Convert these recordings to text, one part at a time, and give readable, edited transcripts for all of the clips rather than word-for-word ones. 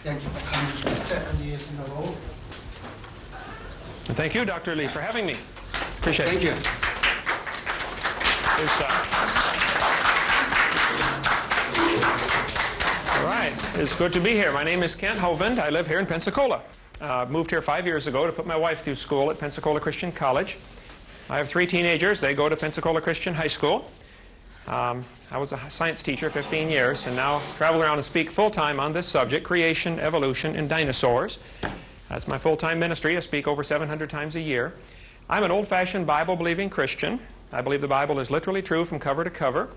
Thank you for coming for the second year in a row. And thank you, Dr. Lee, for having me. Appreciate Thank it. you. All right. It's good to be here. My name is Kent Hovind. I live here in Pensacola. Moved here 5 years ago to put my wife through school at Pensacola Christian College. I have 3 teenagers. They go to Pensacola Christian High School. I was a science teacher 15 years and now travel around and speak full-time on this subject, creation, evolution, and dinosaurs. That's my full-time ministry. I speak over 700 times a year. I'm an old-fashioned Bible-believing Christian. I believe the Bible is literally true from cover to cover.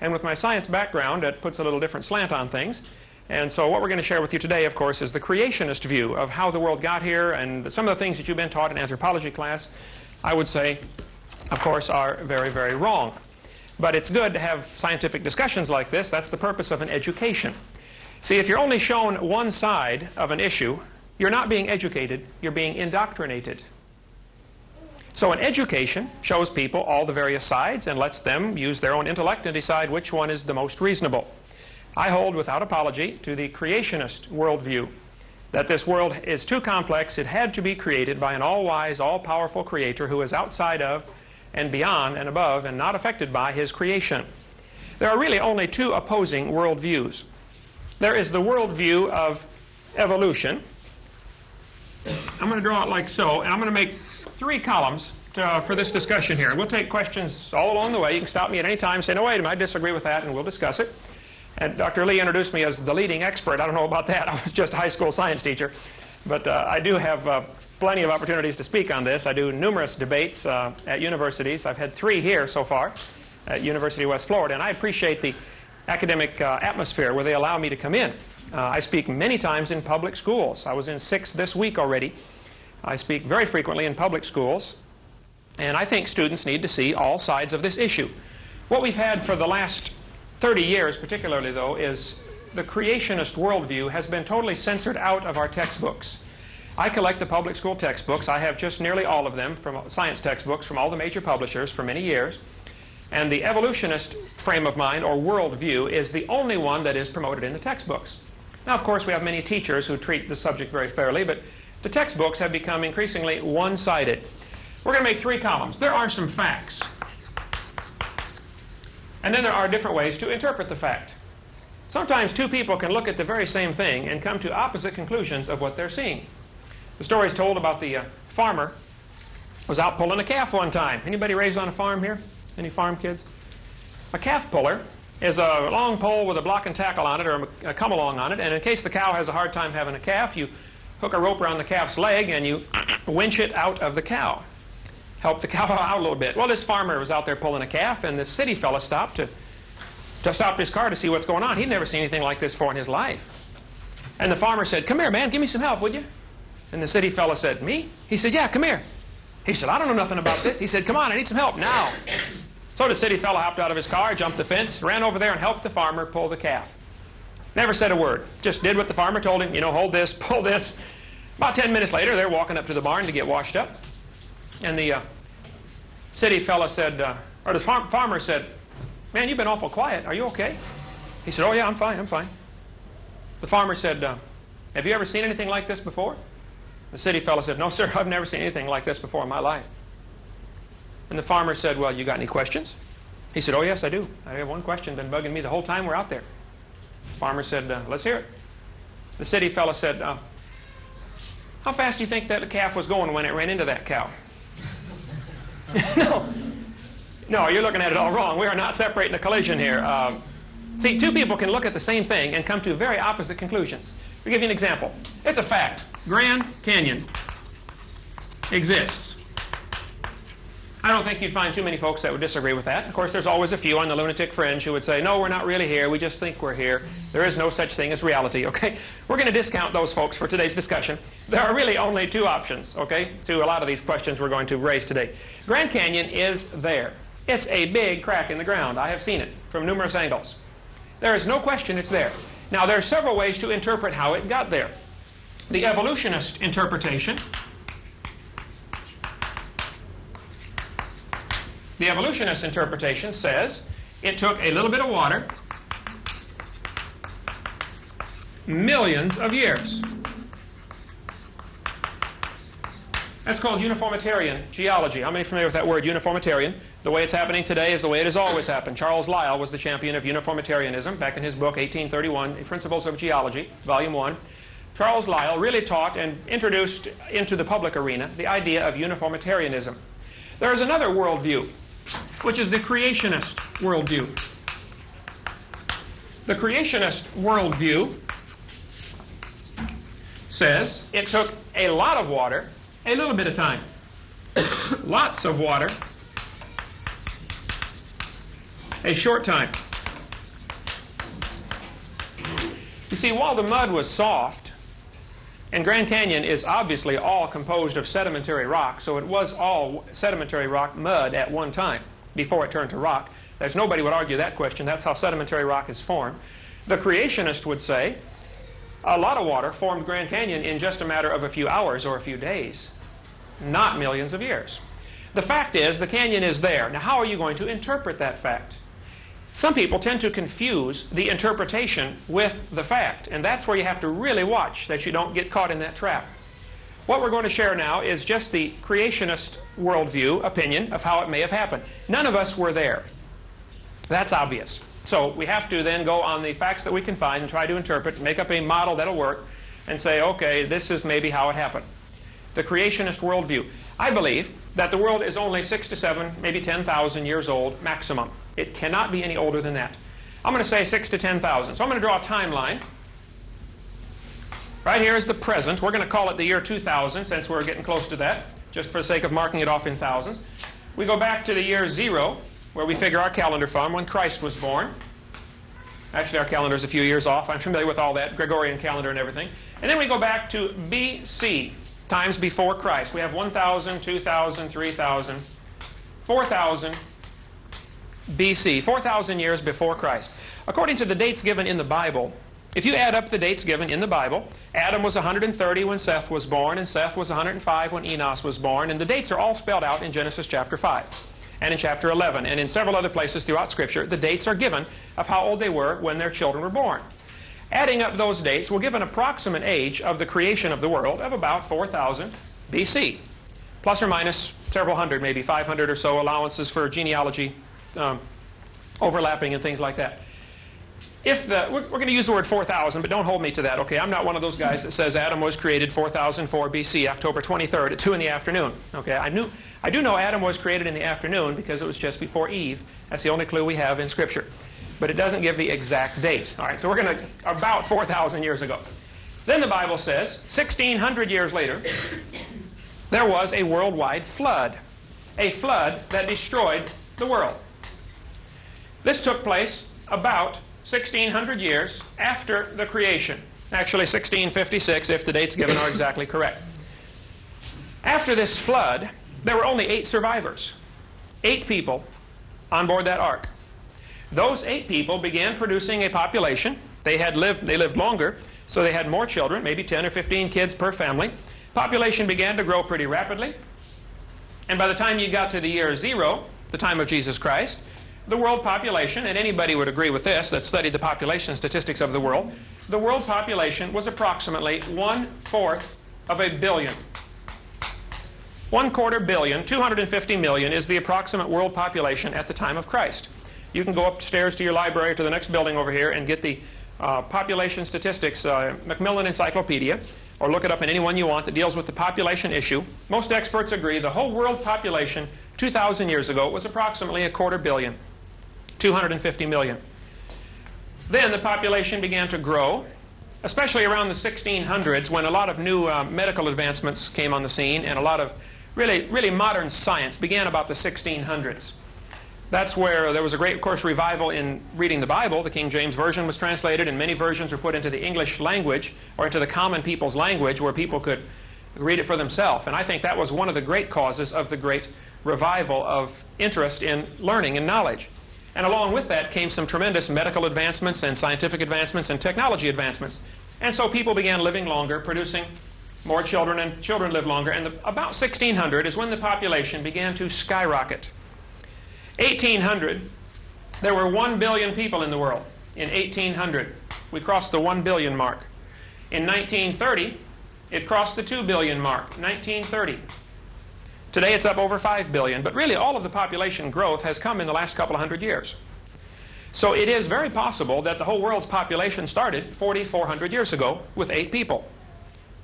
And with my science background, it puts a little different slant on things. And so what we're going to share with you today, of course, is the creationist view of how the world got here, and some of the things that you've been taught in anthropology class, I would say, of course, are very, very wrong. But it's good to have scientific discussions like this. That's the purpose of an education. See, if you're only shown one side of an issue, you're not being educated, you're being indoctrinated. So an education shows people all the various sides and lets them use their own intellect and decide which one is the most reasonable. I hold without apology to the creationist worldview, that this world is too complex. It had to be created by an all-wise, all-powerful creator who is outside of and beyond and above and not affected by his creation. There are really only 2 opposing worldviews. There is the worldview of evolution. I'm going to draw it like so, and I'm going to make 3 columns for this discussion here. We'll take questions all along the way. You can stop me at any time and say, no, wait a minute, I disagree with that, and we'll discuss it. And Dr. Lee introduced me as the leading expert. I don't know about that. I was just a high school science teacher. But I do have plenty of opportunities to speak on this. I do numerous debates at universities. I've had 3 here so far at University of West Florida. And I appreciate the academic atmosphere where they allow me to come in. I speak many times in public schools. I was in 6 this week already. I speak very frequently in public schools. And I think students need to see all sides of this issue. What we've had for the last 30 years, particularly, though, is the creationist worldview has been totally censored out of our textbooks. I collect the public school textbooks. I have just nearly all of them from science textbooks from all the major publishers for many years. And the evolutionist frame of mind, or worldview, is the only one that is promoted in the textbooks. Now, of course, we have many teachers who treat the subject very fairly, but the textbooks have become increasingly one-sided. We're going to make 3 columns. There are some facts. And then there are different ways to interpret the fact. Sometimes 2 people can look at the very same thing and come to opposite conclusions of what they're seeing. The story is told about the farmer was out pulling a calf one time. Anybody raised on a farm here? Any farm kids? A calf puller is a long pole with a block and tackle on it, or a come-along on it, and in case the cow has a hard time having a calf, you hook a rope around the calf's leg and you winch it out of the cow. Help the cow out a little bit. Well, this farmer was out there pulling a calf, and this city fella stopped his car to see what's going on. He'd never seen anything like this before in his life. And the farmer said, "Come here, man, give me some help, would you?" And the city fella said, "Me?" He said, "Yeah, come here." He said, "I don't know nothing about this." He said, "Come on, I need some help now." So the city fella hopped out of his car, jumped the fence, ran over there and helped the farmer pull the calf. Never said a word. Just did what the farmer told him. Hold this, pull this. About 10 minutes later, they're walking up to the barn to get washed up. And the city fella said, or the farmer said, "Man, you've been awful quiet. Are you okay?" He said, "Oh, yeah, I'm fine, I'm fine." The farmer said, "Have you ever seen anything like this before?" The city fella said, "No, sir, I've never seen anything like this before in my life." And the farmer said, "Well, you got any questions?" He said, "Oh, yes, I do. I have one question been bugging me the whole time we're out there." The farmer said, "Let's hear it." The city fella said, "How fast do you think that calf was going when it ran into that cow?" No, you're looking at it all wrong. We are not separating a collision here. See, 2 people can look at the same thing and come to very opposite conclusions. I'll give you an example. It's a fact. Grand Canyon exists. I don't think you'd find too many folks that would disagree with that. Of course, there's always a few on the lunatic fringe who would say, "No, we're not really here. We just think we're here. There is no such thing as reality." Okay? We're going to discount those folks for today's discussion. There are really only 2 options, okay, to a lot of these questions we're going to raise today. Grand Canyon is there. It's a big crack in the ground. I have seen it from numerous angles. There is no question it's there. Now, there are several ways to interpret how it got there. The evolutionist interpretation. The evolutionist interpretation says it took a little bit of water millions of years. That's called uniformitarian geology. How many are familiar with that word, uniformitarian? The way it's happening today is the way it has always happened. Charles Lyell was the champion of uniformitarianism back in his book, 1831, The Principles of Geology, Volume 1. Charles Lyell really taught and introduced into the public arena the idea of uniformitarianism. There is another worldview, which is the creationist worldview. The creationist worldview says it took a lot of water a little bit of time. Lots of water a short time. You see, while the mud was soft, and Grand Canyon is obviously all composed of sedimentary rock, so it was all sedimentary rock mud at one time before it turned to rock. There's nobody would argue that question. That's how sedimentary rock is formed. The creationist would say a lot of water formed Grand Canyon in just a matter of a few hours or a few days, not millions of years. The fact is, the canyon is there. Now, how are you going to interpret that fact? Some people tend to confuse the interpretation with the fact, and that's where you have to really watch that you don't get caught in that trap. What we're going to share now is just the creationist worldview opinion of how it may have happened. None of us were there. That's obvious. So we have to then go on the facts that we can find and try to interpret, make up a model that'll work, and say, okay, this is maybe how it happened. The creationist worldview. I believe that the world is only 6 to 7, maybe 10,000 years old maximum. It cannot be any older than that. I'm going to say 6 to 10,000. So I'm going to draw a timeline. Right here is the present. We're going to call it the year 2000 since we're getting close to that, just for the sake of marking it off in thousands. We go back to the year 0, where we figure our calendar from, when Christ was born. Actually, our calendar is a few years off. I'm familiar with all that, Gregorian calendar and everything. And then we go back to BC, times before Christ. We have 1,000, 2,000, 3,000, 4,000 BC, 4,000 years before Christ. According to the dates given in the Bible, if you add up the dates given in the Bible, Adam was 130 when Seth was born, and Seth was 105 when Enos was born, and the dates are all spelled out in Genesis chapter 5. And in chapter 11, and in several other places throughout Scripture, the dates are given of how old they were when their children were born. Adding up those dates will give an approximate age of the creation of the world of about 4,000 BC, plus or minus several hundred, maybe 500 or so allowances for genealogy overlapping and things like that. We're going to use the word 4,000, but don't hold me to that, okay? I'm not one of those guys that says Adam was created 4004 BC, October 23rd at 2 in the afternoon, okay? I do know Adam was created in the afternoon because it was just before Eve. That's the only clue we have in Scripture. But it doesn't give the exact date. All right, so we're going to, about 4,000 years ago. Then the Bible says, 1,600 years later, there was a worldwide flood. A flood that destroyed the world. This took place about 1,600 years after the creation. Actually, 1656, if the dates given are exactly correct. After this flood, there were only 8 survivors. 8 people on board that ark. Those 8 people began producing a population. They lived longer, so they had more children, maybe 10 or 15 kids per family. Population began to grow pretty rapidly. And by the time you got to the year 0, the time of Jesus Christ, the world population, and anybody would agree with this that studied the population statistics of the world population was approximately 1/4 of a billion. 1/4 billion, 250 million is the approximate world population at the time of Christ. You can go upstairs to your library or to the next building over here and get the population statistics, Macmillan Encyclopedia, or look it up in any one you want that deals with the population issue. Most experts agree the whole world population 2,000 years ago was approximately 1/4 billion, 250 million. Then the population began to grow, especially around the 1600s when a lot of new medical advancements came on the scene and a lot of really modern science began about the 1600s. That's where there was a great, of course, revival in reading the Bible. The King James Version was translated, and many versions were put into the English language or into the common people's language where people could read it for themselves. And I think that was one of the great causes of the great revival of interest in learning and knowledge. And along with that came some tremendous medical advancements and scientific advancements and technology advancements. And so people began living longer, producing more children, and children lived longer. And about 1600 is when the population began to skyrocket. 1800, there were 1 billion people in the world. In 1800, we crossed the 1 billion mark. In 1930, it crossed the 2 billion mark. 1930. Today it's up over 5 billion. But really, all of the population growth has come in the last couple of hundred years. So it is very possible that the whole world's population started 4,400 years ago with 8 people.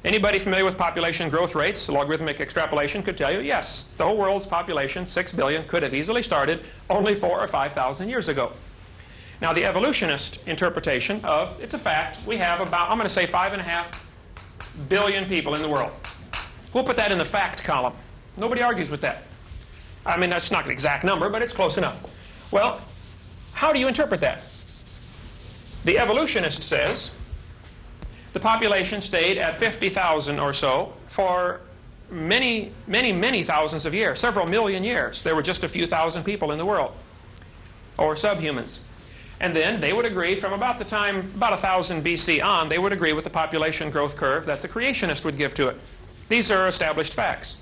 Anybody familiar with population growth rates, logarithmic extrapolation, could tell you, yes, the whole world's population, 6 billion, could have easily started only 4,000 or 5,000 years ago. Now, the evolutionist interpretation of, it's a fact, we have about, I'm going to say 5.5 billion people in the world. We'll put that in the fact column. Nobody argues with that. I mean, that's not an exact number, but it's close enough. Well, how do you interpret that? The evolutionist says the population stayed at 50,000 or so for many, many, many thousands of years, several million years. There were just a few thousand people in the world, or subhumans. And then they would agree from about the time, about 1000 BC on, they would agree with the population growth curve that the creationist would give to it. These are established facts.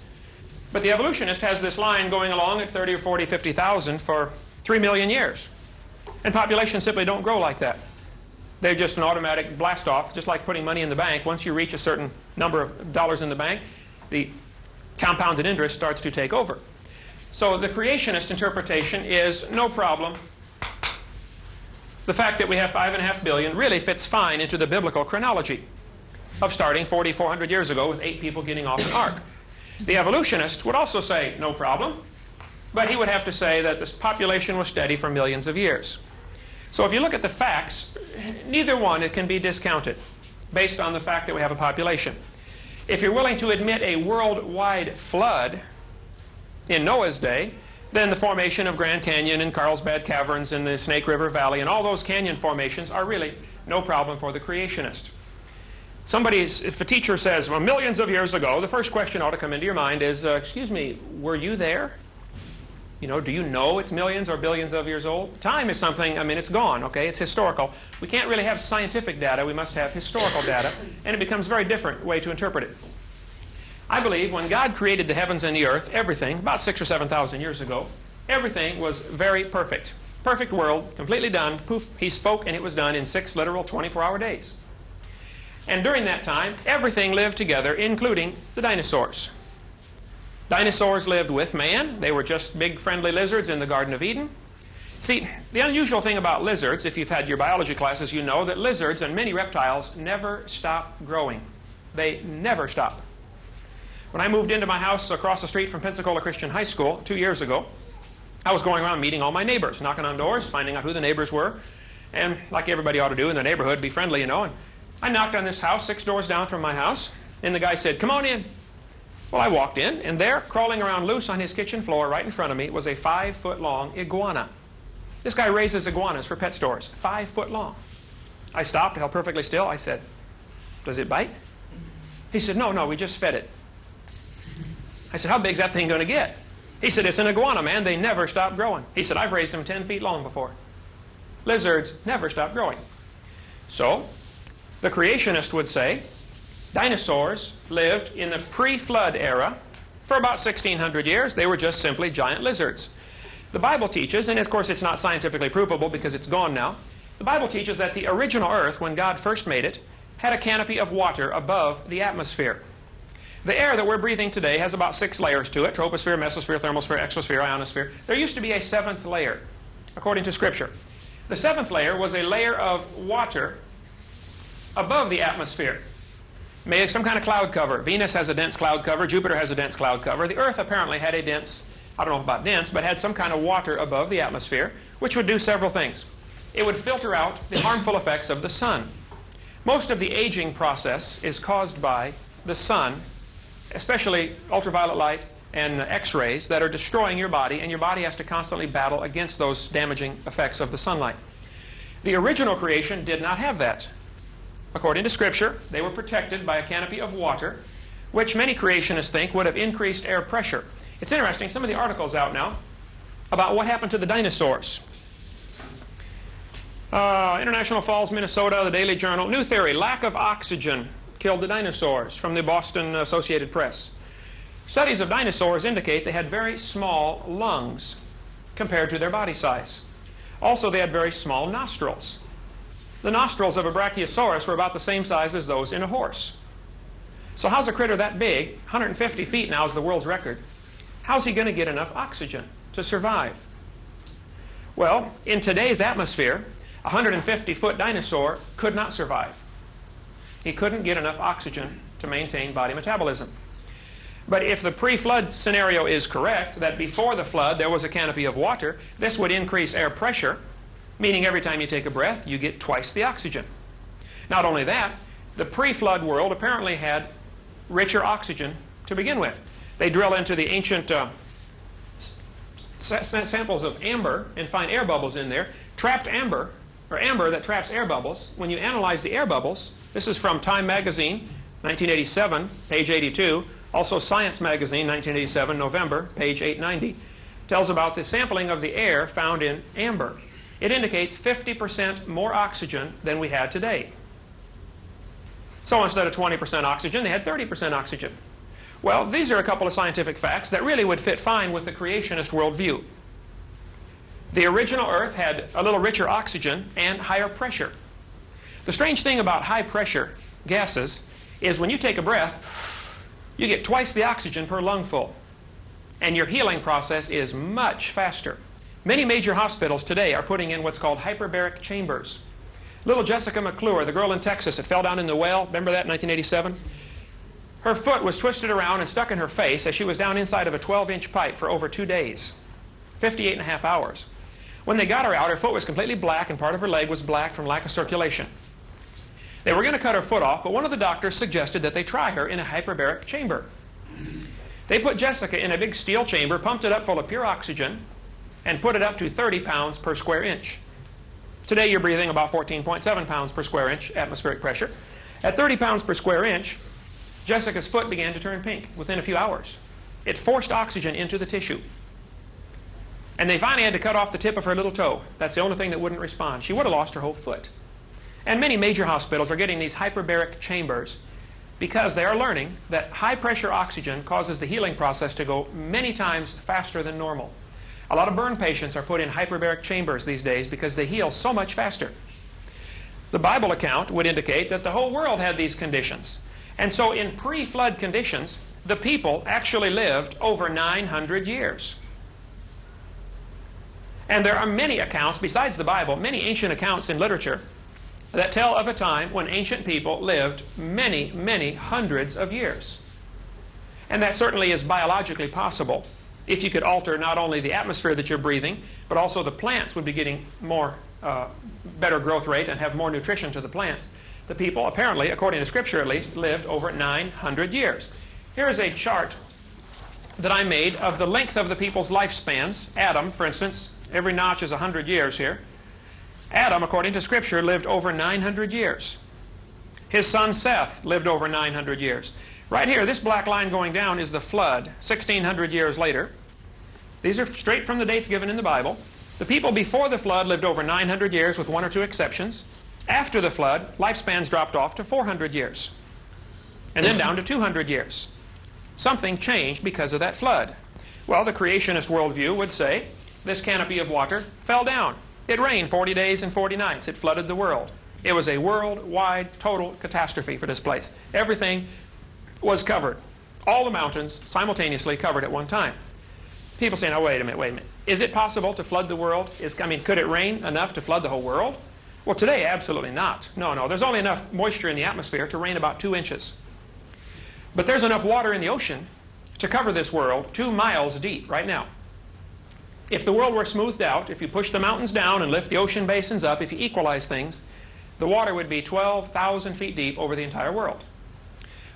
But the evolutionist has this line going along at 30 or 40, 50,000 for 3 million years. And populations simply don't grow like that. They're just an automatic blast off, just like putting money in the bank. Once you reach a certain number of dollars in the bank, the compounded interest starts to take over. So the creationist interpretation is no problem. The fact that we have 5.5 billion really fits fine into the biblical chronology of starting 4,400 years ago with 8 people getting off an ark. The evolutionist would also say no problem, but he would have to say that this population was steady for millions of years. So if you look at the facts, neither one it can be discounted based on the fact that we have a population. If you're willing to admit a worldwide flood in Noah's day, then the formation of Grand Canyon and Carlsbad Caverns and the Snake River Valley and all those canyon formations are really no problem for the creationist. If a teacher says, well, millions of years ago, the first question ought to come into your mind is, excuse me, were you there? You know, do you know it's millions or billions of years old? Time is something, I mean, it's gone, okay? It's historical. We can't really have scientific data. We must have historical data. And it becomes a very different way to interpret it. I believe when God created the heavens and the earth, everything, about 6,000 or 7,000 years ago, everything was very perfect. Perfect world, completely done. Poof, he spoke and it was done in 6 literal 24-hour days. And during that time, everything lived together, including the dinosaurs. Dinosaurs lived with man. They were just big friendly lizards in the Garden of Eden. See, the unusual thing about lizards, if you've had your biology classes, you know that lizards and many reptiles never stop growing. They never stop. When I moved into my house across the street from Pensacola Christian High School 2 years ago, I was going around meeting all my neighbors, knocking on doors, finding out who the neighbors were, and like everybody ought to do in the neighborhood, be friendly, you know. And I knocked on this house 6 doors down from my house, and the guy said, "Come on in." Well, I walked in, and there, crawling around loose on his kitchen floor right in front of me, was a 5-foot-long iguana. This guy raises iguanas for pet stores, 5 foot long. I stopped, held perfectly still. I said, "Does it bite?" He said, No, we just fed it." I said, "How big's that thing going to get?" He said, "It's an iguana, man. They never stop growing." He said, "I've raised them 10 feet long before." Lizards never stop growing. So, the creationist would say, dinosaurs lived in the pre-flood era for about 1,600 years. They were just simply giant lizards. The Bible teaches, and of course it's not scientifically provable because it's gone now, the Bible teaches that the original earth, when God first made it, had a canopy of water above the atmosphere. The air that we're breathing today has about 6 layers to it: troposphere, mesosphere, thermosphere, exosphere, ionosphere. There used to be a 7th layer, according to Scripture. The 7th layer was a layer of water above the atmosphere. Made some kind of cloud cover. Venus has a dense cloud cover. Jupiter has a dense cloud cover. The Earth apparently had a dense, I don't know about dense, but had some kind of water above the atmosphere, which would do several things. It would filter out the harmful effects of the sun. Most of the aging process is caused by the sun, especially ultraviolet light and X-rays that are destroying your body, and your body has to constantly battle against those damaging effects of the sunlight. The original creation did not have that. According to Scripture, they were protected by a canopy of water, which many creationists think would have increased air pressure. It's interesting, some of the articles out now about what happened to the dinosaurs. International Falls, Minnesota, the Daily Journal. New theory: lack of oxygen killed the dinosaurs, from the Boston Associated Press. Studies of dinosaurs indicate they had very small lungs compared to their body size. Also, they had very small nostrils. The nostrils of a brachiosaurus were about the same size as those in a horse. So how's a critter that big, 150 feet now is the world's record, how's he going to get enough oxygen to survive? Well, in today's atmosphere, a 150-foot dinosaur could not survive. He couldn't get enough oxygen to maintain body metabolism. But if the pre-flood scenario is correct, that before the flood there was a canopy of water, this would increase air pressure, meaning every time you take a breath, you get twice the oxygen. Not only that, the pre-flood world apparently had richer oxygen to begin with. They drill into the ancient samples of amber and find air bubbles in there. Trapped amber, or amber that traps air bubbles, when you analyze the air bubbles, this is from Time Magazine, 1987, page 82, also Science Magazine, 1987, November, page 890, tells about the sampling of the air found in amber. It indicates 50% more oxygen than we had today. So instead of 20% oxygen, they had 30% oxygen. Well, these are a couple of scientific facts that really would fit fine with the creationist worldview. The original Earth had a little richer oxygen and higher pressure. The strange thing about high pressure gases is when you take a breath, you get twice the oxygen per lungful. And your healing process is much faster. Many major hospitals today are putting in what's called hyperbaric chambers. Little Jessica McClure, the girl in Texas that fell down in the well, remember that in 1987? Her foot was twisted around and stuck in her face as she was down inside of a 12-inch pipe for over 2 days, 58 and a half hours. When they got her out, her foot was completely black and part of her leg was black from lack of circulation. They were going to cut her foot off, but one of the doctors suggested that they try her in a hyperbaric chamber. They put Jessica in a big steel chamber, pumped it up full of pure oxygen, and put it up to 30 pounds per square inch. Today you're breathing about 14.7 pounds per square inch atmospheric pressure. At 30 pounds per square inch, Jessica's foot began to turn pink within a few hours. It forced oxygen into the tissue. And they finally had to cut off the tip of her little toe. That's the only thing that wouldn't respond. She would have lost her whole foot. And many major hospitals are getting these hyperbaric chambers because they are learning that high pressure oxygen causes the healing process to go many times faster than normal. A lot of burn patients are put in hyperbaric chambers these days because they heal so much faster. The Bible account would indicate that the whole world had these conditions. And so in pre-flood conditions, the people actually lived over 900 years. And there are many accounts, besides the Bible, many ancient accounts in literature that tell of a time when ancient people lived many, many hundreds of years. And that certainly is biologically possible. If you could alter not only the atmosphere that you're breathing, but also the plants would be getting better growth rate and have more nutrition to the plants. The people, apparently, according to Scripture at least, lived over 900 years. Here is a chart that I made of the length of the people's lifespans. Adam, for instance, every notch is 100 years here. Adam, according to Scripture, lived over 900 years. His son Seth lived over 900 years. Right here, this black line going down is the flood, 1,600 years later. These are straight from the dates given in the Bible. The people before the flood lived over 900 years with 1 or 2 exceptions. After the flood, lifespans dropped off to 400 years. And then down to 200 years. Something changed because of that flood. Well, the creationist worldview would say this canopy of water fell down. It rained 40 days and 40 nights. It flooded the world. It was a worldwide total catastrophe for this place. Everything was covered. All the mountains simultaneously covered at one time. People say, now wait a minute. Is it possible to flood the world? Could it rain enough to flood the whole world? Well, today, absolutely not. No. There's only enough moisture in the atmosphere to rain about 2 inches. But there's enough water in the ocean to cover this world 2 miles deep right now. If the world were smoothed out, if you push the mountains down and lift the ocean basins up, if you equalize things, the water would be 12,000 feet deep over the entire world.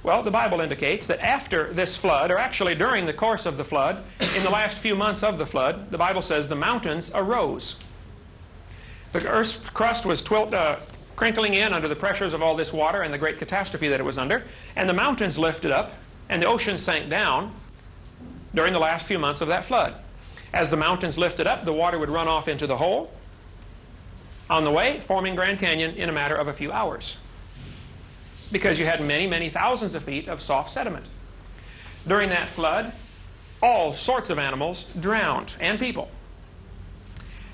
Well, the Bible indicates that after this flood, or actually during the course of the flood, in the last few months of the flood, the Bible says the mountains arose. The Earth's crust was crinkling in under the pressures of all this water and the great catastrophe that it was under, and the mountains lifted up, and the ocean sank down during the last few months of that flood. As the mountains lifted up, the water would run off into the hole on the way, forming Grand Canyon in a matter of a few hours. Because you had many, many thousands of feet of soft sediment. During that flood, all sorts of animals drowned, and people.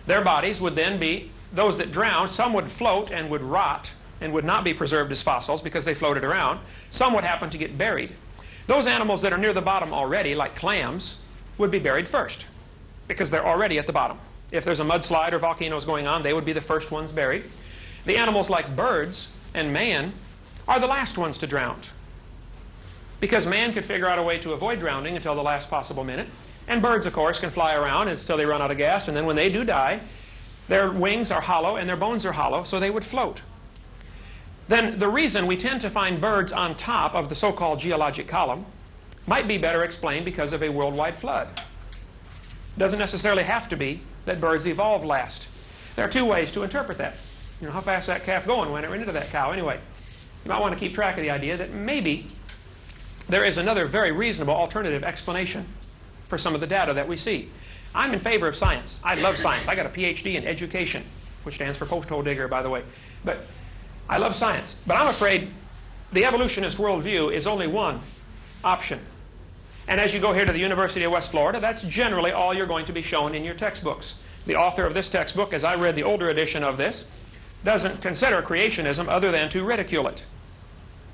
Their bodies would then be those that drowned, some would float and would rot and would not be preserved as fossils because they floated around. Some would happen to get buried. Those animals that are near the bottom already, like clams, would be buried first because they're already at the bottom. If there's a mudslide or volcanoes going on, they would be the first ones buried. The animals like birds and man are the last ones to drown, because man could figure out a way to avoid drowning until the last possible minute. And birds, of course, can fly around until they run out of gas, and then when they do die, their wings are hollow and their bones are hollow, so they would float. Then the reason we tend to find birds on top of the so-called geologic column might be better explained because of a worldwide flood. It doesn't necessarily have to be that birds evolved last. There are two ways to interpret that. You know, how fast that calf going when it ran into that cow? Anyway, you might want to keep track of the idea that maybe there is another very reasonable alternative explanation for some of the data that we see. I'm in favor of science. I love science. I got a PhD in education, which stands for post hole digger, by the way. But I love science. But I'm afraid the evolutionist worldview is only one option. And as you go here to the University of West Florida, that's generally all you're going to be shown in your textbooks. The author of this textbook, as I read the older edition of this, doesn't consider creationism other than to ridicule it.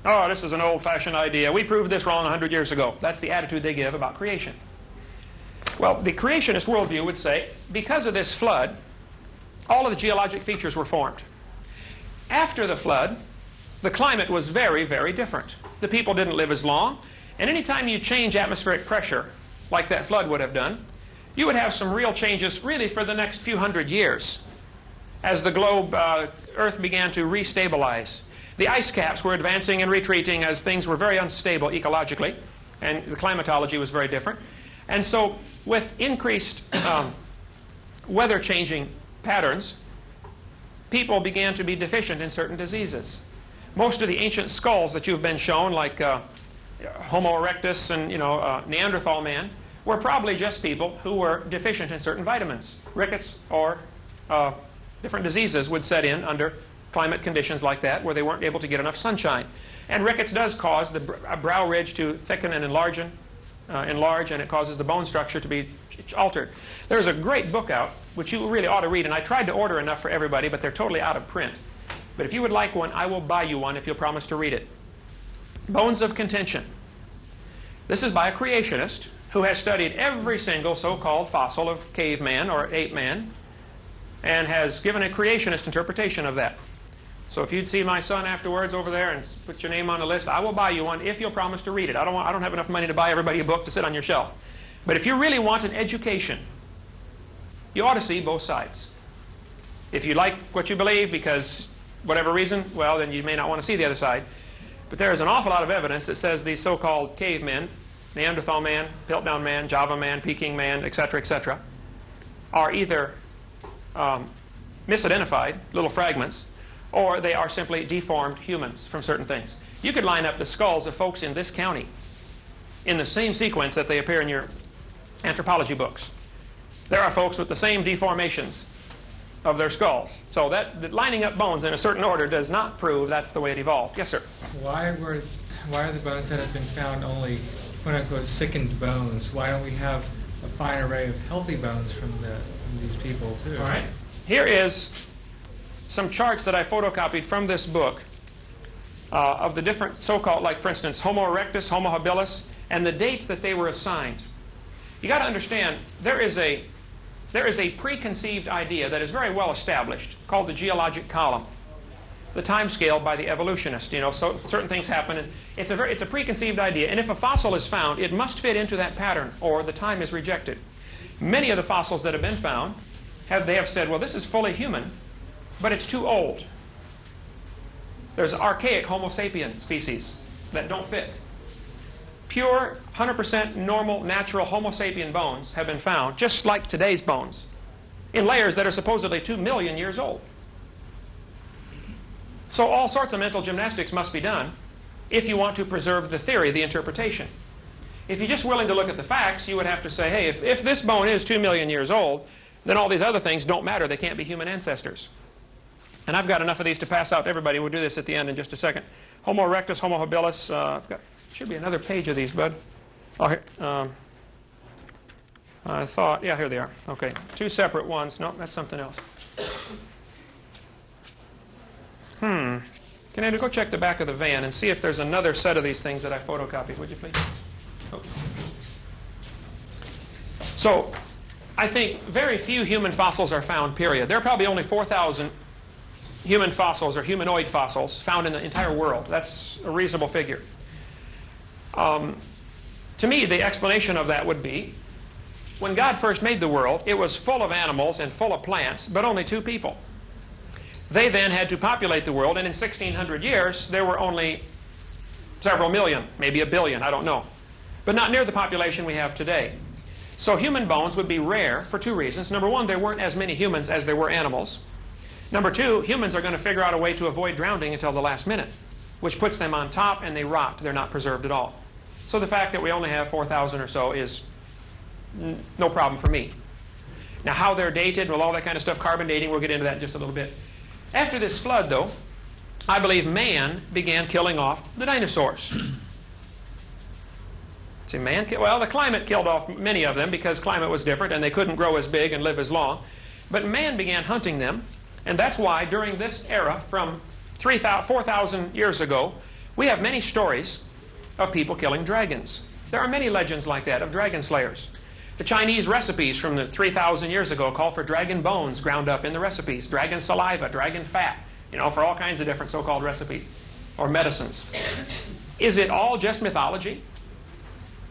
Oh, this is an old-fashioned idea. We proved this wrong 100 years ago. That's the attitude they give about creation. Well, the creationist worldview would say, because of this flood, all of the geologic features were formed. After the flood, the climate was very, very different. The people didn't live as long, and anytime you change atmospheric pressure, like that flood would have done, you would have some real changes really for the next few hundred years as the globe, Earth began to restabilize. The ice caps were advancing and retreating as things were very unstable ecologically, and the climatology was very different. And so with increased weather changing patterns, people began to be deficient in certain diseases. Most of the ancient skulls that you've been shown, like Homo erectus and Neanderthal man, were probably just people who were deficient in certain vitamins. Rickets or different diseases would set in under climate conditions like that, where they weren't able to get enough sunshine. And rickets does cause the brow ridge to thicken and enlarge, and it causes the bone structure to be altered. There's a great book out, which you really ought to read, and I tried to order enough for everybody, but they're totally out of print. But if you would like one, I will buy you one if you'll promise to read it. Bones of Contention. This is by a creationist who has studied every single so-called fossil of caveman or ape man and has given a creationist interpretation of that. So if you'd see my son afterwards over there and put your name on the list, I will buy you one if you'll promise to read it. I don't have enough money to buy everybody a book to sit on your shelf. But if you really want an education, you ought to see both sides. If you like what you believe because whatever reason, well, then you may not want to see the other side. But there is an awful lot of evidence that says these so-called cavemen, Neanderthal man, Piltdown man, Java man, Peking man, etc., are either misidentified, little fragments, or they are simply deformed humans from certain things. You could line up the skulls of folks in this county in the same sequence that they appear in your anthropology books. There are folks with the same deformations of their skulls. So that lining up bones in a certain order does not prove that's the way it evolved. Yes, sir? Why are the bones that have been found only quote-unquote sickened bones? Why don't we have a fine array of healthy bones from these people, too? All right. Here is some charts that I photocopied from this book of the different so-called, like for instance, Homo erectus, Homo habilis, and the dates that they were assigned. You got to understand, there is a preconceived idea that is very well established called the geologic column. The time scale by the evolutionist. So certain things happen, and it's a preconceived idea. And if a fossil is found, it must fit into that pattern, or the time is rejected. Many of the fossils that have been found, they have said, well, this is fully human, but it's too old. There's archaic Homo sapien species that don't fit. Pure, 100% normal, natural Homo sapien bones have been found, just like today's bones, in layers that are supposedly 2 million years old. So all sorts of mental gymnastics must be done if you want to preserve the theory, the interpretation. If you're just willing to look at the facts, you would have to say, hey, if this bone is 2 million years old, then all these other things don't matter. They can't be human ancestors. And I've got enough of these to pass out to everybody. We'll do this at the end in just a second. Homo erectus, Homo habilis. Should be another page of these, bud. Oh, here. I thought, yeah, here they are. Okay, two separate ones. No, that's something else. Can I go check the back of the van and see if there's another set of these things that I photocopied, would you please? Oh. So, I think very few human fossils are found, period. There are probably only 4,000 human fossils or humanoid fossils found in the entire world. That's a reasonable figure. To me, the explanation of that would be, when God first made the world, it was full of animals and full of plants, but only 2 people. They then had to populate the world, and in 1,600 years, there were only several million, maybe a billion, I don't know. But not near the population we have today. So human bones would be rare for 2 reasons. Number 1, there weren't as many humans as there were animals. Number 2, humans are going to figure out a way to avoid drowning until the last minute, which puts them on top and they rot. They're not preserved at all. So the fact that we only have 4,000 or so is no problem for me. Now how they're dated, well, all that kind of stuff, carbon dating, we'll get into that in just a little bit. After this flood, though, I believe man began killing off the dinosaurs. See, well, the climate killed off many of them because climate was different and they couldn't grow as big and live as long. But man began hunting them, and that's why during this era, from 4,000 years ago, we have many stories of people killing dragons. There are many legends like that of dragon slayers. The Chinese recipes from the 3,000 years ago call for dragon bones ground up in the recipes, dragon saliva, dragon fat, for all kinds of different so-called recipes or medicines. Is it all just mythology?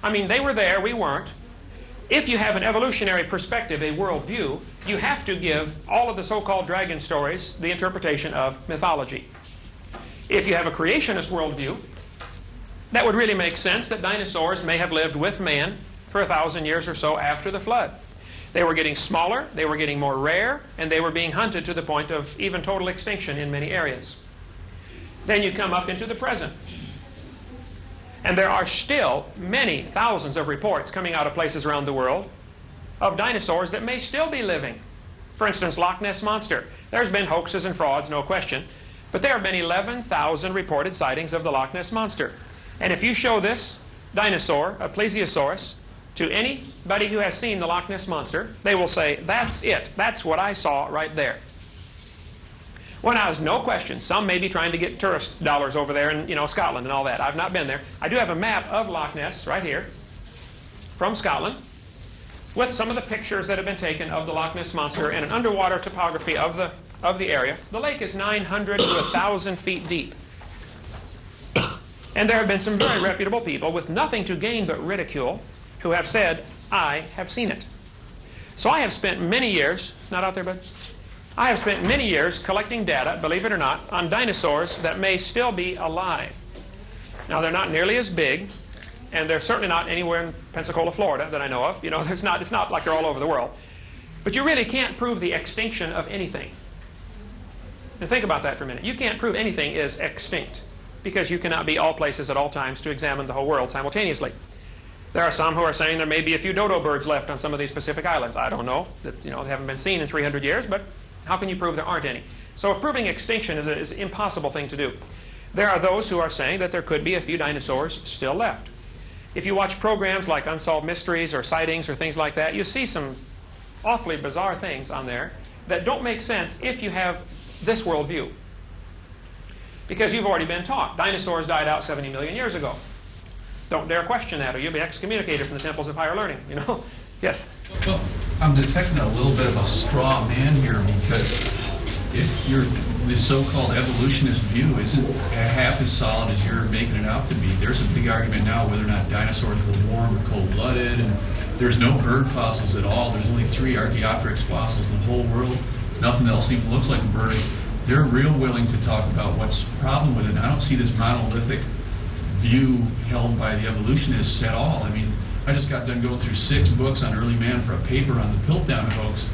I mean, they were there, we weren't. If you have an evolutionary perspective, a worldview, you have to give all of the so-called dragon stories the interpretation of mythology. If you have a creationist worldview, that would really make sense that dinosaurs may have lived with man for 1,000 years or so after the flood. They were getting smaller, they were getting more rare, and they were being hunted to the point of even total extinction in many areas. Then you come up into the present. And there are still many thousands of reports coming out of places around the world of dinosaurs that may still be living. For instance, Loch Ness Monster. There's been hoaxes and frauds, no question. But there have been 11,000 reported sightings of the Loch Ness Monster. And if you show this dinosaur, a plesiosaurus, to anybody who has seen the Loch Ness Monster, they will say, that's it. That's what I saw right there. Well, now, there's no question. Some may be trying to get tourist dollars over there in, Scotland and all that. I've not been there. I do have a map of Loch Ness right here from Scotland with some of the pictures that have been taken of the Loch Ness Monster and an underwater topography of the area. The lake is 900 to 1,000 feet deep. And there have been some very reputable people with nothing to gain but ridicule who have said, I have seen it. So I have spent many years, not out there, bud? I have spent many years collecting data, believe it or not, on dinosaurs that may still be alive. Now, they're not nearly as big, and they're certainly not anywhere in Pensacola, Florida, that I know of. It's not like they're all over the world. But you really can't prove the extinction of anything. And think about that for a minute. You can't prove anything is extinct, because you cannot be all places at all times to examine the whole world simultaneously. There are some who are saying there may be a few dodo birds left on some of these Pacific islands. I don't know. They haven't been seen in 300 years, but how can you prove there aren't any? So proving extinction is an impossible thing to do. There are those who are saying that there could be a few dinosaurs still left. If you watch programs like Unsolved Mysteries or Sightings or things like that, you see some awfully bizarre things on there that don't make sense if you have this worldview. Because you've already been taught. Dinosaurs died out 70 million years ago. Don't dare question that, or you'll be excommunicated from the temples of higher learning, Yes? Well, I'm detecting a little bit of a straw man here, because if this so-called evolutionist view isn't half as solid as you're making it out to be, there's a big argument now whether or not dinosaurs were warm or cold-blooded, and there's no bird fossils at all. There's only 3 Archaeopteryx fossils in the whole world. Nothing else even looks like a bird. They're real willing to talk about what's the problem with it. And I don't see this monolithic view held by the evolutionists at all. I mean, I just got done going through 6 books on early man for a paper on the Piltdown hoax,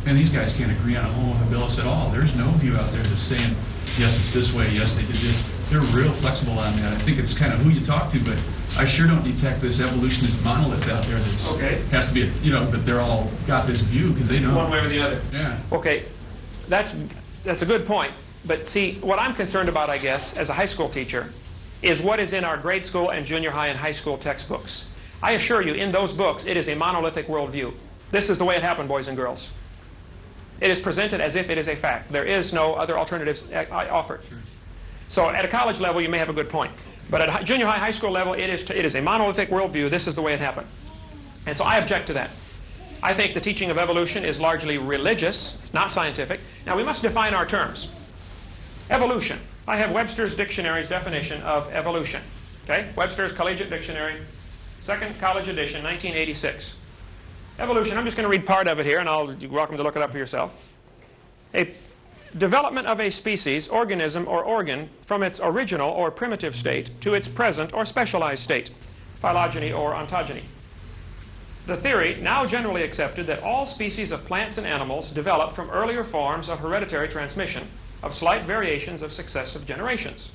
and these guys can't agree on a homo habilis at all. There's no view out there that's saying, yes, it's this way, yes, they did this. They're real flexible on that. I think it's kind of who you talk to, but I sure don't detect this evolutionist monolith out there that's has to be, but they're all got this view because they know. One way or the other. Yeah. Okay, that's a good point. But see, what I'm concerned about, I guess, as a high school teacher, is what is in our grade school and junior high and high school textbooks. I assure you, in those books, it is a monolithic worldview. This is the way it happened, boys and girls. It is presented as if it is a fact. There is no other alternatives offered. So at a college level, you may have a good point. But at junior high, high school level, it is a monolithic worldview. This is the way it happened. And so I object to that. I think the teaching of evolution is largely religious, not scientific. Now, we must define our terms. Evolution. I have Webster's Dictionary's definition of evolution. Okay? Webster's Collegiate Dictionary, second college edition, 1986. Evolution, I'm just going to read part of it here, and you're welcome to look it up for yourself. A development of a species, organism, or organ from its original or primitive state to its present or specialized state, phylogeny or ontogeny. The theory, now generally accepted, that all species of plants and animals develop from earlier forms of hereditary transmission of slight variations of successive generations.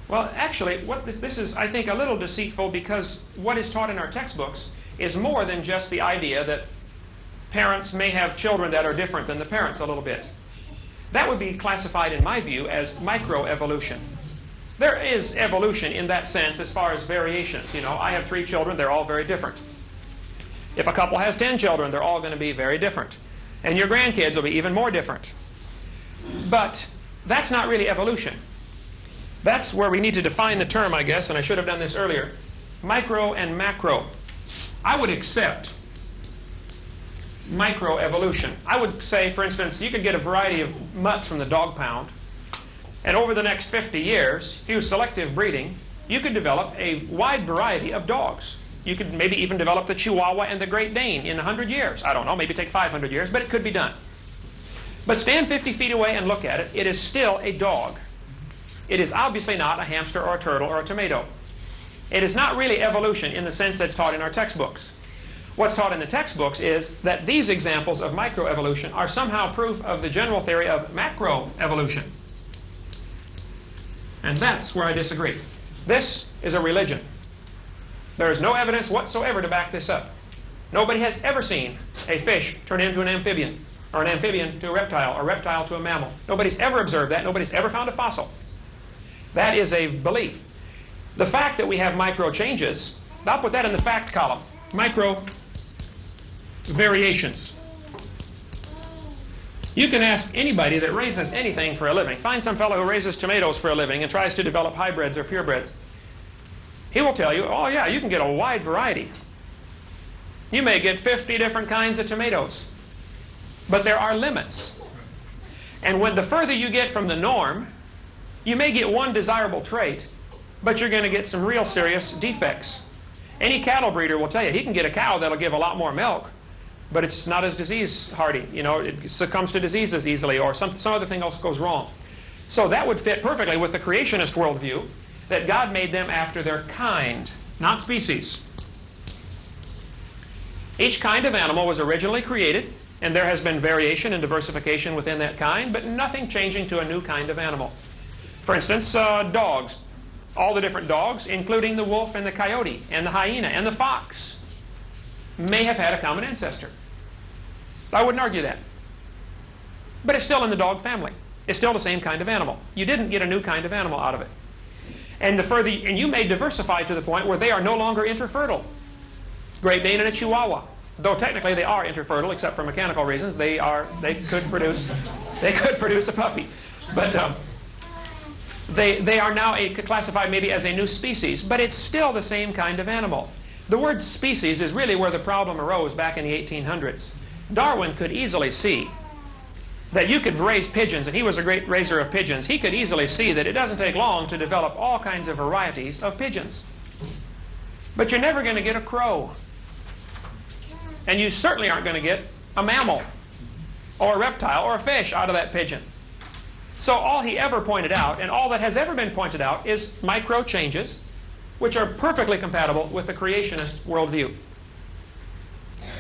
Well, actually, what this is, I think, a little deceitful, because what is taught in our textbooks is more than just the idea that parents may have children that are different than the parents a little bit. That would be classified, in my view, as microevolution. There is evolution in that sense as far as variations. You know, I have 3 children, they're all very different. If a couple has 10 children, they're all going to be very different. And your grandkids will be even more different. But that's not really evolution. That's where we need to define the term, I guess, and I should have done this earlier. Micro and macro. I would accept microevolution. I would say, for instance, you could get a variety of mutts from the dog pound, and over the next 50 years, through selective breeding, you could develop a wide variety of dogs. You could maybe even develop the Chihuahua and the Great Dane in 100 years. I don't know, maybe take 500 years, but it could be done. But stand 50 feet away and look at it. It is still a dog. It is obviously not a hamster or a turtle or a tomato. It is not really evolution in the sense that's taught in our textbooks. What's taught in the textbooks is that these examples of microevolution are somehow proof of the general theory of macroevolution. And that's where I disagree. This is a religion. There is no evidence whatsoever to back this up. Nobody has ever seen a fish turn into an amphibian, or an amphibian to a reptile, or a reptile to a mammal. Nobody's ever observed that. Nobody's ever found a fossil. That is a belief. The fact that we have micro changes, I'll put that in the fact column. Micro variations. You can ask anybody that raises anything for a living. Find some fellow who raises tomatoes for a living and tries to develop hybrids or purebreds. He will tell you, oh yeah, you can get a wide variety. You may get 50 different kinds of tomatoes. But there are limits. And when the further you get from the norm, you may get one desirable trait, but you're going to get some real serious defects. Any cattle breeder will tell you he can get a cow that'll give a lot more milk, but it's not as disease hardy. You know, it succumbs to diseases easily, or some other thing else goes wrong. So that would fit perfectly with the creationist worldview, that God made them after their kind, not species. Each kind of animal was originally created, and there has been variation and diversification within that kind, but nothing changing to a new kind of animal. For instance, dogs. All the different dogs, including the wolf and the coyote and the hyena and the fox, may have had a common ancestor. I wouldn't argue that. But it's still in the dog family. It's still the same kind of animal. You didn't get a new kind of animal out of it. And you may diversify to the point where they are no longer interfertile. Great Dane and a Chihuahua. Though technically they are interfertile, except for mechanical reasons, they could produce a puppy. But they are now classified maybe as a new species, but it's still the same kind of animal. The word species is really where the problem arose back in the 1800s. Darwin could easily see that you could raise pigeons, and he was a great raiser of pigeons. He could easily see that it doesn't take long to develop all kinds of varieties of pigeons. But you're never going to get a crow. And you certainly aren't going to get a mammal or a reptile or a fish out of that pigeon. So all he ever pointed out, and all that has ever been pointed out, is micro changes, which are perfectly compatible with the creationist worldview.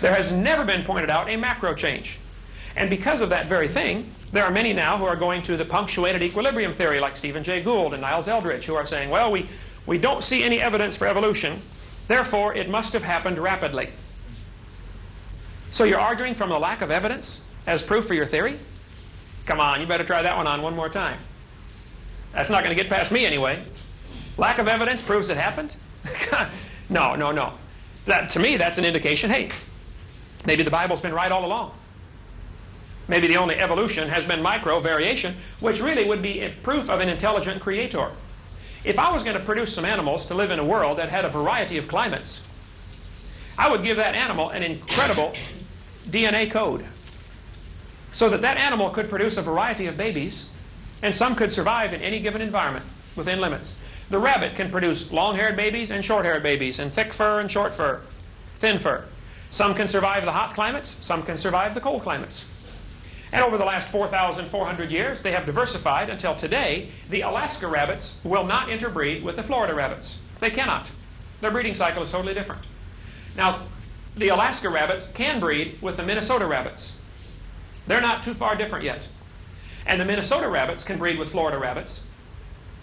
There has never been pointed out a macro change. And because of that very thing, there are many now who are going to the punctuated equilibrium theory, like Stephen Jay Gould and Niles Eldredge, who are saying, well, we don't see any evidence for evolution, therefore it must have happened rapidly. So you're arguing from the lack of evidence as proof for your theory? Come on, you better try that one more time. That's not going to get past me anyway. Lack of evidence proves it happened? No. To me, that's an indication, hey, maybe the Bible's been right all along. Maybe the only evolution has been micro variation, which really would be proof of an intelligent creator. If I was going to produce some animals to live in a world that had a variety of climates, I would give that animal an incredible DNA code so that that animal could produce a variety of babies, and some could survive in any given environment within limits. The rabbit can produce long-haired babies and short-haired babies, and thick fur and short fur, thin fur. Some can survive the hot climates, some can survive the cold climates. And over the last 4,400 years, they have diversified until today, the Alaska rabbits will not interbreed with the Florida rabbits. They cannot. Their breeding cycle is totally different. Now, the Alaska rabbits can breed with the Minnesota rabbits. They're not too far different yet. And the Minnesota rabbits can breed with Florida rabbits,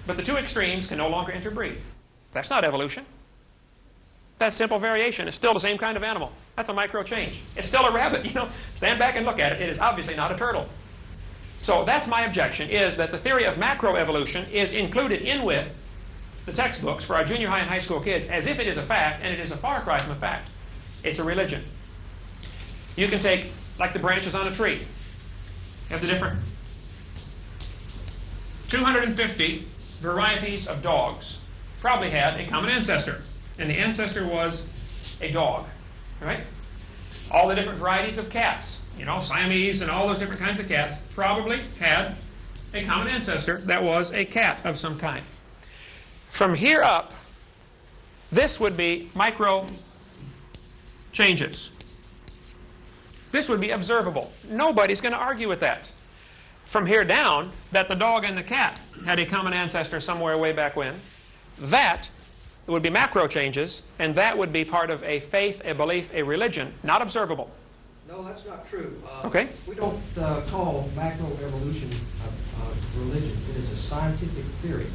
but the two extremes can no longer interbreed. That's not evolution. That's simple variation. It's still the same kind of animal. That's a micro change. It's still a rabbit. Stand back and look at it. It is obviously not a turtle. So that's my objection, is that the theory of macroevolution is included in with the textbooks for our junior high and high school kids as if it is a fact, and it is a far cry from a fact. It's a religion. You can take, like the branches on a tree. You have the different 250 varieties of dogs probably had a common ancestor. And the ancestor was a dog, right? All the different varieties of cats, Siamese and all those different kinds of cats probably had a common ancestor that was a cat of some kind. From here up, this would be micro changes. This would be observable. Nobody's going to argue with that. From here down, that the dog and the cat had a common ancestor somewhere way back when, that would be macro changes, and that would be part of a faith, a belief, a religion, not observable. No, that's not true. Okay. We don't call macroevolution a religion. It is a scientific theory.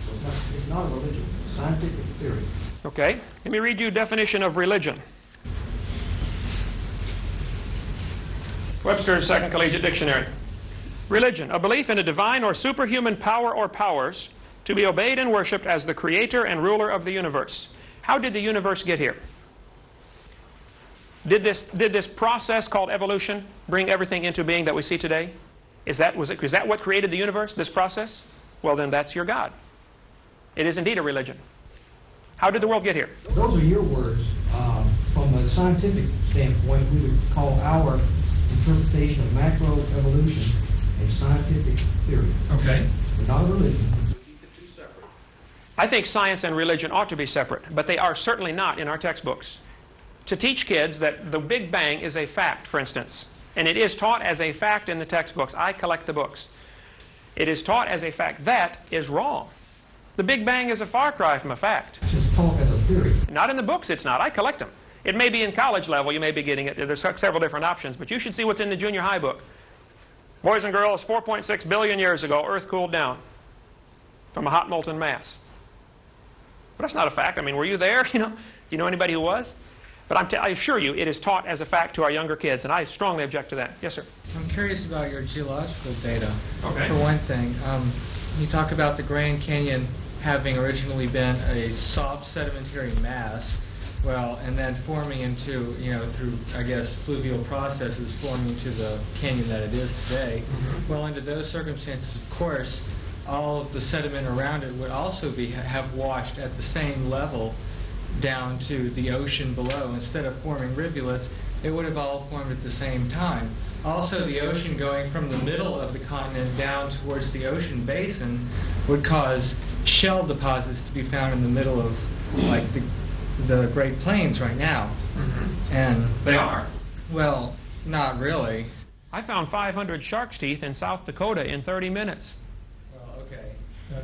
So it's not a religion. It's a scientific theory. Okay. Let me read you a definition of religion. Webster's Second Collegiate Dictionary. Religion, a belief in a divine or superhuman power or powers to be obeyed and worshipped as the creator and ruler of the universe. How did the universe get here? Did this process called evolution bring everything into being that we see today? Is that what created the universe, this process? Well, then that's your God. It is indeed a religion. How did the world get here? Those are your words. From a scientific standpoint, we would call our interpretation of macroevolution a scientific theory. Okay. But not a religion. I think science and religion ought to be separate, but they are certainly not in our textbooks. To teach kids that the Big Bang is a fact, for instance, and it is taught as a fact in the textbooks. I collect the books. It is taught as a fact. That is wrong. The Big Bang is a far cry from a fact. It's just taught as a theory. Not in the books, it's not. I collect them. It may be in college level, you may be getting it. There's several different options, but you should see what's in the junior high book. Boys and girls, 4.6 billion years ago, Earth cooled down from a hot molten mass. But that's not a fact. I mean, were you there? Do you know anybody who was? But I assure you, it is taught as a fact to our younger kids, and I strongly object to that. Yes, sir. I'm curious about your geological data. Okay. For one thing, you talk about the Grand Canyon having originally been a soft sedimentary mass, and then forming into, through, I guess, fluvial processes, forming into the canyon that it is today. Mm-hmm. Well, under those circumstances, of course, all of the sediment around it would also have washed at the same level down to the ocean below. Instead of forming rivulets, it would have all formed at the same time. Also, the ocean going from the middle of the continent down towards the ocean basin would cause shell deposits to be found in the middle of, like, the Great Plains right now. Mm-hmm. And they are. Well, not really. I found 500 shark's teeth in South Dakota in 30 minutes. Well, okay.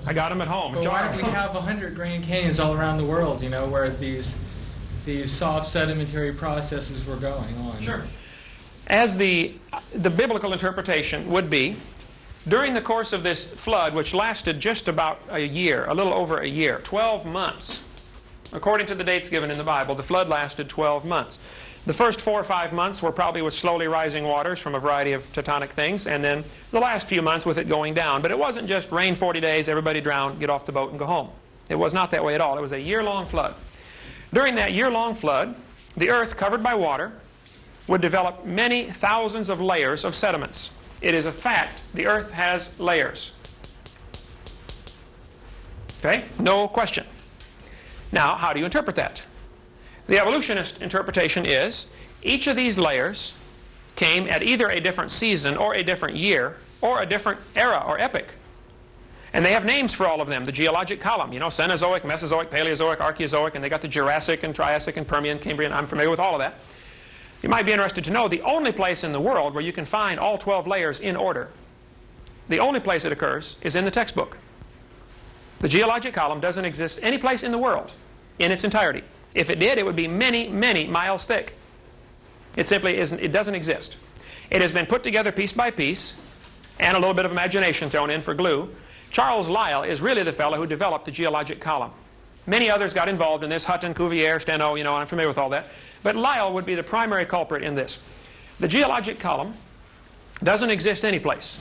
I got them at home. But why don't we have 100 Grand Canyons all around the world, where these soft sedimentary processes were going on? Sure. As the biblical interpretation would be, during the course of this flood, which lasted just about a year, a little over a year, 12 months, according to the dates given in the Bible, the flood lasted 12 months. The first 4 or 5 months were probably with slowly rising waters from a variety of tectonic things, and then the last few months with it going down. But it wasn't just rain 40 days, everybody drown, get off the boat and go home. It was not that way at all. It was a year-long flood. During that year-long flood, the earth, covered by water, would develop many thousands of layers of sediments. It is a fact. The Earth has layers. Okay? No question. Now, how do you interpret that? The evolutionist interpretation is each of these layers came at either a different season or a different year or a different era or epoch. And they have names for all of them. The geologic column, you know, Cenozoic, Mesozoic, Paleozoic, Archaeozoic, and they got the Jurassic and Triassic and Permian, Cambrian. I'm familiar with all of that. You might be interested to know the only place in the world where you can find all 12 layers in order, the only place it occurs is in the textbook. The geologic column doesn't exist any place in the world in its entirety. If it did, it would be many, many miles thick. It simply isn't. It doesn't exist. It has been put together piece by piece and a little bit of imagination thrown in for glue. Charles Lyell is really the fellow who developed the geologic column. Many others got involved in this, Hutton, Cuvier, Steno, you know, I'm familiar with all that. But Lyell would be the primary culprit in this. The geologic column doesn't exist anyplace.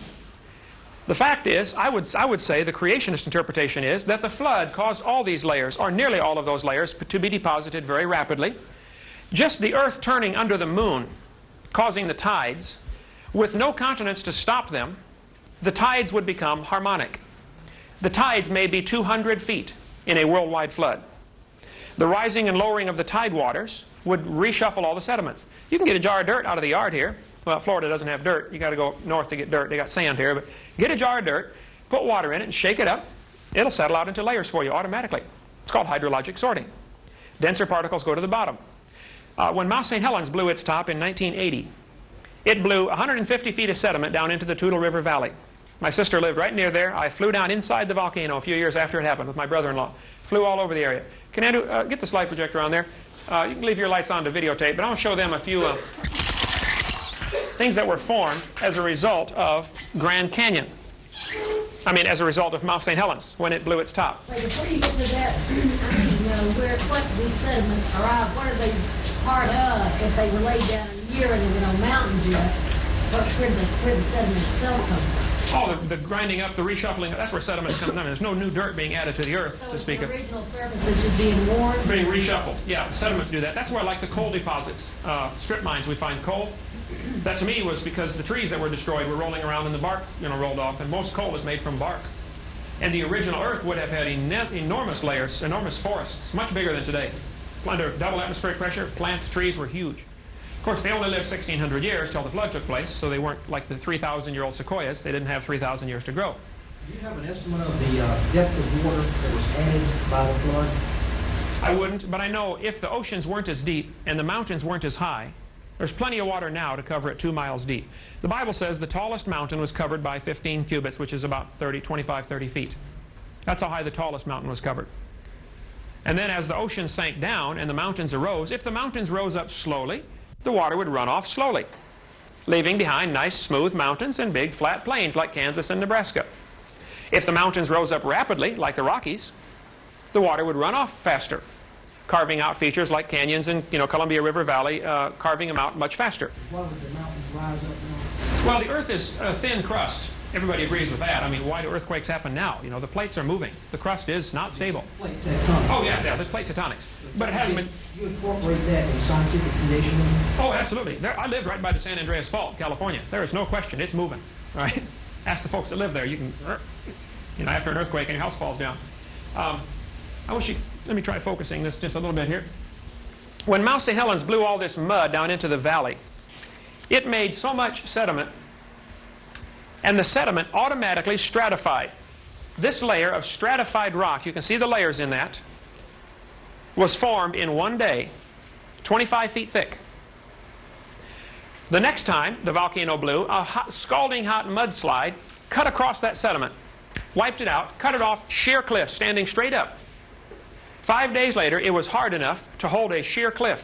The fact is, I would say the creationist interpretation is that the flood caused all these layers, or nearly all of those layers, to be deposited very rapidly. Just the Earth turning under the moon, causing the tides, with no continents to stop them, the tides would become harmonic. The tides may be 200 feet in a worldwide flood. The rising and lowering of the tide waters would reshuffle all the sediments. You can get a jar of dirt out of the yard here. Well, Florida doesn't have dirt. You got to go north to get dirt. They got sand here. But get a jar of dirt, put water in it, and shake it up. It'll settle out into layers for you automatically. It's called hydrologic sorting. Denser particles go to the bottom. When Mount St. Helens blew its top in 1980, it blew 150 feet of sediment down into the Toutle River Valley. My sister lived right near there. I flew down inside the volcano a few years after it happened with my brother-in-law. Flew all over the area. Can Andrew get the slide projector on there? You can leave your lights on to videotape, but I'll show them a few things that were formed as a result of Grand Canyon. I mean, as a result of Mount St. Helens when it blew its top. Wait, before you get to that, I need to know what these sediments arrive. What are they part of? If they were laid down in a year and there were no mountains yet, where the sediment itself comes from? Oh, the grinding up, the reshuffling, that's where sediments come down. There's no new dirt being added to the earth, to speak of. So the original surface is just being worn? Being reshuffled. Yeah, sediments do that. That's where, like the coal deposits, strip mines, we find coal. That to me was because the trees that were destroyed were rolling around and the bark, rolled off, and most coal is made from bark. And the original earth would have had enormous layers, enormous forests, much bigger than today. Under double atmospheric pressure, plants, trees were huge. Of course, they only lived 1,600 years till the flood took place, so they weren't like the 3,000-year-old sequoias. They didn't have 3,000 years to grow. Do you have an estimate of the depth of water that was added by the flood? I wouldn't, but I know if the oceans weren't as deep and the mountains weren't as high, there's plenty of water now to cover it 2 miles deep. The Bible says the tallest mountain was covered by 15 cubits, which is about 25, 30 feet. That's how high the tallest mountain was covered. And then as the ocean sank down and the mountains arose, if the mountains rose up slowly, the water would run off slowly, leaving behind nice smooth mountains and big flat plains like Kansas and Nebraska. If the mountains rose up rapidly, like the Rockies, the water would run off faster, carving out features like canyons and Columbia River Valley, carving them out much faster. Why would the mountains rise up now? Well, the Earth is a thin crust. Everybody agrees with that. I mean, why do earthquakes happen now? The plates are moving. The crust is not stable. Plate tectonics. Oh, yeah, there's plate tectonics. But it hasn't been... You incorporate that in scientific conditioning? Oh, absolutely. I lived right by the San Andreas Fault, California. There is no question. It's moving, right? Ask the folks that live there. You can, after an earthquake and your house falls down. Let me try focusing this just a little bit here. When Mount St. Helens blew all this mud down into the valley, it made so much sediment, and the sediment automatically stratified. This layer of stratified rock, you can see the layers in that, was formed in one day, 25 feet thick. The next time the volcano blew, a scalding hot mudslide cut across that sediment, wiped it out, cut it off, sheer cliff, standing straight up. 5 days later, it was hard enough to hold a sheer cliff.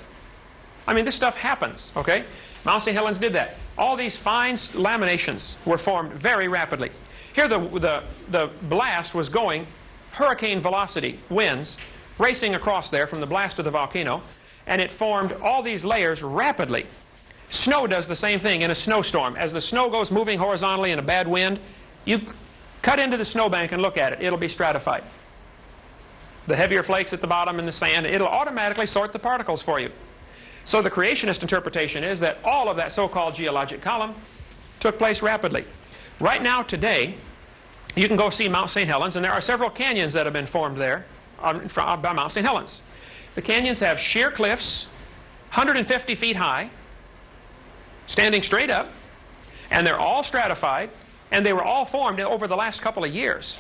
I mean, this stuff happens, okay? Mount St. Helens did that. All these fine laminations were formed very rapidly. Here the blast was going hurricane velocity, winds, racing across there from the blast of the volcano, and it formed all these layers rapidly. Snow does the same thing in a snowstorm. As the snow goes moving horizontally in a bad wind, you cut into the snowbank and look at it. It'll be stratified. The heavier flakes at the bottom and the sand, it'll automatically sort the particles for you. So the creationist interpretation is that all of that so-called geologic column took place rapidly. Right now, today, you can go see Mount St. Helens, and there are several canyons that have been formed there by Mount St. Helens. The canyons have sheer cliffs, 150 feet high, standing straight up, and they're all stratified, and they were all formed over the last couple of years.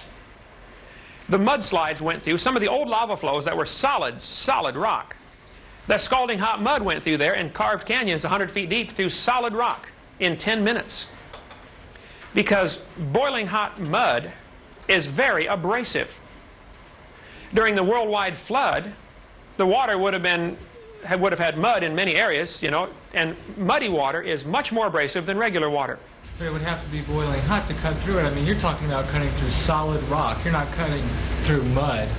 The mudslides went through some of the old lava flows that were solid rock. That scalding hot mud went through there and carved canyons 100 feet deep through solid rock in 10 minutes. Because boiling hot mud is very abrasive. During the worldwide flood, the water would have had mud in many areas, you know, and muddy water is much more abrasive than regular water. But it would have to be boiling hot to cut through it. I mean, you're talking about cutting through solid rock. You're not cutting through mud,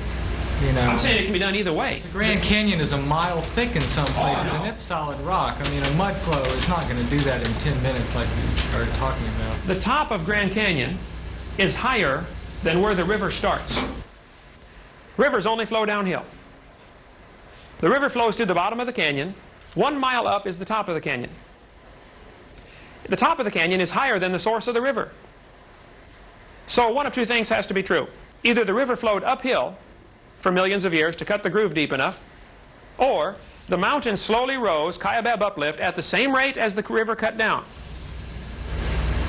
you know. I'm saying it can be done either way. The Grand Canyon is a mile thick in some places, no. and it's solid rock. I mean, a mud flow is not going to do that in 10 minutes like we started talking about. The top of Grand Canyon is higher than where the river starts. Rivers only flow downhill. The river flows through the bottom of the canyon. 1 mile up is the top of the canyon. The top of the canyon is higher than the source of the river. So one of two things has to be true. Either the river flowed uphill for millions of years to cut the groove deep enough, or the mountain slowly rose, Kaibab uplift, at the same rate as the river cut down.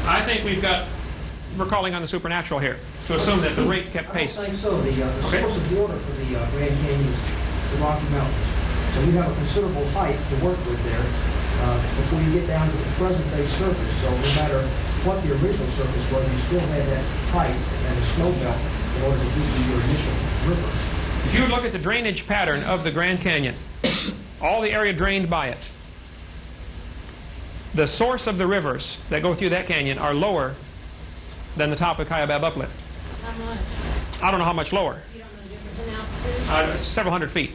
I think we're calling on the supernatural here to assume that the rate kept pace. I don't think so. The source of water for the Grand Canyon is the Rocky Mountains. So you have a considerable height to work with there before you get down to the present-day surface. So no matter what the original surface was, you still had that height and a snow belt in order to give you your initial river. If you look at the drainage pattern of the Grand Canyon, all the area drained by it, the source of the rivers that go through that canyon are lower than the top of Kaibab uplift. How much? I don't know how much lower. You don't know the difference in altitude? Several hundred feet.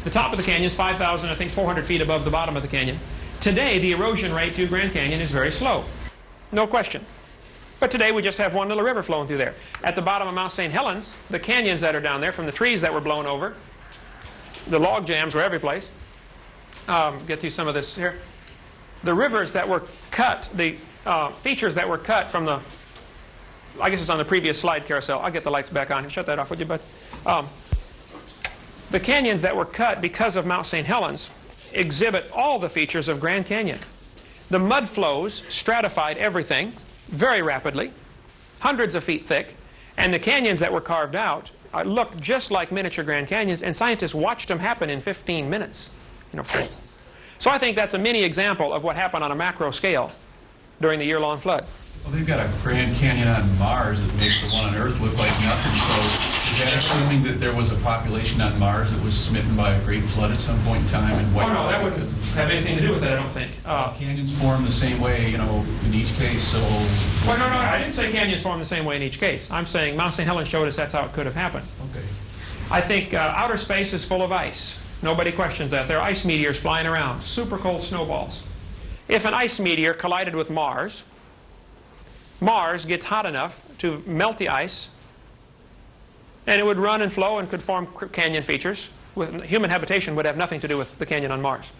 The top of the canyon is 5,000, I think 400 feet above the bottom of the canyon. Today, the erosion rate through Grand Canyon is very slow. No question. But today, we just have one little river flowing through there. At the bottom of Mount St. Helens, the canyons that are down there from the trees that were blown over, the log jams were every place. Get through some of this here. The rivers that were cut, the features that were cut from the, I guess it's on the previous slide carousel. I'll get the lights back on. Shut that off, would you, bud? The canyons that were cut because of Mount St. Helens exhibit all the features of Grand Canyon. The mud flows stratified everything very rapidly, hundreds of feet thick, and the canyons that were carved out look just like miniature Grand Canyons, and scientists watched them happen in 15 minutes. You know, so I think that's a mini example of what happened on a macro scale during the year-long flood. Well, they've got a Grand Canyon on Mars that makes the one on Earth look like nothing. So is that assuming that there was a population on Mars that was smitten by a great flood at some point in time and wiped out? Oh, no, that wouldn't have anything to do with it, I don't think. Canyons form the same way, you know, in each case, so... Well, no, I didn't say canyons form the same way in each case. I'm saying Mount St. Helens showed us that's how it could have happened. Okay. I think outer space is full of ice. Nobody questions that. There are ice meteors flying around, super cold snowballs. If an ice meteor collided with Mars, Mars gets hot enough to melt the ice, and it would run and flow and could form canyon features. Human habitation would have nothing to do with the canyon on Mars.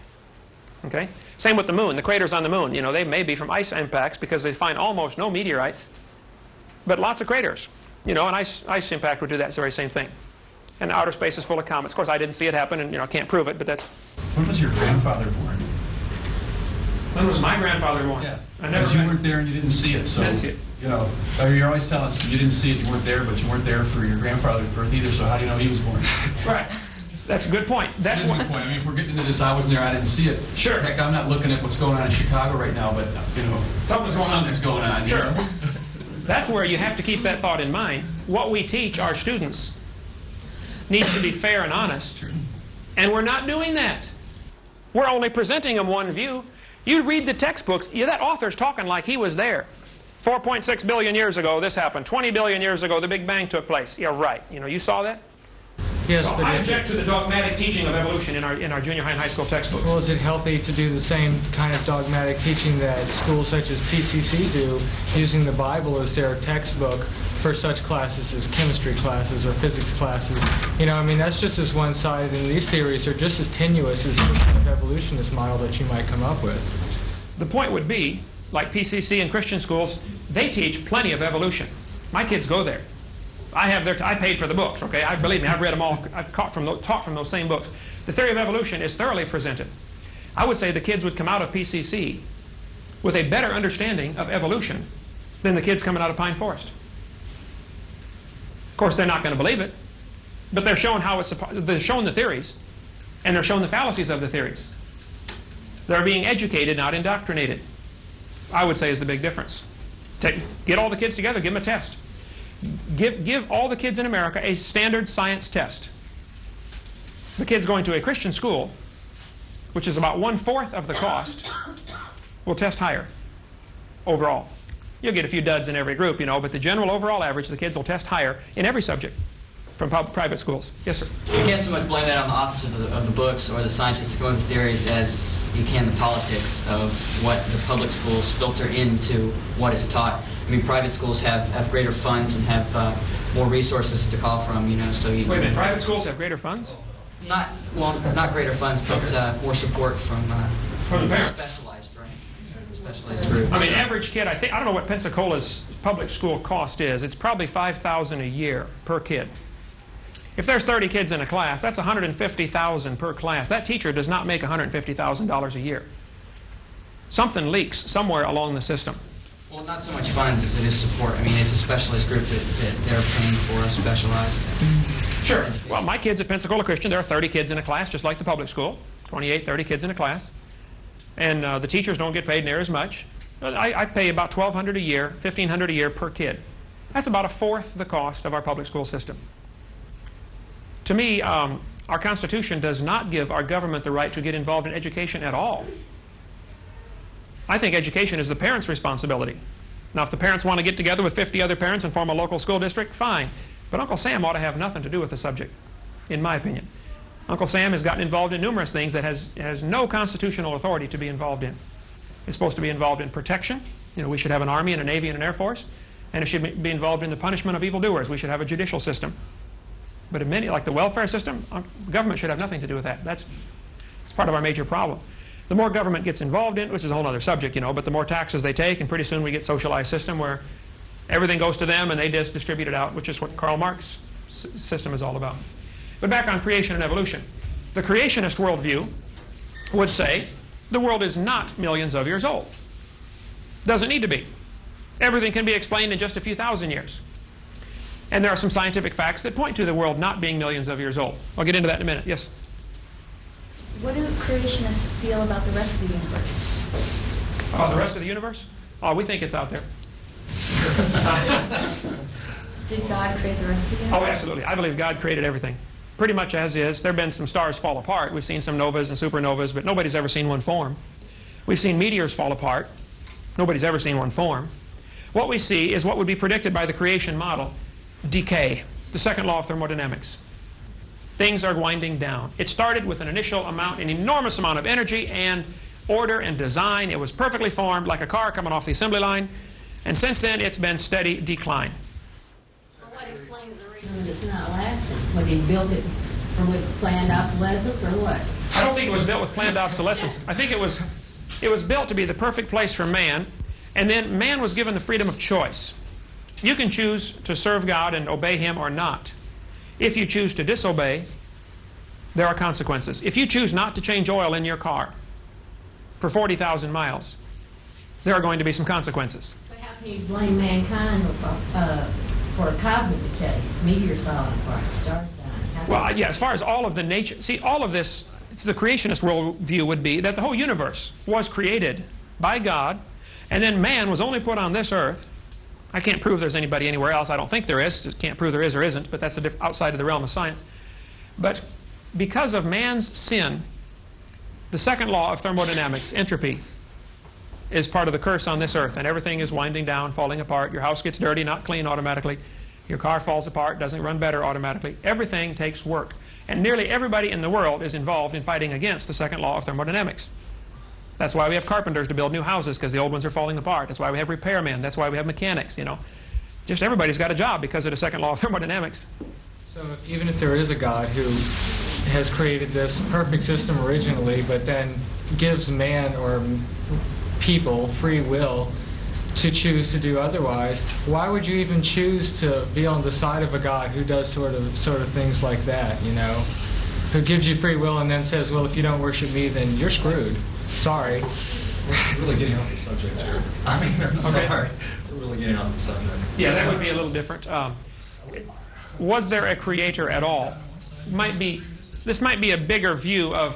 Okay? Same with the moon. The craters on the moon, you know, they may be from ice impacts because they find almost no meteorites, but lots of craters. You know, an ice impact would do that very same thing. And outer space is full of comets. Of course, I didn't see it happen, and you know, I can't prove it, but that's... When was your grandfather born? When was my grandfather born? Yeah. I never Because you weren't there and you didn't see it, so... Didn't see it. You know, you're always telling us you didn't see it, you weren't there, but you weren't there for your grandfather's birth either, so how do you know he was born? Right. That's a good point. That's a good point. I mean, if we're getting into this, I wasn't there, I didn't see it. Sure. Heck, I'm not looking at what's going on in Chicago right now, but, you know... Something's going on. Sure. You know? That's where you have to keep that thought in mind. What we teach our students needs to be fair and honest. And we're not doing that. We're only presenting them one view. You read the textbooks, that author's talking like he was there. 4.6 billion years ago, this happened. 20 billion years ago, the Big Bang took place. Yeah, right. You know, you saw that? Yes, So but I if- object to the dogmatic teaching of evolution in our junior high and high school textbooks. Well, is it healthy to do the same kind of dogmatic teaching that schools such as PCC do, using the Bible as their textbook for such classes as chemistry classes or physics classes? You know, I mean, that's just as one-sided, and these theories are just as tenuous as any kind of evolutionist model that you might come up with. The point would be, like PCC and Christian schools, they teach plenty of evolution. My kids go there. I paid for the books, okay? Believe me, I've read them all. I've taught from those same books. The theory of evolution is thoroughly presented. I would say the kids would come out of PCC with a better understanding of evolution than the kids coming out of Pine Forest. Of course, they're not going to believe it, but they're shown they're shown the theories, and they're shown the fallacies of the theories. They're being educated, not indoctrinated, I would say, is the big difference. Get all the kids together, give them a test. Give all the kids in America a standard science test. The kids going to a Christian school, which is about 1/4 of the cost, will test higher overall. You'll get a few duds in every group, but the general overall average, the kids will test higher in every subject from private schools. Yes, sir. You can't so much blame that on the authors of the books or the scientists going with theories as you can the politics of what the public schools filter into what is taught. I mean, private schools have greater funds and have more resources to call from, so you... Wait a minute, private schools have greater funds? Not greater funds, but more support from the parents. Specialized groups. I mean, average kid, I don't know what Pensacola's public school cost is. It's probably $5,000 a year per kid. If there's 30 kids in a class, that's $150,000 per class. That teacher does not make $150,000 a year. Something leaks somewhere along the system. Well, not so much funds as it is support. I mean, it's a specialized group that they're paying for, specialized. Sure. Well, my kids at Pensacola Christian, there are 30 kids in a class, just like the public school. 28, 30 kids in a class. And the teachers don't get paid near as much. I pay about $1,200 a year, $1,500 a year per kid. That's about 1/4 the cost of our public school system. To me, our Constitution does not give our government the right to get involved in education at all. I think education is the parents' responsibility. Now, if the parents want to get together with 50 other parents and form a local school district, fine. But Uncle Sam ought to have nothing to do with the subject, in my opinion. Uncle Sam has gotten involved in numerous things that has no constitutional authority to be involved in. It's supposed to be involved in protection. We should have an Army and a Navy and an Air Force. And it should be involved in the punishment of evildoers. We should have a judicial system. But in many, like the welfare system, government should have nothing to do with that. That's part of our major problem. The more government gets involved in, which is a whole other subject, but the more taxes they take, and pretty soon we get a socialized system where everything goes to them and they just distribute it out, which is what Karl Marx's system is all about. But back on creation and evolution. The creationist worldview would say the world is not millions of years old. Doesn't need to be. Everything can be explained in just a few thousand years. And there are some scientific facts that point to the world not being millions of years old. I'll get into that in a minute. Yes? What do creationists feel about the rest of the universe? About the rest of the universe? Oh, we think it's out there. Did God create the rest of the universe? Oh, absolutely. I believe God created everything. Pretty much as is. There have been some stars fall apart. We've seen some novas and supernovas, but nobody's ever seen one form. We've seen meteors fall apart. Nobody's ever seen one form. What we see is what would be predicted by the creation model: decay, the second law of thermodynamics. Things are winding down. It started with an initial amount, an enormous amount of energy and order and design. It was perfectly formed, like a car coming off the assembly line. And since then, it's been steady decline. Well, what explains the reason that it's not lasting? Whether he built it with planned obsolescence or what? I don't think it was built with planned obsolescence. I think it was built to be the perfect place for man, and then man was given the freedom of choice. You can choose to serve God and obey Him or not. If you choose to disobey, there are consequences. If you choose not to change oil in your car for 40,000 miles, there are going to be some consequences. But how can you blame mankind for cosmic decay? Meteors falling apart, stars dying. Well, yeah, as far as all of the nature... See, all of this, the creationist worldview would be that the whole universe was created by God, and then man was only put on this earth. I can't prove there's anybody anywhere else. I don't think there is. Just can't prove there is or isn't, but that's outside of the realm of science. But because of man's sin, the second law of thermodynamics, entropy, is part of the curse on this earth, and everything is winding down, falling apart. Your house gets dirty, not clean automatically. Your car falls apart, doesn't run better automatically. Everything takes work. And nearly everybody in the world is involved in fighting against the second law of thermodynamics. That's why we have carpenters to build new houses, because the old ones are falling apart. That's why we have repairmen. That's why we have mechanics, you know. Just everybody's got a job because of the second law of thermodynamics. So even if there is a God who has created this perfect system originally, but then gives man or people free will to choose to do otherwise, why would you even choose to be on the side of a God who does sort of things like that, you know? Who gives you free will and then says, well, if you don't worship me, then you're screwed. Sorry. We're really getting off the subject here. I mean, I'm sorry. We're really getting off the subject. Yeah, that would be a little different. Was there a creator at all? This might be a bigger view of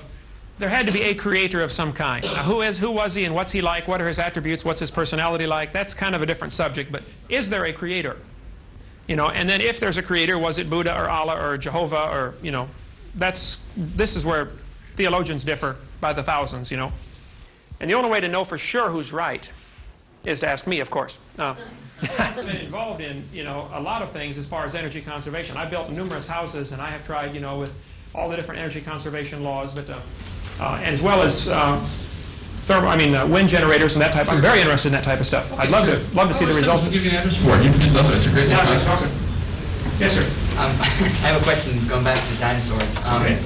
there had to be a creator of some kind. Now, who was he, and what's he like? What are his attributes? What's his personality like? That's kind of a different subject. But is there a creator? You know, and then if there's a creator, was it Buddha or Allah or Jehovah or, you know, this is where theologians differ by the thousands, you know. And the only way to know for sure who's right is to ask me, of course. I've been involved in, you know, a lot of things as far as energy conservation. I've built numerous houses, and I have tried, you know, with all the different energy conservation laws, but as well as wind generators and that type. I'm very interested in that type of stuff. I'd love to see the results. I'll give you an address for it. You'd love it. It's a great Yeah, book. that's awesome. Yes, sir. I have a question going back to the dinosaurs. Okay.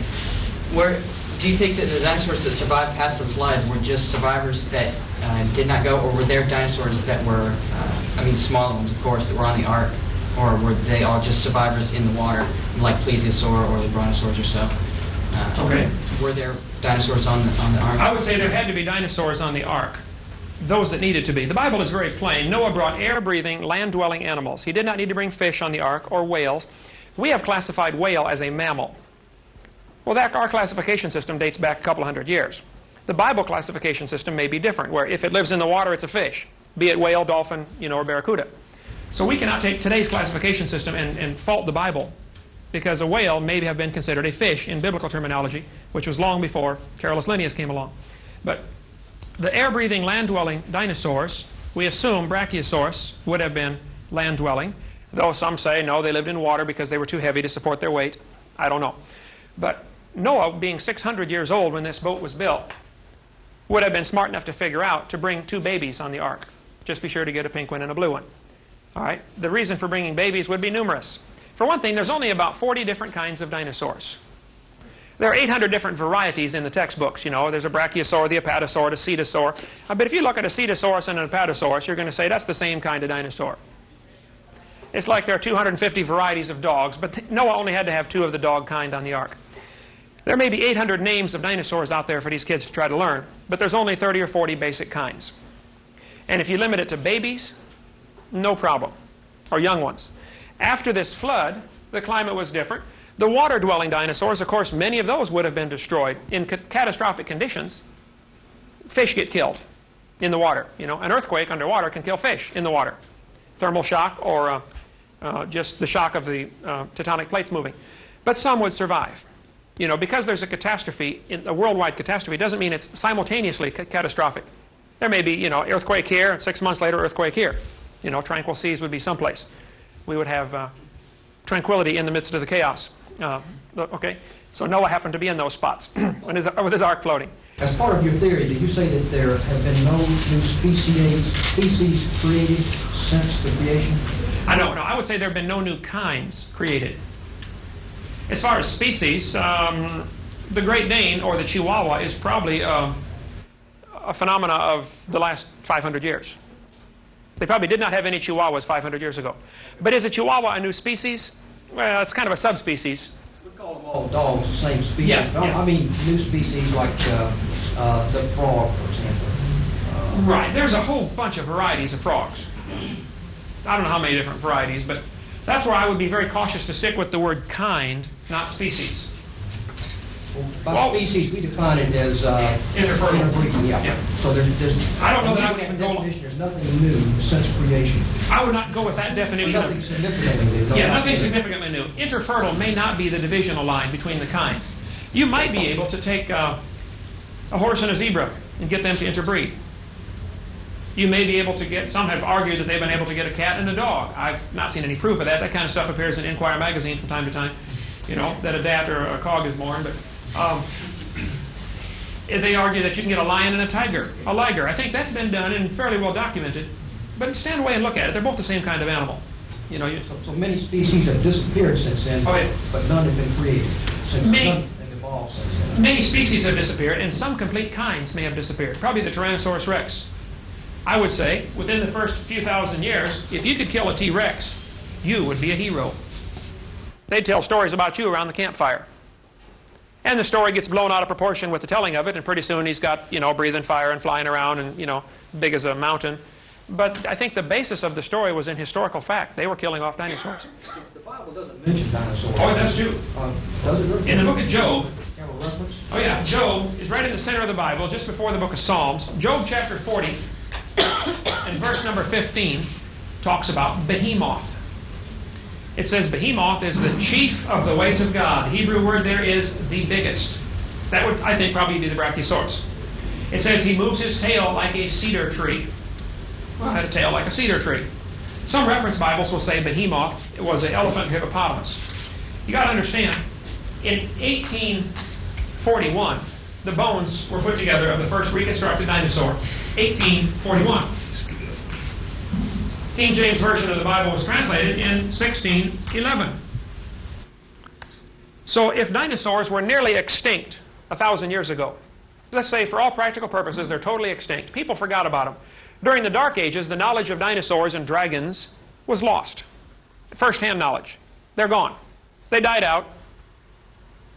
Do you think that the dinosaurs that survived past the flood were just survivors that did not go, or were there dinosaurs that were, smaller ones, of course, that were on the ark, or were they all just survivors in the water, like plesiosaur or the brontosaurs or so? Okay. Were there dinosaurs on the ark? I would say there had to be dinosaurs on the ark, those that needed to be. The Bible is very plain. Noah brought air-breathing, land-dwelling animals. He did not need to bring fish on the ark or whales. We have classified whale as a mammal. Well, our classification system dates back a couple hundred years. The Bible classification system may be different, where if it lives in the water, it's a fish, be it whale, dolphin, you know, or barracuda. So we cannot take today's classification system and fault the Bible, because a whale may have been considered a fish in biblical terminology, which was long before Carolus Linnaeus came along. But the air-breathing, land-dwelling dinosaurs, we assume Brachiosaurus would have been land-dwelling, though some say, no, they lived in water because they were too heavy to support their weight. I don't know. But Noah, being 600 years old when this boat was built, would have been smart enough to figure out to bring 2 babies on the ark. Just be sure to get a pink one and a blue one. All right? The reason for bringing babies would be numerous. For one thing, there's only about 40 different kinds of dinosaurs. There are 800 different varieties in the textbooks. You know, there's a brachiosaur, the apatosaur, the cetosaur. But if you look at a cetosaurus and an apatosaurus, you're going to say that's the same kind of dinosaur. It's like there are 250 varieties of dogs, but Noah only had to have 2 of the dog kind on the ark. There may be 800 names of dinosaurs out there for these kids to try to learn, but there's only 30 or 40 basic kinds. And if you limit it to babies, no problem, or young ones. After this flood, the climate was different. The water-dwelling dinosaurs, of course, many of those would have been destroyed. In catastrophic conditions, fish get killed in the water. You know, an earthquake underwater can kill fish in the water. Thermal shock or just the shock of the tectonic plates moving. But some would survive. You know, because there's a catastrophe, a worldwide catastrophe, doesn't mean it's simultaneously catastrophic. There may be, you know, earthquake here, and 6 months later, earthquake here. You know, tranquil seas would be someplace. We would have tranquility in the midst of the chaos. Okay, so Noah happened to be in those spots with his ark floating. As part of your theory, did you say that there have been no new species created since the creation? No, I would say there have been no new kinds created. As far as species, the Great Dane or the Chihuahua is probably a phenomena of the last 500 years. They probably did not have any Chihuahuas 500 years ago. But is a Chihuahua a new species? Well, it's kind of a subspecies. We call them all dogs the same species. Yeah. I mean new species like the frog, for example. Right. There's a whole bunch of varieties of frogs. I don't know how many different varieties, but that's where I would be very cautious to stick with the word kind, not species. By species, we define it as Interfertile. interbreeding. Yeah. So there's I don't know that I would even go. There's nothing new since creation. I would not go with that definition. Nothing significantly new. Yeah, nothing significantly new. Interfertile may not be the divisional line between the kinds. You might be able to take a horse and a zebra and get them to interbreed. You may be able to get, some have argued that they've been able to get a cat and a dog. I've not seen any proof of that. That kind of stuff appears in Inquirer magazine from time to time, you know, that a dat or a cog is born. But they argue that you can get a lion and a tiger, a liger. I think that's been done and fairly well documented. But stand away and look at it. They're both the same kind of animal. You know, So many species have disappeared since then, Oh, yeah. but none have been created. Many- None have evolved since then. Many species have disappeared, and some complete kinds may have disappeared. Probably the Tyrannosaurus rex. I would say, within the first few thousand years, if you could kill a T-Rex, you would be a hero. They'd tell stories about you around the campfire. And the story gets blown out of proportion with the telling of it, and pretty soon he's got, you know, breathing fire and flying around and, you know, big as a mountain. But I think the basis of the story was in historical fact. They were killing off dinosaurs. The Bible doesn't mention dinosaurs. Oh, it does too. Does it really? In the book of Job, Have a reference? oh yeah, Job is right in the center of the Bible, just before the book of Psalms. Job chapter 40 and verse number 15 talks about Behemoth. It says Behemoth is the chief of the ways of God. The Hebrew word there is the biggest. That would, I think, probably be the Brachiosaurus. It says he moves his tail like a cedar tree. Well, it had a tail like a cedar tree. Some reference Bibles will say Behemoth was an elephant hippopotamus. You got to understand, in 1841, the bones were put together of the first reconstructed dinosaur. 1841. King James Version of the Bible was translated in 1611. So if dinosaurs were nearly extinct 1,000 years ago, let's say for all practical purposes they're totally extinct, people forgot about them. During the Dark Ages, the knowledge of dinosaurs and dragons was lost. First-hand knowledge. They're gone. They died out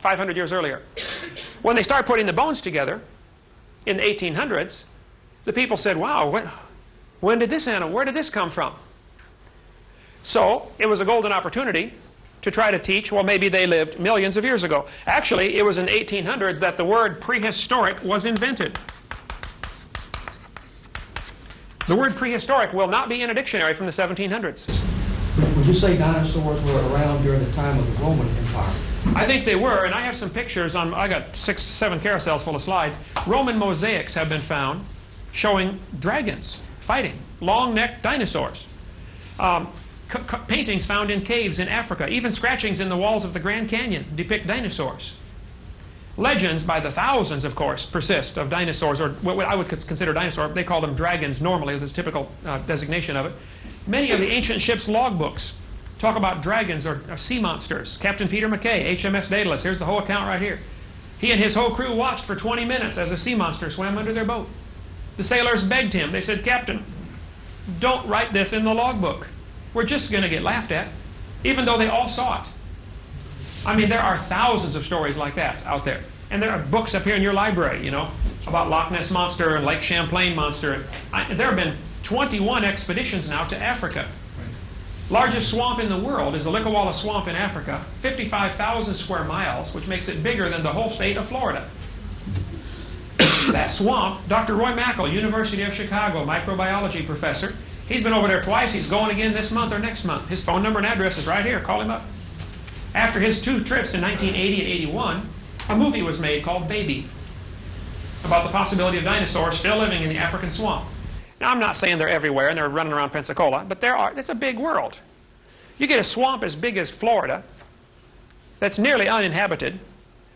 500 years earlier. When they started putting the bones together in the 1800s, the people said, wow, when did this animal, where did this come from? So it was a golden opportunity to try to teach, well, maybe they lived millions of years ago. Actually, it was in the 1800s that the word prehistoric was invented. The word prehistoric will not be in a dictionary from the 1700s. Would you say dinosaurs were around during the time of the Roman Empire? I think they were, and I have some pictures on, I got 6, 7 carousels full of slides. Roman mosaics have been found showing dragons fighting, long-necked dinosaurs. Paintings found in caves in Africa, even scratchings in the walls of the Grand Canyon depict dinosaurs. Legends by the thousands, of course, persist of dinosaurs, or what I would consider dinosaur. They call them dragons normally, the typical designation of it. Many of the ancient ships' logbooks talk about dragons or sea monsters. Captain Peter McKay, HMS Daedalus, here's the whole account right here. He and his whole crew watched for 20 minutes as a sea monster swam under their boat. The sailors begged him. They said, Captain, don't write this in the logbook. We're just going to get laughed at, even though they all saw it. I mean, there are thousands of stories like that out there. And there are books up here in your library, you know, about Loch Ness Monster and Lake Champlain Monster. There have been 21 expeditions now to Africa. Largest swamp in the world is the Likawala Swamp in Africa, 55,000 square miles, which makes it bigger than the whole state of Florida. That swamp, Dr. Roy Mackle, University of Chicago, microbiology professor, he's been over there twice. He's going again this month or next month. His phone number and address is right here. Call him up. After his 2 trips in 1980 and 81, a movie was made called Baby about the possibility of dinosaurs still living in the African swamp. Now, I'm not saying they're everywhere and they're running around Pensacola, but it's a big world. You get a swamp as big as Florida that's nearly uninhabited.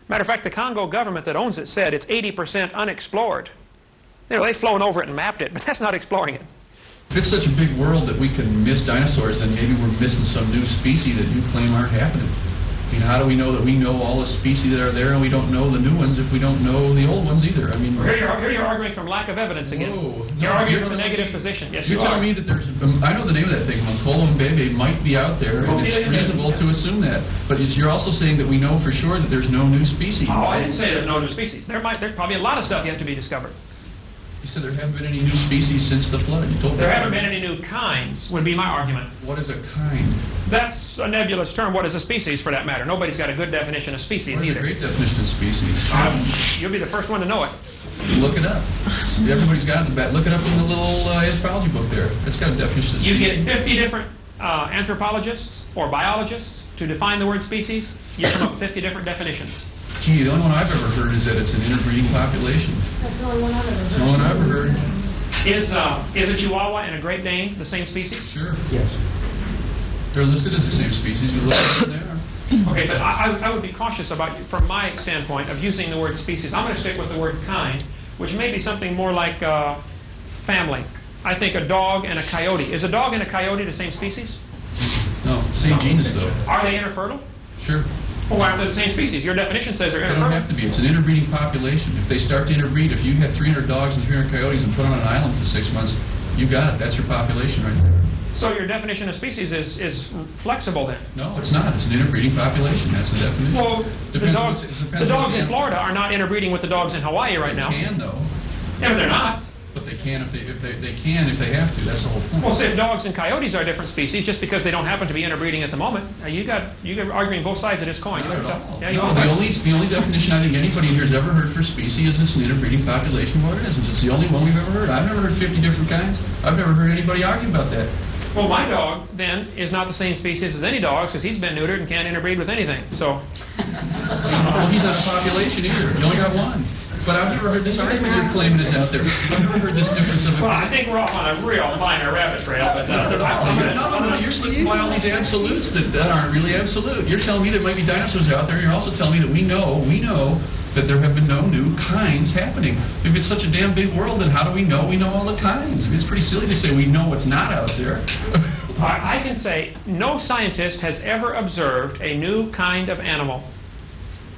Matter of fact, the Congo government that owns it said it's 80% unexplored. You know, they've flown over it and mapped it, but that's not exploring it. If it's such a big world that we can miss dinosaurs, then maybe we're missing some new species that you claim aren't happening. I mean, how do we know that we know all the species that are there and we don't know the new ones if we don't know the old ones either? I mean, here you're arguing from lack of evidence again. Whoa, you're arguing from a negative position. Yes, you're telling me that there's. I know the name of that thing. Mancolo Mbebe might be out there, and it's reasonable to assume that. But you're also saying that we know for sure that there's no new species. Oh, I didn't say there's no new species. There's probably a lot of stuff yet to be discovered. You said there haven't been any new species since the flood. You told me there haven't been any new kinds, would be my argument. What is a kind? That's a nebulous term. What is a species, for that matter? Nobody's got a good definition of species either. That's a great definition of species. You'll be the first one to know it. Look it up. Everybody's got it. Look it up in the little anthropology book there. It's got a definition of species. You get 50 different anthropologists or biologists to define the word species. You come up with 50 different definitions. Gee, the only one I've ever heard is that it's an interbreeding population. That's the only one I've ever heard. It's the only one I've ever heard. Is a Chihuahua and a Great Dane the same species? Sure. Yes. They're listed as the same species. You look at them there. Okay, but I would be cautious about, from my standpoint, of using the word species. I'm going to stick with the word kind, which may be something more like family. I think a dog and a coyote. Is a dog and a coyote the same species? No, same genus though. Are they interfertile? Sure. Well, why aren't they the same species? Your definition says they're They don't have interfertile. to be. It's an interbreeding population. If they start to interbreed, if you had 300 dogs and 300 coyotes and put them on an island for 6 months, you got it. That's your population right there. So your definition of species is flexible then? No, it's not. It's an interbreeding population. That's the definition. Well, Depends the on dogs, what- it depends the on dogs what in the- Florida are not interbreeding with the dogs in Hawaii right now. They can though, Yeah, but they're not. but they can if they have to. That's the whole point. Well, say if dogs and coyotes are different species just because they don't happen to be interbreeding at the moment. You got arguing both sides of this coin. Not at all. Yeah, you No, are. the only definition I think anybody here has ever heard for species is it's an interbreeding population of organisms. It's the only one we've ever heard. I've never heard 50 different kinds. I've never heard anybody argue about that. Well, my dog, then, is not the same species as any dog because he's been neutered and can't interbreed with anything. So, Well, he's not a population either. You only got one. But I've never heard this argument you're claiming is out there. I've never heard this difference of well, opinion. I think we're off on a real minor rabbit trail. But No, you're slipping by all these absolutes that aren't really absolute. You're telling me there might be dinosaurs out there, and you're also telling me that we know that there have been no new kinds happening. If it's such a damn big world, then how do we know all the kinds? I mean, it's pretty silly to say we know what's not out there. I can say no scientist has ever observed a new kind of animal.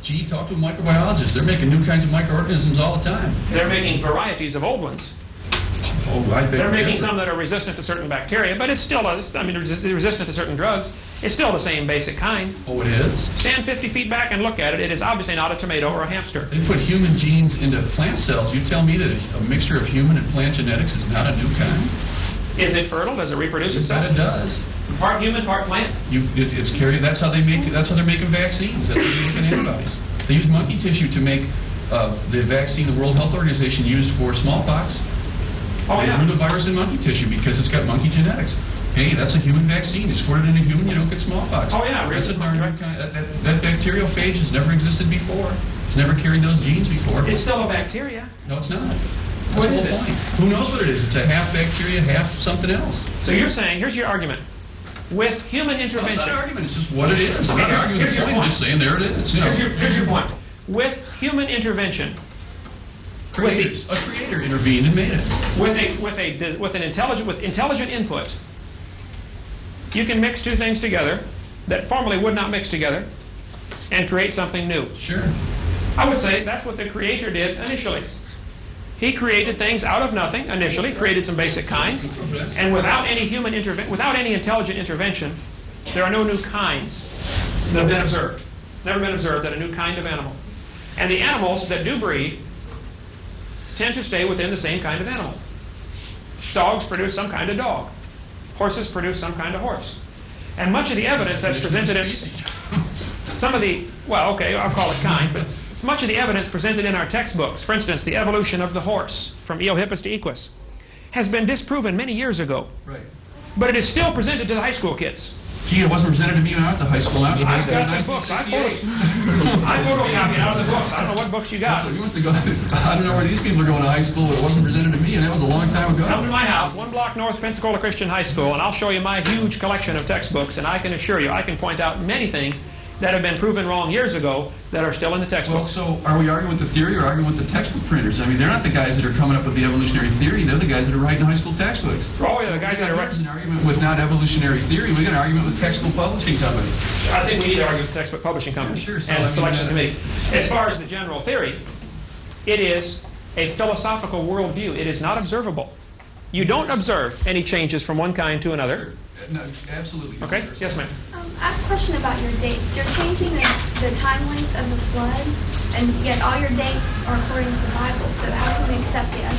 Gee, talk to a microbiologist. They're making new kinds of microorganisms all the time. They're making varieties of old ones. Oh, I bet. They're making some that are resistant to certain bacteria, but it's still, resistant to certain drugs. It's still the same basic kind. Oh, it is? Stand 50 feet back and look at it. It is obviously not a tomato or a hamster. They put human genes into plant cells. You tell me that a mixture of human and plant genetics is not a new kind? Is it fertile? Does it reproduce You itself? said it does. Part human, part plant? It's carried. That's how they're making vaccines. That's how they're making antibodies. They use monkey tissue to make the vaccine the World Health Organization used for smallpox. Oh, They yeah. grew the virus in monkey tissue because it's got monkey genetics. Hey, that's a human vaccine. You squirt it in a human, you don't get smallpox. Oh, yeah, That's a really? darn new kind. That bacteriophage has never existed before. It's never carried those genes before. It's still a bacteria. No, it's not. That's What the is whole it? point. Who knows what it is? It's a half bacteria, half something else. So you're saying, here's your argument. With human No, it's intervention... not an argument. It's just what it is. I'm Okay, not arguing here's the your point. I'm point. just saying there it is. You know. Here's your point. With human intervention... Creators. A creator intervened and made it. With intelligent input, you can mix two things together that formerly would not mix together and create something new. Sure. I would say that's what the Creator did initially. He created things out of nothing initially, created some basic kinds, and without any intelligent intervention, there are no new kinds that have been observed. Never been observed that a new kind of animal. And the animals that do breed tend to stay within the same kind of animal. Dogs produce some kind of dog. Horses produce some kind of horse. And much of the evidence that's presented in I'll call it kind, but much of the evidence presented in our textbooks, for instance, the evolution of the horse from Eohippus to Equus, has been disproven many years ago. Right. But it is still presented to the high school kids. Gee, it wasn't presented to me when I went to high school. I was in high I've school in got the books. I 1968. photocopied out of the books. I don't know what books you got. You must have gone. I don't know where these people are going to high school, but it wasn't presented to me, and that was a long time ago. Come to my house, 1 block north Pensacola Christian High School, and I'll show you my huge collection of textbooks, and I can assure you, I can point out many things that have been proven wrong years ago that are still in the Well, textbooks. so are we arguing with the theory or arguing with the textbook printers? I mean, they're not the guys that are coming up with the evolutionary theory. They're the guys that are writing high school textbooks. Oh, yeah, the guys that are There's writing. an argument with not evolutionary theory. We got an argument with textbook publishing company. I think we need to argue with the textbook publishing company Sure, so and I the mean, selection committee. As far as the general theory, it is a philosophical worldview. It is not observable. You don't observe any changes from one kind to another. No, absolutely. Okay? Yes, ma'am. I have a question about your dates. You're changing the time length of the flood, and yet all your dates are according to the Bible. So how can we accept it?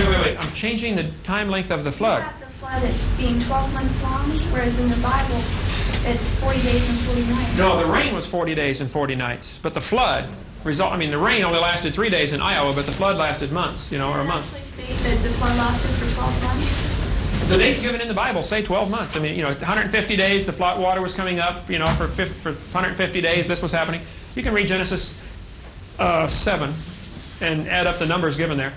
Wait. I'm changing the time length of the flood. You have the flood as being 12 months long, whereas in the Bible it's 40 days and 40 nights. No, the rain was 40 days and 40 nights. But the flood, the rain only lasted 3 days in Iowa, but the flood lasted months, or a month. Does it actually state that the flood lasted for 12 months? The dates given in the Bible say 12 months. 150 days, the flood water was coming up, for 150 days this was happening. You can read Genesis 7 and add up the numbers given there.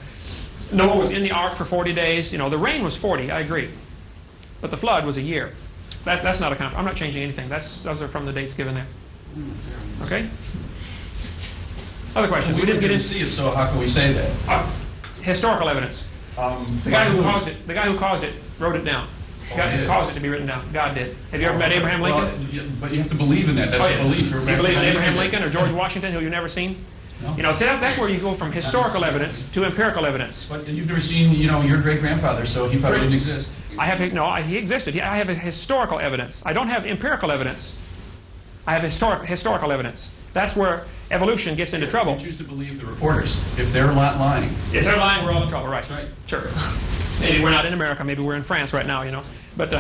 Noah was in the ark for 40 days. You know, the rain was 40, I agree. But the flood was a year. That's not a I'm not changing anything. Those are from the dates given there. Okay? Other questions? We didn't get to see it, so how can we say that? Historical evidence. The guy who caused it wrote it down. The guy who caused it to be written down. God did. Have you ever met Abraham Lincoln? Well, but you have to believe in that. That's a belief. Do you believe in Abraham Lincoln or George Washington, who you've never seen? No. You know, see, that's where you go from historical evidence to empirical evidence. But you've never seen, your great-grandfather, so he probably didn't exist. He existed. I have a historical evidence. I don't have empirical evidence. I have historical evidence. That's where evolution gets into trouble. You choose to believe the reporters. If they're not lying. If they're lying, we're all in trouble, right? That's right. Sure. Maybe we're not in America. Maybe we're in France right now, you know. But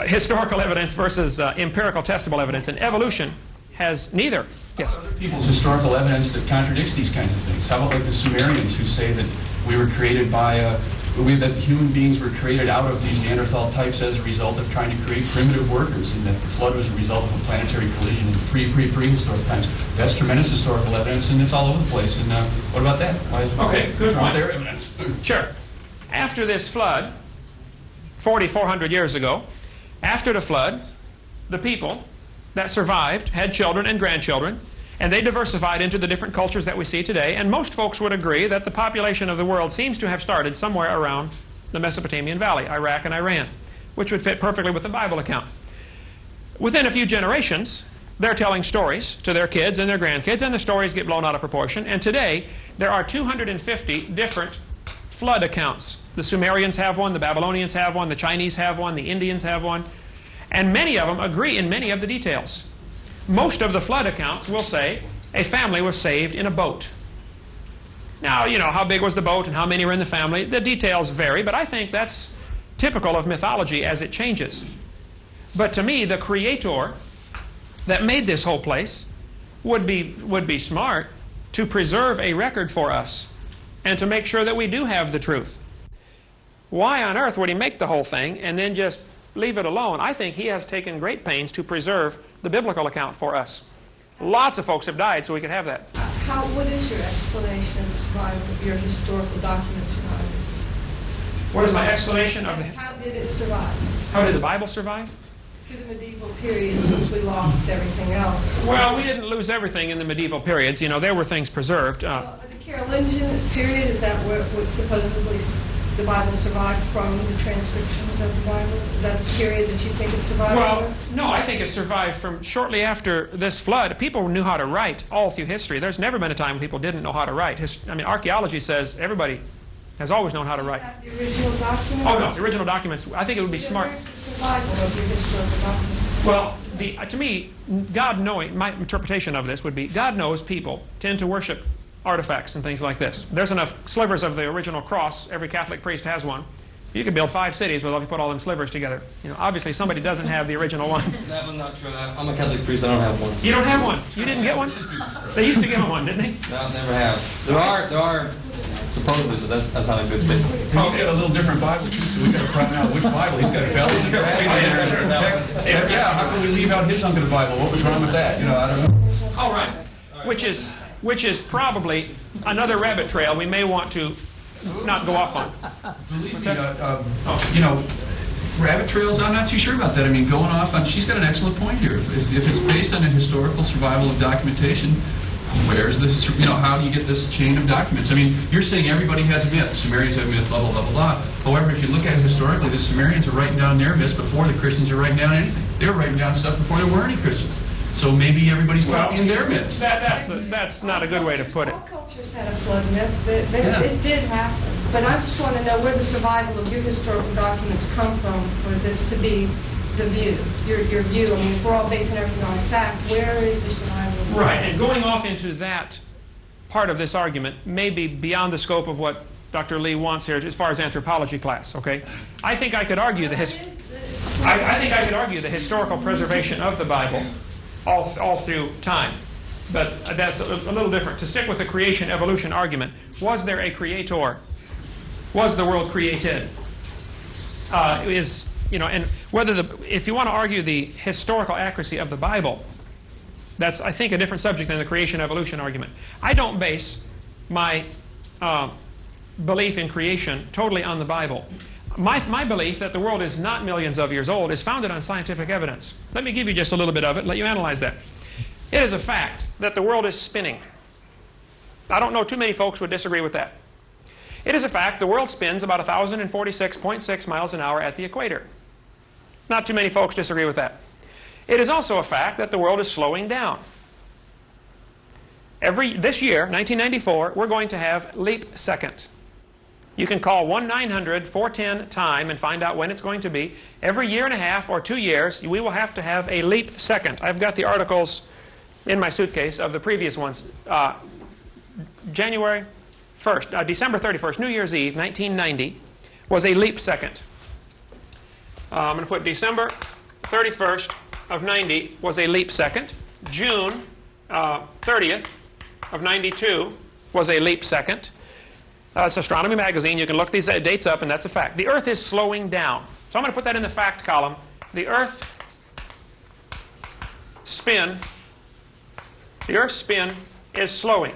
historical evidence versus empirical testable evidence. And evolution has neither. Yes? Other people's historical evidence that contradicts these kinds of things. How about like the Sumerians who say that we were created by that human beings were created out of these Neanderthal types as a result of trying to create primitive workers, and that the flood was a result of a planetary collision in prehistoric times. That's tremendous historical evidence, and it's all over the place. And what about that? Okay, good point. Their evidence. Sure. After this flood, 400 years ago, after the flood, the people that survived had children and grandchildren, and they diversified into the different cultures that we see today. And most folks would agree that the population of the world seems to have started somewhere around the Mesopotamian Valley, Iraq and Iran, which would fit perfectly with the Bible account. Within a few generations, they're telling stories to their kids and their grandkids, and the stories get blown out of proportion. And today, there are 250 different flood accounts. The Sumerians have one, the Babylonians have one, the Chinese have one, the Indians have one, and many of them agree in many of the details. Most of the flood accounts will say a family was saved in a boat. Now, you know, how big was the boat and how many were in the family? The details vary, but I think that's typical of mythology as it changes. But to me, the creator that made this whole place would be smart to preserve a record for us and to make sure that we do have the truth. Why on earth would he make the whole thing and then just leave it alone? I think he has taken great pains to preserve the biblical account for us. Lots of folks have died so we could have that. What is your explanation of the survival of your historical document surviving? What is my explanation of How did it survive? How did the Bible survive? Through the medieval period, since we lost everything else. Well, we didn't lose everything in the medieval periods. You know, there were things preserved. The Carolingian period, is that what supposedly the Bible survived from, the transcriptions of the Bible? Is that the period that you think it survived? Well, no, I think it survived from shortly after this flood. People knew how to write all through history. There's never been a time when people didn't know how to write. I mean, archaeology says everybody has always known how to write. The original document? Oh, no, the original documents. I think it would be smart. Where's the survival of your historical documents? Well, to me, God knowing, my interpretation of this would be, God knows people tend to worship artifacts and things like this. There's enough slivers of the original cross. Every Catholic priest has one. You could build 5 cities if you put all them slivers together. You know, obviously somebody doesn't have the original one. That was not true. I'm a Catholic priest. I don't have one. You don't have one? You didn't get one? They used to give them one, didn't they? No, never have. There are supposedly, but that's not a good thing. He's got a little different Bible, too, so we've got to find out which Bible. He's got a belt and a bag. Yeah, how can we leave out his hunk of the Bible? What was wrong with that? You know, I don't know. All right. Which is probably another rabbit trail we may want to not go off on. Believe me, rabbit trails, I'm not too sure about that. I mean, going off on, she's got an excellent point here. If it's based on a historical survival of documentation, where's this, how do you get this chain of documents? I mean, you're saying everybody has a myth. Sumerians have a myth, blah, blah, blah, blah, blah. However, if you look at it historically, the Sumerians are writing down their myths before the Christians are writing down anything. They were writing down stuff before there were any Christians. So maybe everybody's copying their myths. That's not a good way to put it. All cultures had a flood myth. It did happen. But I just want to know where the survival of your historical documents come from for this to be the view, your view. I mean, if we're all basing everything on fact, where is the survival? Right, and going off into that part of this argument may be beyond the scope of what Dr. Lee wants here as far as anthropology class, okay? I think I could argue the historical preservation of the Bible all through time. But that's a little different. To stick with the creation-evolution argument, was there a creator? Was the world created? And whether if you want to argue the historical accuracy of the Bible, that's, I think, a different subject than the creation-evolution argument. I don't base my belief in creation totally on the Bible. My belief that the world is not millions of years old is founded on scientific evidence. Let me give you just a little bit of it, let you analyze that. It is a fact that the world is spinning. I don't know too many folks would disagree with that. It is a fact the world spins about 1,046.6 miles an hour at the equator. Not too many folks disagree with that. It is also a fact that the world is slowing down. This year, 1994, we're going to have leap second. You can call 1-900-410 time and find out when it's going to be. Every year and a half or 2 years, we will have to have a leap second. I've got the articles in my suitcase of the previous ones. December 31st, New Year's Eve, 1990, was a leap second. I'm going to put December 31st of 90 was a leap second. June 30th of 92 was a leap second. It's Astronomy Magazine. You can look these dates up, and that's a fact. The Earth is slowing down. So I'm going to put that in the fact column. The Earth's spin is slowing.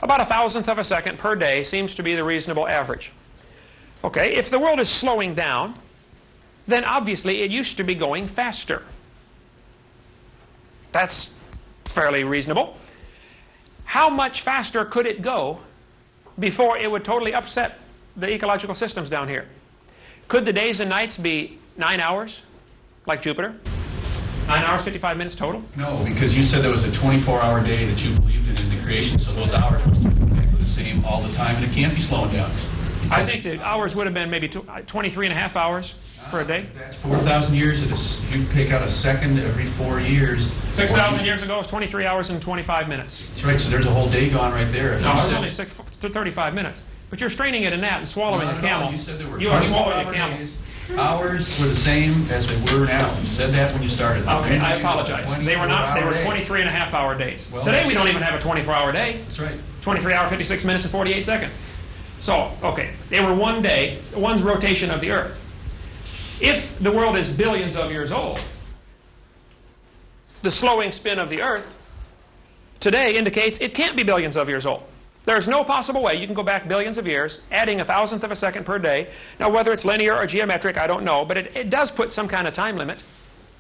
About 1,000th of a second per day seems to be the reasonable average. Okay, if the world is slowing down, then obviously it used to be going faster. That's fairly reasonable. How much faster could it go before it would totally upset the ecological systems down here? Could the days and nights be 9 hours, like Jupiter? 9 hours, 55 minutes total? No, because you said there was a 24-hour day that you believed in the creation, so those hours would be exactly the same all the time, and it can't be slowing down. I think the hours would have been maybe 23 and a half hours for a day. That's 4,000 years. If you pick out a second every 4 years. 6,000 years ago, it was 23 hours and 25 minutes. That's right, so there's a whole day gone right there. No, it was only 35 minutes. But you're straining at a gnat and swallowing a camel. You said there were you are swallowing a camel. days. Hours were the same as they were now. You said that when you started. Okay, I apologize. They were not. They were 23 and a half hour days. Well, today we don't even have a 24-hour day. That's right. 23 hours, 56 minutes, and 48 seconds. So, okay, they were one day, one's rotation of the Earth. If the world is billions of years old, the slowing spin of the Earth today indicates it can't be billions of years old. There's no possible way you can go back billions of years, adding 1,000th of a second per day. Now, whether it's linear or geometric, I don't know, but it does put some kind of time limit.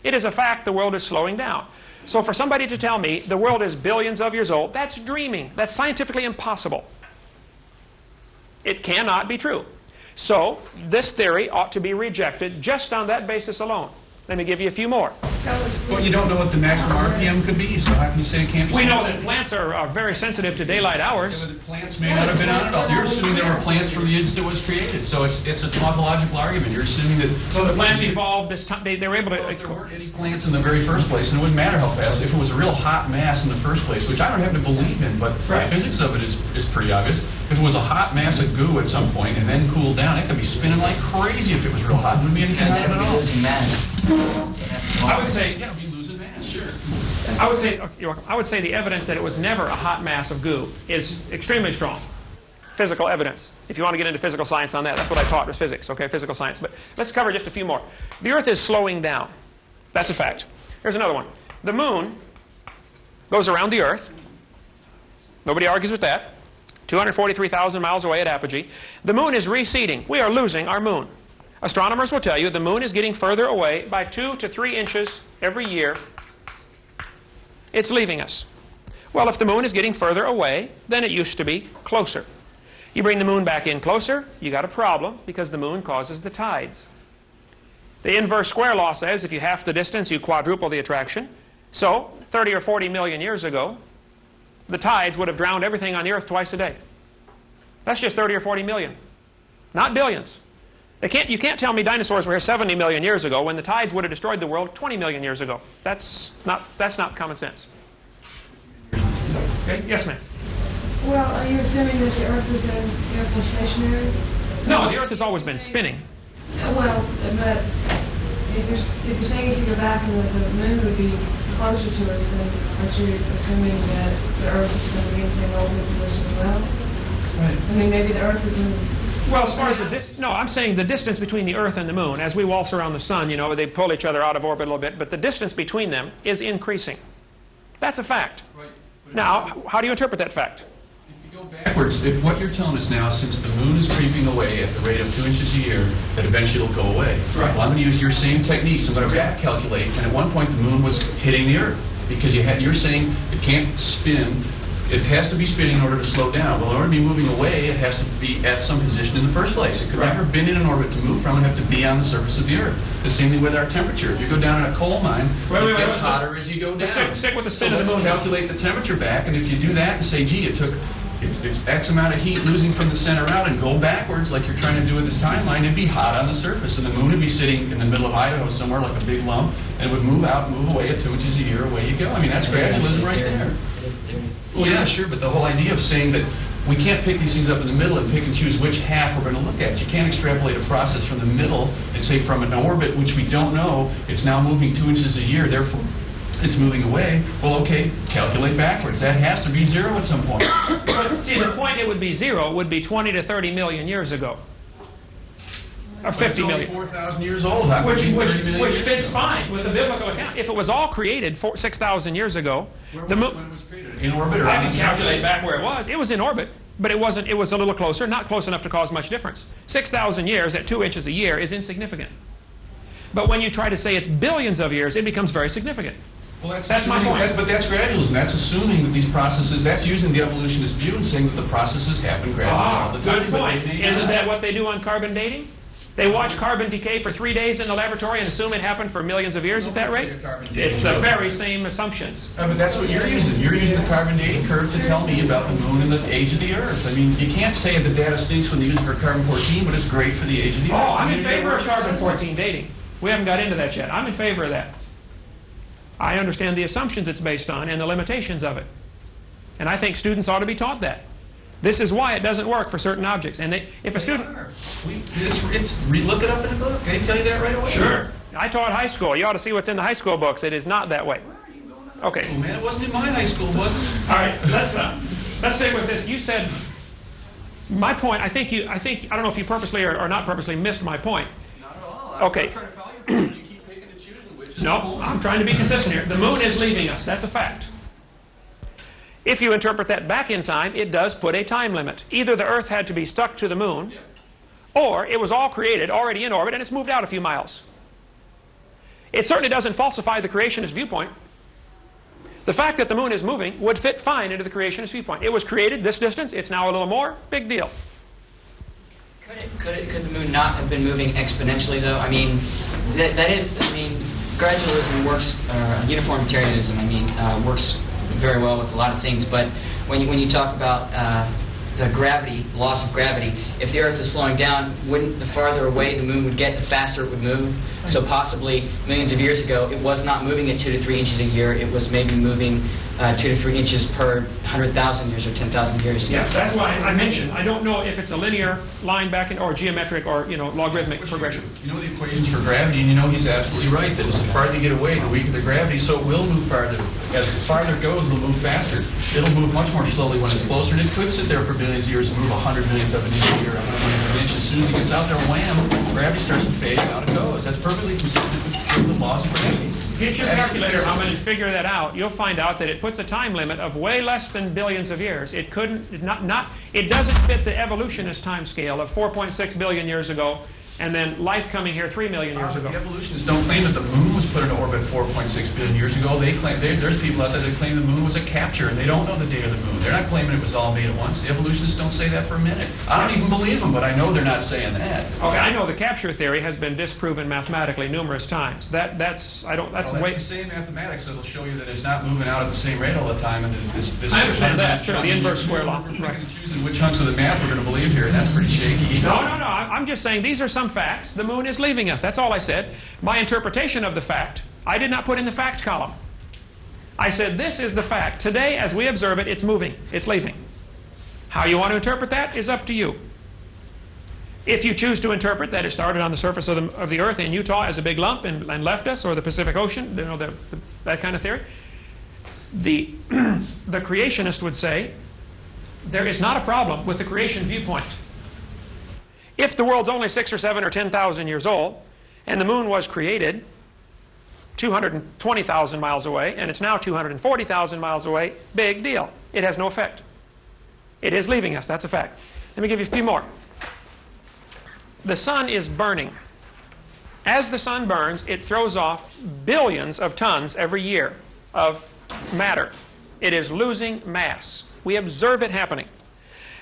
It is a fact the world is slowing down. So for somebody to tell me the world is billions of years old, that's dreaming. That's scientifically impossible. It cannot be true. So this theory ought to be rejected just on that basis alone. Let me give you a few more. But you don't know what the maximum RPM could be, so how can you say it can't be? We know that plants are very sensitive to daylight hours. Yeah, but the plants may not have been on it all. You're assuming there were plants from the instant it was created, so it's a tautological argument. You're assuming that... So the plants evolved this time, they were able to... Well, if there weren't any plants in the very first place, and it wouldn't matter how fast, if it was a real hot mass in the first place, which I don't happen to believe in, but right. The physics of it is pretty obvious. If it was a hot mass of goo at some point and then cooled down, it could be spinning like crazy if it was real hot. It wouldn't be anything on it at all. I would say... Yeah, it'd be losing mass, sure. I would say the evidence that it was never a hot mass of goo is extremely strong. Physical evidence. If you want to get into physical science on that, that's what I taught was physics, okay, physical science. But let's cover just a few more. The Earth is slowing down. That's a fact. Here's another one. The moon goes around the Earth. Nobody argues with that. 243,000 miles away at apogee. The moon is receding. We are losing our moon. Astronomers will tell you the moon is getting further away by 2 to 3 inches every year. It's leaving us. Well, if the moon is getting further away than it used to be, closer. You bring the moon back in closer, you got a problem because the moon causes the tides. The inverse square law says if you half the distance, you quadruple the attraction. So, 30 or 40 million years ago, the tides would have drowned everything on the Earth twice a day. That's just 30 or 40 million, not billions. You can't tell me dinosaurs were here 70 million years ago when the tides would have destroyed the world 20 million years ago. That's not common sense. Okay? Yes, ma'am. Well, are you assuming that the Earth is therefore stationary? No, the Earth has always been spinning. Well, but if you're saying if you go back and the moon would be closer to us, then aren't you assuming that the Earth is going to be in the same relative position as well? Right. I mean, maybe the Earth is in... Well, as far as I'm saying the distance between the Earth and the Moon, as we waltz around the Sun, you know, they pull each other out of orbit a little bit, but the distance between them is increasing. That's a fact. Right. Now, how do you interpret that fact? Go backwards. If what you're telling us now, since the moon is creeping away at the rate of 2 inches a year, that eventually it'll go away. Right. Well, I'm going to use your same techniques. I'm going to back calculate, and at one point the moon was hitting the Earth because you're saying it can't spin. It has to be spinning in order to slow down. Well, in order to be moving away, it has to be at some position in the first place. It could never have been in an orbit to move from. It have to be on the surface of the Earth. The same thing with our temperature. If you go down in a coal mine, it gets hotter as you go down. Stick with the spin of the moon. moon. Calculate the temperature back, and if you do that and say, gee, it's X amount of heat losing from the center out and go backwards like you're trying to do with this timeline, it'd be hot on the surface. And the moon would be sitting in the middle of Idaho somewhere like a big lump, and it would move out, move away at 2 inches a year, away you go. I mean, that's gradualism right there. Well, yeah, sure, but the whole idea of saying that we can't pick these things up in the middle and pick and choose which half we're going to look at. You can't extrapolate a process from the middle and say from an orbit, which we don't know, it's now moving 2 inches a year, therefore it's moving away. Well, okay, calculate backwards. That has to be zero at some point. But see, the point it would be zero would be 20 to 30 million years ago. Or 50 million. It's only 4,000 years old. How could it be 30 million Which years fits ago? fine with the biblical account. If it was all created 6,000 years ago, the moon... When it was created? In orbit or I on can the calculate surface? back where it was. It was in orbit, but it wasn't. It was a little closer, not close enough to cause much difference. 6,000 years at 2 inches a year is insignificant. But when you try to say it's billions of years, it becomes very significant. Well, That's my point. But that's gradualism. That's assuming that these processes, that's using the evolutionist view and saying that the processes happen gradually all the time. Good point. Isn't that what they do on carbon dating? They watch carbon decay for 3 days in the laboratory and assume it happened for millions of years at that rate? It's the very same assumptions. But that's what you're using. You're using the carbon dating curve to tell me about the moon and the age of the Earth. I mean, you can't say the data stinks when they use it for carbon-14, but it's great for the age of the Earth. Oh, I'm in favor of carbon-14 dating. We haven't got into that yet. I'm in favor of that. I understand the assumptions it's based on and the limitations of it. And I think students ought to be taught that. This is why it doesn't work for certain objects. And if a student... Look it up in a book. Can I tell you that right away? Sure. I taught high school. You ought to see what's in the high school books. It is not that way. Okay. Oh, man, it wasn't in my high school books. All right. Let's stick with this. You said... My point, I don't know if you purposely or not purposely missed my point. Not at all. Okay. I'm trying to follow your point. You keep picking and choosing which is No, I'm trying to be consistent here. The moon is leaving us. That's a fact. If you interpret that back in time, it does put a time limit. Either the Earth had to be stuck to the moon, or it was all created, already in orbit, and it's moved out a few miles. It certainly doesn't falsify the creationist viewpoint. The fact that the moon is moving would fit fine into the creationist viewpoint. It was created this distance, it's now a little more, big deal. Could the moon not have been moving exponentially, though? I mean, gradualism works, uniformitarianism, works very well with a lot of things, but when you talk about the gravity, loss of gravity, if the Earth is slowing down, wouldn't the farther away the moon would get, the faster it would move? So possibly millions of years ago, it was not moving at 2 to 3 inches a year. It was maybe moving 2 to 3 inches per 100,000 years or 10,000 years. Yes, that's why I mentioned. I don't know if it's a linear line back or geometric or logarithmic progression. You know the equations for gravity, and you know he's absolutely right that as the farther you get away, the weaker the gravity, so it will move farther. As the farther it goes, it'll move faster. It'll move much more slowly when it's closer, and it could sit there for billions of years and move 100 millionth of an inch a year, 100 millionth of an inch. As soon as it gets out there, wham, gravity starts to fade, and out it goes. That's perfectly consistent with the laws of gravity. Get your calculator, I'm going to figure that out. You'll find out that it puts a time limit of way less than billions of years. It doesn't fit the evolutionist time scale of 4.6 billion years ago, and then life coming here 3 million years ago. The evolutionists don't claim that the moon was put into orbit 4.6 billion years ago. They claim there's people out there that claim the moon was a capture, and they don't know the date of the moon. They're not claiming it was all made at once. The evolutionists don't say that for a minute. I don't even believe them, but I know they're not saying that. Okay, I know the capture theory has been disproven mathematically numerous times. That's the same mathematics that'll show you that it's not moving out at the same rate all the time. And I understand that. Sure, the inverse square law. We're picking and choosing which chunks of the math we're going to believe here, and that's pretty shaky. No. I'm just saying these are some facts. The moon is leaving us. That's all I said. My interpretation of the fact, I did not put in the fact column. I said this is the fact. Today, as we observe it, it's moving. It's leaving. How you want to interpret that is up to you. If you choose to interpret that it started on the surface of the Earth in Utah as a big lump and left us, or the Pacific Ocean, that kind of theory, the creationist would say there is not a problem with the creation viewpoint. If the world's only 6 or 7 or 10,000 years old, and the moon was created 220,000 miles away, and it's now 240,000 miles away, big deal. It has no effect. It is leaving us. That's a fact. Let me give you a few more. The sun is burning. As the sun burns, it throws off billions of tons every year of matter. It is losing mass. We observe it happening.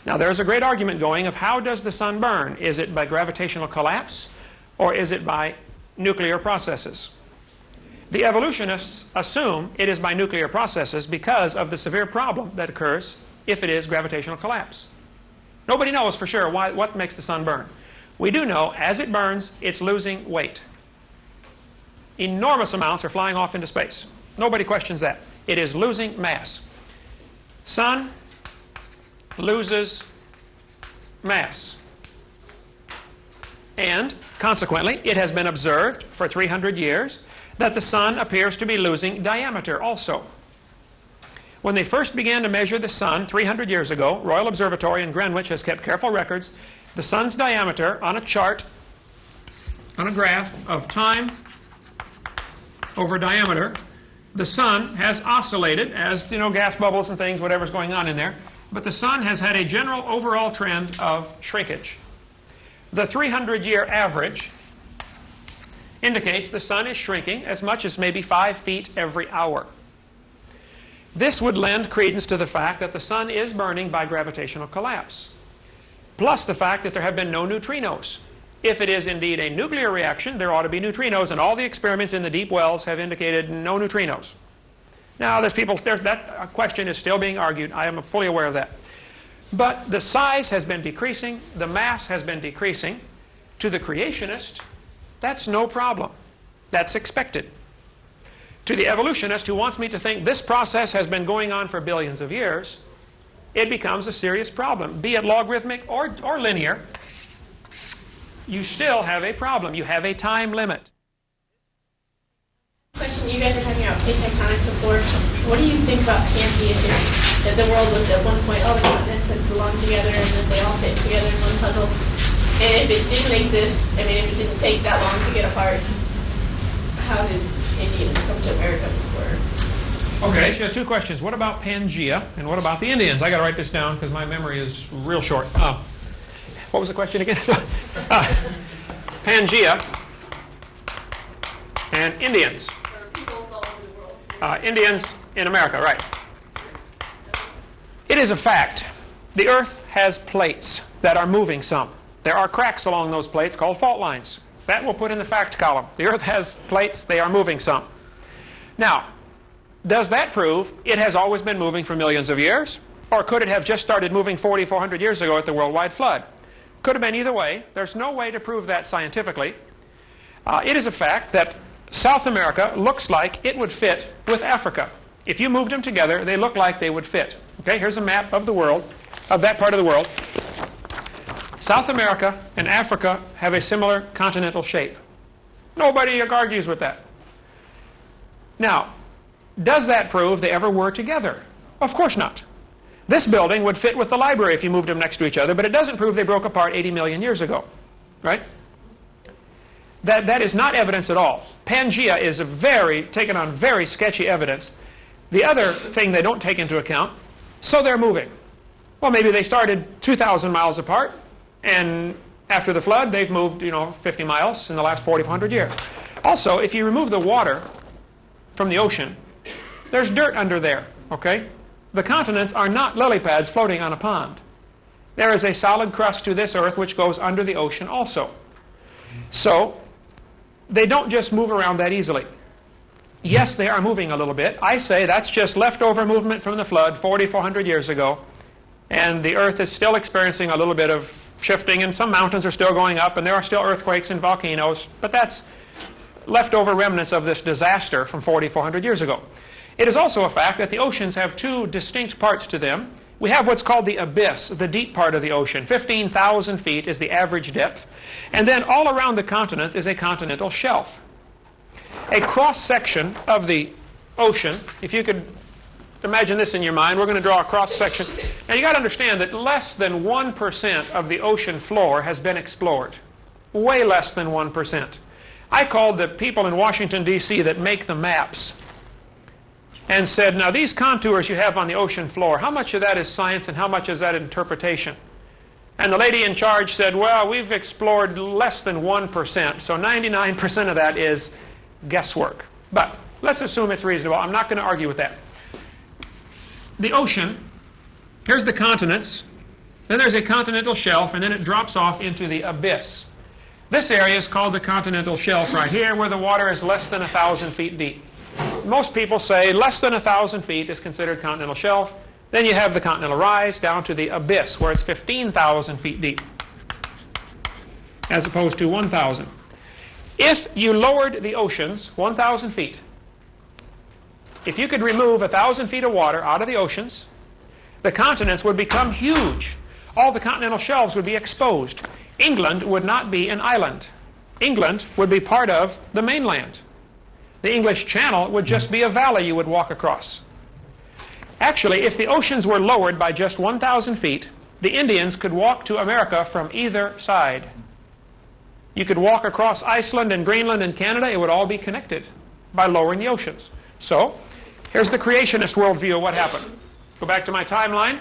Now, there's a great argument going of how does the sun burn? Is it by gravitational collapse, or is it by nuclear processes? The evolutionists assume it is by nuclear processes because of the severe problem that occurs if it is gravitational collapse. Nobody knows for sure what makes the sun burn. We do know as it burns, it's losing weight. Enormous amounts are flying off into space. Nobody questions that. It is losing mass. Sun loses mass. And consequently, it has been observed for 300 years that the sun appears to be losing diameter also. When they first began to measure the sun 300 years ago, Royal Observatory in Greenwich has kept careful records. The sun's diameter on a chart, on a graph of time over diameter, the sun has oscillated as, gas bubbles and things, whatever's going on in there. But the sun has had a general overall trend of shrinkage. The 300-year average indicates the sun is shrinking as much as maybe 5 feet every hour. This would lend credence to the fact that the sun is burning by gravitational collapse, plus the fact that there have been no neutrinos. If it is indeed a nuclear reaction, there ought to be neutrinos, and all the experiments in the deep wells have indicated no neutrinos. Now, that question is still being argued. I am fully aware of that. But the size has been decreasing, the mass has been decreasing. To the creationist, that's no problem. That's expected. To the evolutionist who wants me to think this process has been going on for billions of years, it becomes a serious problem. Be it logarithmic or linear, you still have a problem. You have a time limit. Question, you guys are talking about plate tectonics before. What do you think about Pangea theory? That the world was at one point all the continents had belonged together and that they all fit together in one puzzle. And if it didn't exist, if it didn't take that long to get apart, how did Indians come to America before? Okay, she has two questions. What about Pangea and what about the Indians? I got to write this down because my memory is real short. What was the question again? Pangea and Indians. Indians in America, right. It is a fact. The Earth has plates that are moving some. There are cracks along those plates called fault lines. That we'll put in the fact column. The Earth has plates, they are moving some. Now, does that prove it has always been moving for millions of years? Or could it have just started moving 4,400 years ago at the worldwide flood? Could have been either way. There's no way to prove that scientifically. It is a fact that South America looks like it would fit with Africa. If you moved them together, they look like they would fit. Okay, here's a map of the world, of that part of the world. South America and Africa have a similar continental shape. Nobody argues with that. Now, does that prove they ever were together? Of course not. This building would fit with the library if you moved them next to each other, but it doesn't prove they broke apart 80 million years ago. Right? That is not evidence at all. Pangea is taken on very sketchy evidence. The other thing they don't take into account, so they're moving. Well, maybe they started 2,000 miles apart, and after the flood, they've moved, 50 miles in the last 4,400 years. Also, if you remove the water from the ocean, there's dirt under there, okay? The continents are not lily pads floating on a pond. There is a solid crust to this Earth which goes under the ocean also. So, they don't just move around that easily. Yes, they are moving a little bit. I say that's just leftover movement from the flood 4,400 years ago. And the Earth is still experiencing a little bit of shifting, and some mountains are still going up, and there are still earthquakes and volcanoes. But that's leftover remnants of this disaster from 4,400 years ago. It is also a fact that the oceans have two distinct parts to them. We have what's called the abyss, the deep part of the ocean. 15,000 feet is the average depth. And then all around the continent is a continental shelf. A cross-section of the ocean, if you could imagine this in your mind, we're going to draw a cross-section. Now, you got to understand that less than 1% of the ocean floor has been explored. Way less than 1%. I called the people in Washington, D.C. that make the maps and said, now these contours you have on the ocean floor, how much of that is science and how much is that interpretation? And the lady in charge said, well, we've explored less than 1%, so 99% of that is guesswork. But let's assume it's reasonable. I'm not going to argue with that. The ocean, here's the continents, then there's a continental shelf, and then it drops off into the abyss. This area is called the continental shelf right here, where the water is less than 1,000 feet deep. Most people say less than 1,000 feet is considered continental shelf. Then you have the continental rise down to the abyss, where it's 15,000 feet deep, as opposed to 1,000. If you lowered the oceans 1,000 feet, if you could remove 1,000 feet of water out of the oceans, the continents would become huge. All the continental shelves would be exposed. England would not be an island. England would be part of the mainland. The English Channel would just be a valley you would walk across. Actually, if the oceans were lowered by just 1,000 feet, the Indians could walk to America from either side. You could walk across Iceland and Greenland and Canada. It would all be connected by lowering the oceans. So, here's the creationist worldview of what happened. Go back to my timeline.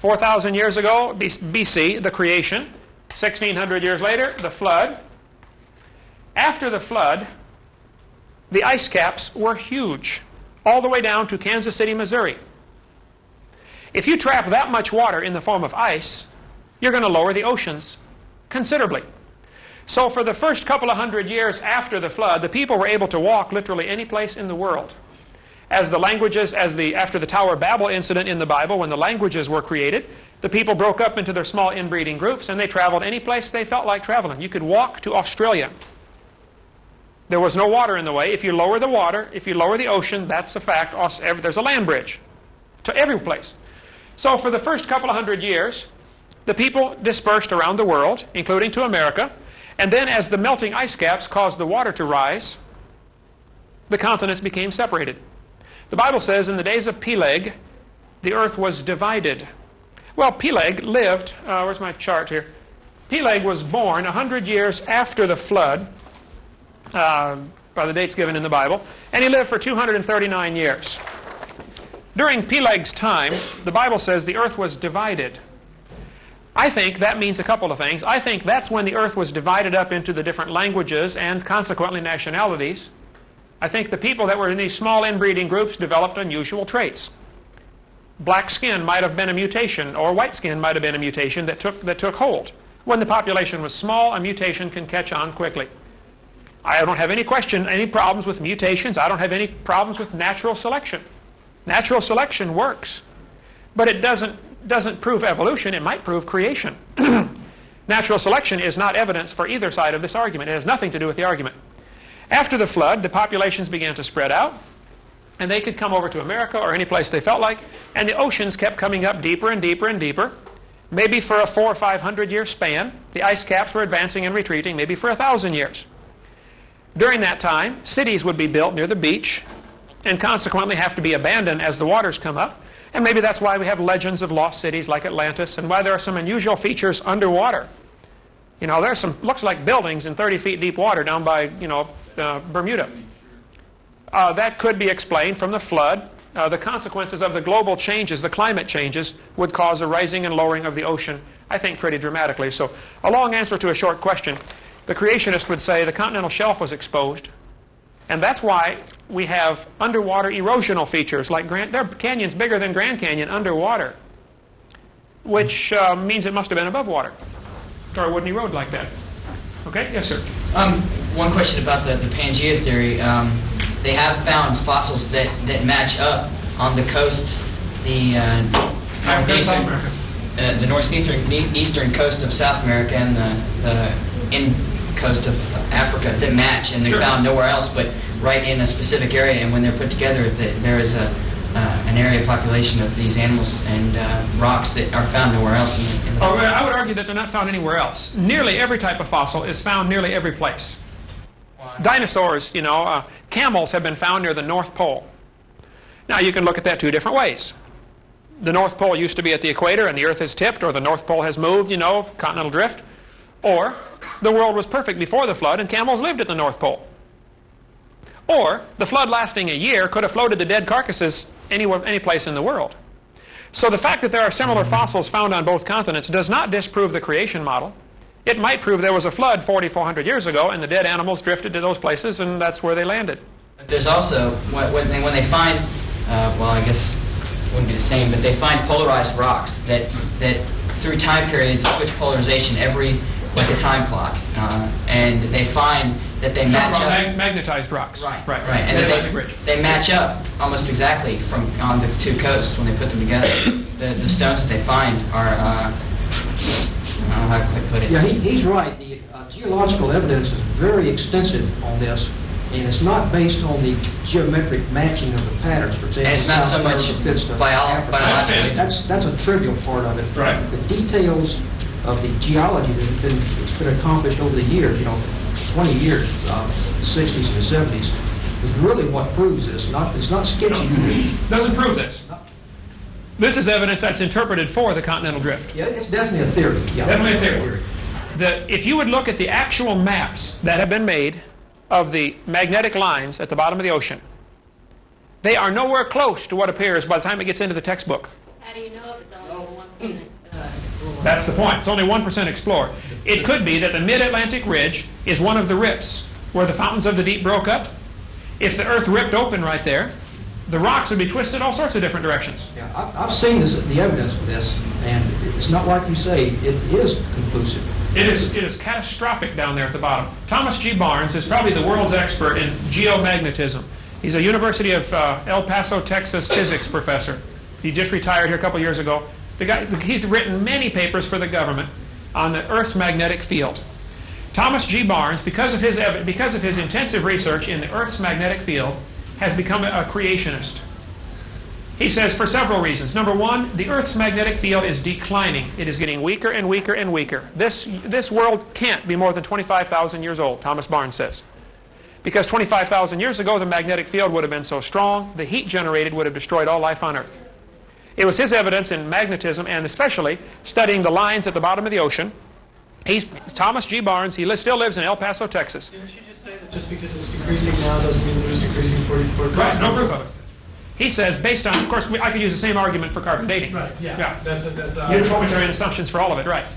4,000 years ago, BC, the creation. 1,600 years later, the flood. After the flood, the ice caps were huge, all the way down to Kansas City, Missouri. If you trap that much water in the form of ice, you're going to lower the oceans considerably. So for the first couple of hundred years after the flood, the people were able to walk literally any place in the world. As the languages, after the Tower of Babel incident in the Bible, when the languages were created, the people broke up into their small inbreeding groups, and they traveled any place they felt like traveling. You could walk to Australia. There was no water in the way. If you lower the water, if you lower the ocean, that's a fact. There's a land bridge to every place. So for the first couple of hundred years, the people dispersed around the world, including to America. And then as the melting ice caps caused the water to rise, the continents became separated. The Bible says in the days of Peleg, the earth was divided. Well, Peleg lived, where's my chart here? Peleg was born 100 years after the flood, by the dates given in the Bible, and he lived for 239 years. During Peleg's time, the Bible says the earth was divided. I think that means a couple of things. I think that's when the earth was divided up into the different languages and consequently nationalities. I think the people that were in these small inbreeding groups developed unusual traits. Black skin might have been a mutation, or white skin might have been a mutation that took hold. When the population was small, a mutation can catch on quickly. I don't have any problems with mutations. I don't have any problems with natural selection. Natural selection works, but it doesn't prove evolution. It might prove creation. Natural selection is not evidence for either side of this argument. It has nothing to do with the argument. After the flood, the populations began to spread out, and they could come over to America or any place they felt like, and the oceans kept coming up deeper and deeper and deeper. Maybe for a 400 or 500 year span, the ice caps were advancing and retreating, maybe for 1,000 years. During that time, cities would be built near the beach and consequently have to be abandoned as the waters come up. And maybe that's why we have legends of lost cities like Atlantis, and why there are some unusual features underwater. You know, there's some, looks like buildings in 30 feet deep water down by, Bermuda. That could be explained from the flood. The consequences of the global changes, the climate changes, would cause a rising and lowering of the ocean, I think, pretty dramatically. So, a long answer to a short question. The creationist would say the continental shelf was exposed, and that's why we have underwater erosional features like there are canyons bigger than Grand Canyon underwater, which means it must have been above water, or it wouldn't erode like that. Okay? Yes, sir. One question about the Pangea theory. They have found fossils that match up on the coast, the northeastern coast of South America and the coast of Africa that match, and they're found nowhere else but right in a specific area. And when they're put together, there is an area population of these animals and rocks that are found nowhere else. I would argue that they're not found anywhere else. Nearly every type of fossil is found nearly every place. Dinosaurs, camels have been found near the North Pole. Now, you can look at that two different ways. The North Pole used to be at the equator and the Earth is tipped, or the North Pole has moved, continental drift. Or the world was perfect before the flood and camels lived at the North Pole. Or the flood lasting a year could have floated the dead carcasses anywhere, any place in the world. So the fact that there are similar fossils found on both continents does not disprove the creation model. It might prove there was a flood 4,400 years ago and the dead animals drifted to those places and that's where they landed. But there's also, when they find, well, I guess it wouldn't be the same, but they find polarized rocks that through time periods switch polarization like a time clock. And they find that they match up. Magnetized rocks. Right. And they match up almost exactly on the two coasts when they put them together. The stones that they find are, I don't know how to quite put it. Yeah, he's right. The geological evidence is very extensive on this, and it's not based on the geometric matching of the patterns. For example, and it's not so much biological. That's a trivial part of it. Right. The details of the geology that's been accomplished over the years, 20 years, the 60s and the 70s, is really what proves this. It's not sketchy. Doesn't prove this. This is evidence that's interpreted for the continental drift. Yeah, it's definitely a theory. Yeah. Definitely a theory. If you would look at the actual maps that have been made of the magnetic lines at the bottom of the ocean, they are nowhere close to what appears by the time it gets into the textbook. How do you know if it's only 1% explored? That's the point. It's only 1% explored. It could be that the mid-Atlantic ridge is one of the rips where the fountains of the deep broke up. If the earth ripped open right there, the rocks would be twisted all sorts of different directions. Yeah, I've seen the evidence for this, and it's not like you say. It is conclusive. It is catastrophic down there at the bottom. Thomas G. Barnes is probably the world's expert in geomagnetism. He's a University of El Paso, Texas physics professor. He just retired here a couple years ago. He's written many papers for the government on the Earth's magnetic field. Thomas G. Barnes, because of his intensive research in the Earth's magnetic field, has become a creationist. He says for several reasons. Number one, the Earth's magnetic field is declining. It is getting weaker and weaker and weaker. This world can't be more than 25,000 years old, Thomas Barnes says. Because 25,000 years ago, the magnetic field would have been so strong, the heat generated would have destroyed all life on Earth. It was his evidence in magnetism, and especially studying the lines at the bottom of the ocean. Thomas G. Barnes, he still lives in El Paso, Texas. Didn't you just say that just because it's decreasing now doesn't mean it was decreasing for Right, no proof of it. He says, based on, of course, I could use the same argument for carbon dating. Right, yeah. That's uniformitarian assumptions for all of it, right.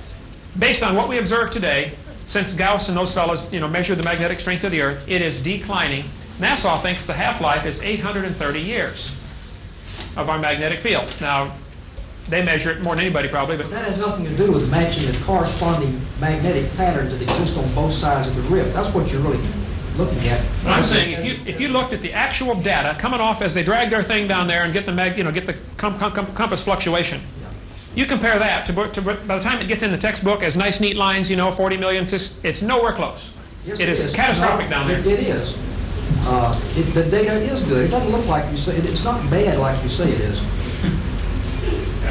Based on what we observe today, since Gauss and those fellows, measured the magnetic strength of the Earth, it is declining. NASA thinks the half-life is 830 years of our magnetic field. Now, they measure it more than anybody probably, but that has nothing to do with matching the corresponding magnetic patterns that exist on both sides of the rift. That's what you're really looking at. I'm saying if you looked at the actual data coming off as they drag their thing down there and get the compass fluctuation, you compare that to by the time it gets in the textbook as nice neat lines, 40 million, it's nowhere close. Yes, it is catastrophic down there. It is. The data is good. It doesn't look like you say. It's not bad like you say it is.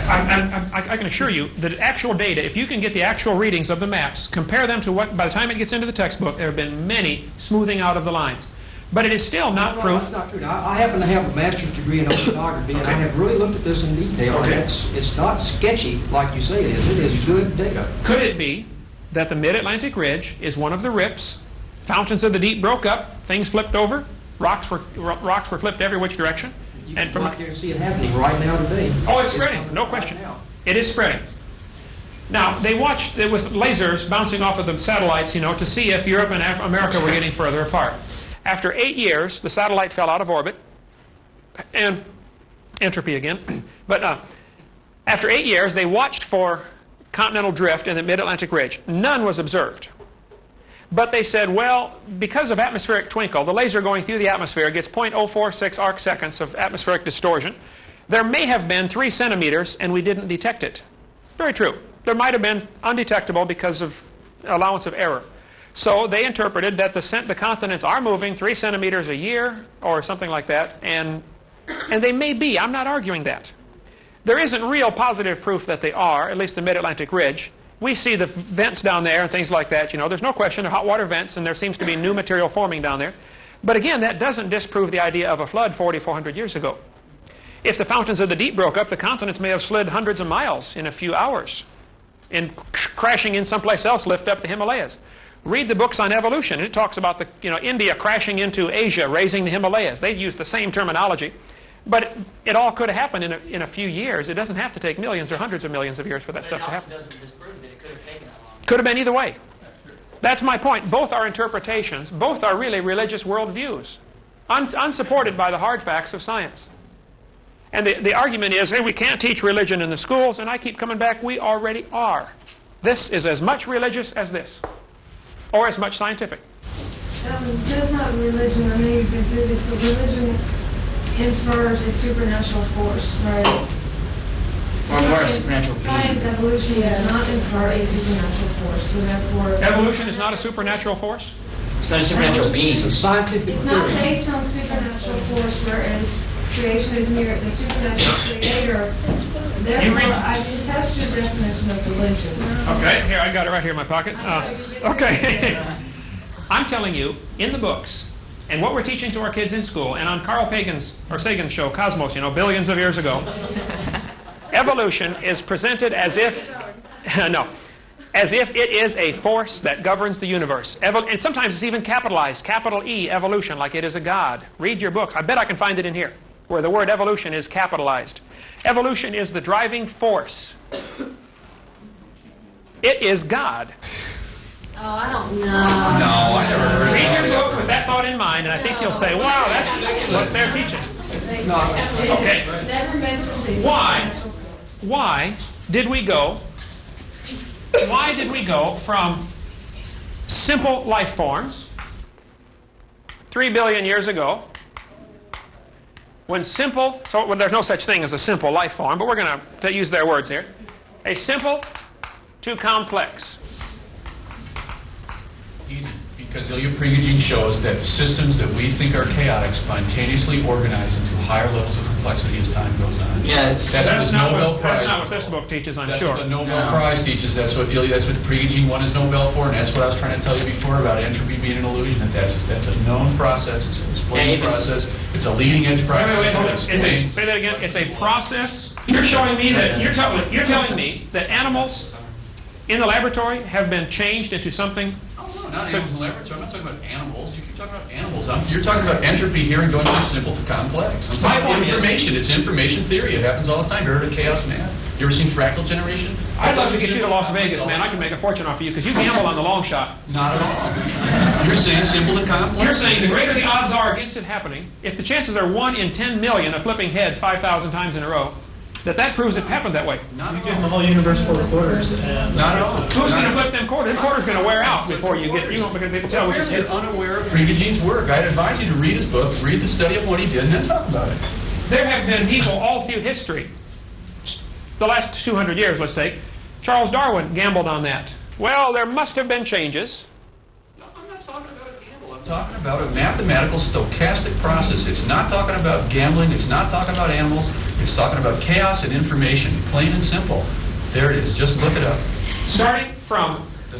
I can assure you that actual data, if you can get the actual readings of the maps, compare them to what, by the time it gets into the textbook, there have been many smoothing out of the lines. But it is still not proof. That's not true. I happen to have a master's degree in oceanography, and I have really looked at this in detail. Okay. It's not sketchy like you say it is. It is good data. Could it be that the mid-Atlantic ridge is one of the rips? Fountains of the deep broke up, things flipped over, rocks were flipped every which direction. You can go out there and see it happening right now today. Oh, it's spreading, no question. It is spreading. Now, they watched it with lasers bouncing off of the satellites, to see if Europe and America were getting further apart. After 8 years, the satellite fell out of orbit, and entropy again. But after 8 years, they watched for continental drift in the mid-Atlantic ridge. None was observed. But they said, well, because of atmospheric twinkle, the laser going through the atmosphere gets 0.046 arc seconds of atmospheric distortion. There may have been 3 centimeters, and we didn't detect it. Very true. There might have been undetectable because of allowance of error. So they interpreted that the continents are moving 3 centimeters a year or something like that, and they may be. I'm not arguing that. There isn't real positive proof that they are, at least the mid-Atlantic ridge. We see the vents down there and things like that. There's no question they're hot water vents, and there seems to be new material forming down there. But again, that doesn't disprove the idea of a flood 4,400 years ago. If the fountains of the deep broke up, the continents may have slid hundreds of miles in a few hours, and crashing in someplace else lift up the Himalayas. Read the books on evolution. It talks about India crashing into Asia, raising the Himalayas. They use the same terminology. But it all could have happened in a few years. It doesn't have to take millions or hundreds of millions of years for that stuff to happen. It doesn't disprove that it could have taken that long. Could have been either way. That's my point. Both are interpretations. Both are really religious worldviews, unsupported by the hard facts of science. And the argument is, hey, we can't teach religion in the schools, and I keep coming back, we already are. This is as much religious as this, or as much scientific. That's not religion. I know you've been through this, but religion infers a supernatural force, whereas science evolution does not infer a supernatural force, so therefore... Evolution is not a supernatural force? It's not a supernatural being. It's a scientific It's not theory. based on supernatural force, whereas creation is near the supernatural creator. Therefore, I contest your definition of religion. Okay, here, I got it right here in my pocket. Okay. I'm telling you, in the books, and what we're teaching to our kids in school, and on Carl Sagan's show, Cosmos, billions of years ago, evolution is presented as if, as if it is a force that governs the universe. And sometimes it's even capitalized, capital E, evolution, like it is a god. Read your book. I bet I can find it in here, where the word evolution is capitalized. Evolution is the driving force. It is God. Oh, I don't know. No, I never heard Read of your that. book with that thought in mind, and I think you'll say, wow, that's what they're teaching. Okay. Never mentions a Why did we go from simple life forms 3 billion years ago, when there's no such thing as a simple life form, but we're going to use their words here, a simple to complex. Easy, because Ilya Prigogine shows that systems that we think are chaotic spontaneously organize into higher levels of complexity as time goes on. Yeah, That's not what this book teaches, I'm That's sure. what the Nobel Prize teaches. That's what Prigogine won his Nobel for, and that's what I was trying to tell you before about entropy being an illusion. That's a known process. It's an explained process. It's a leading edge process. Wait. Say that again. It's a process. You're showing me that you're telling me that animals in the laboratory have been changed into something. Not animals in the laboratory. I'm not talking about animals. You keep talking about animals. You're talking about entropy here and going from simple to complex. I'm talking about information. It's information theory. It happens all the time. You ever heard of chaos math? You ever seen fractal generation? I'd love to get you to Las Vegas, man. I can make a fortune off of you because you gamble on the long shot. Not at all. You're saying simple to complex? You're saying the greater the odds are against it happening, if the chances are 1 in 10 million of flipping heads 5,000 times in a row, that proves it happened that way. Not You give them the whole universe full of quarters, and Not at all. Who's going to flip them quarters? Them quarters going to wear out before you won't be able to tell which is You're his. unaware of Prigogine's work. I'd advise you to read his book, read the study of what he did, and then talk about it. There have been people all through history, the last 200 years, let's take. Charles Darwin gambled on that. Well, there must have been changes. No, I'm not talking about a gamble. I'm talking about a mathematical stochastic process. It's not talking about gambling. It's not talking about animals. It's talking about chaos and information, plain and simple. There it is. Just look it up. Starting from The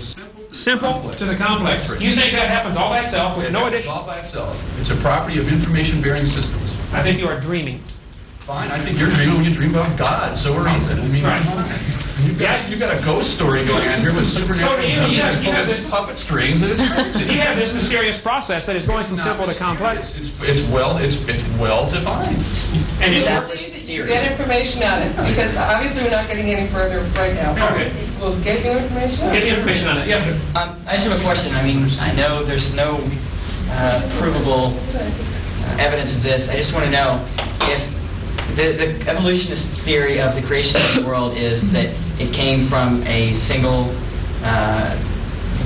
simple to the complex. You think that happens all by itself with no addition? All by itself. It's a property of information-bearing systems. I think you are dreaming. Fine. I think you're dreaming when you dream about God. So are you. I mean, Right. you've got a ghost story going on here with supernatural. So you have this puppet strings, and it's crazy. You have this mysterious process that is going from simple to complex. It's well defined. And it Get information on it, because obviously we're not getting any further right now. Okay. We'll get you information. Get the information on it. Yes, sir. I just have a question. I mean, I know there's no provable evidence of this. I just want to know if the evolutionist theory of the creation of the world is that it came from a single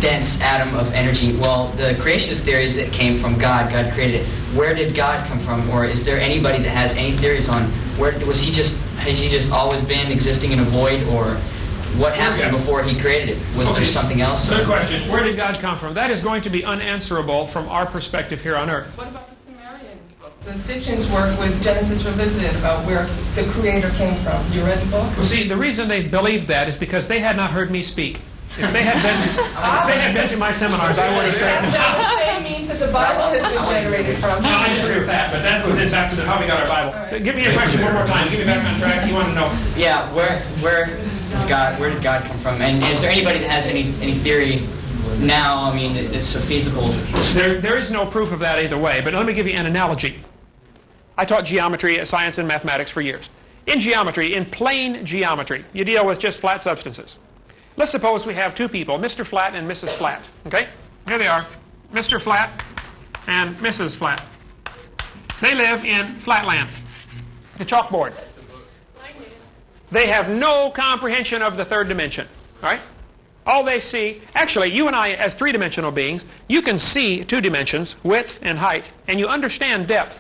dense atom of energy. Well, the creationist theory is it came from God. God created it. Where did God come from? Or is there anybody that has any theories on where has he just always been existing in a void, or what happened before he created it? Was there something else? Good question. Where did God come from? That is going to be unanswerable from our perspective here on Earth. What about the Sumerians book? The Sitchin's work with Genesis Revisited about where the Creator came from. You read the book? Well, see, the reason they believed that is because they had not heard me speak. If they had been to my seminars, I would have said. That would say means that the Bible has been generated from. No, I disagree with that, but that was after how we got our Bible. Right. Give me your question one more time. Give me back on track. You want to know? Yeah, where did God come from? And is there anybody that has any theory now, I mean, it's a feasible... There is no proof of that either way, but let me give you an analogy. I taught geometry, science, and mathematics for years. In geometry, in plain geometry, you deal with just flat substances. Let's suppose we have two people, Mr. Flat and Mrs. Flat. Okay? Here they are, Mr. Flat and Mrs. Flat. They live in Flatland, the chalkboard. They have no comprehension of the third dimension. All right? All they see, actually, you and I, as three-dimensional beings, you can see two dimensions, width and height, and you understand depth.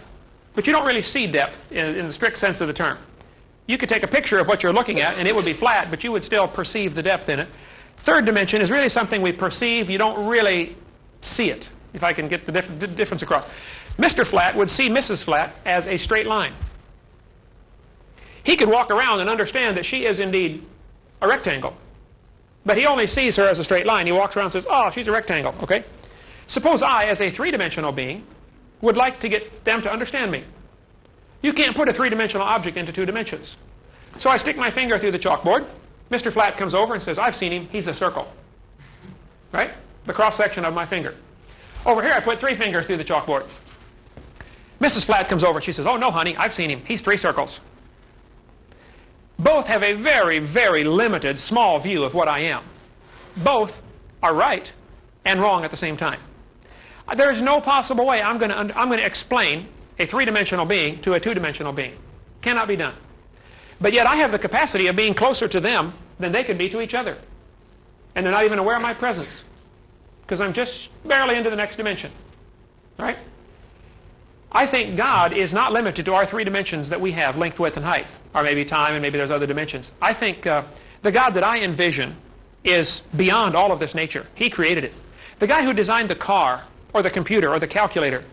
But you don't really see depth in the strict sense of the term. You could take a picture of what you're looking at, and it would be flat, but you would still perceive the depth in it. Third dimension is really something we perceive. You don't really see it, if I can get the difference across. Mr. Flat would see Mrs. Flat as a straight line. He could walk around and understand that she is indeed a rectangle. But he only sees her as a straight line. He walks around and says, oh, she's a rectangle. Okay? Suppose I, as a three-dimensional being, would like to get them to understand me. You can't put a three-dimensional object into two dimensions. So I stick my finger through the chalkboard. Mr. Flat comes over and says, I've seen him. He's a circle. Right? The cross-section of my finger. Over here, I put three fingers through the chalkboard. Mrs. Flat comes over. She says, oh, no, honey, I've seen him. He's three circles. Both have a very, very limited, small view of what I am. Both are right and wrong at the same time. There is no possible way I'm going to explain a three-dimensional being to a two-dimensional being. Cannot be done. But yet I have the capacity of being closer to them than they can be to each other. And they're not even aware of my presence. Because I'm just barely into the next dimension. Right? I think God is not limited to our three dimensions that we have, length, width, and height. Or maybe time, and maybe there's other dimensions. I think the God that I envision is beyond all of this nature. He created it. The guy who designed the car, or the computer, or the calculator,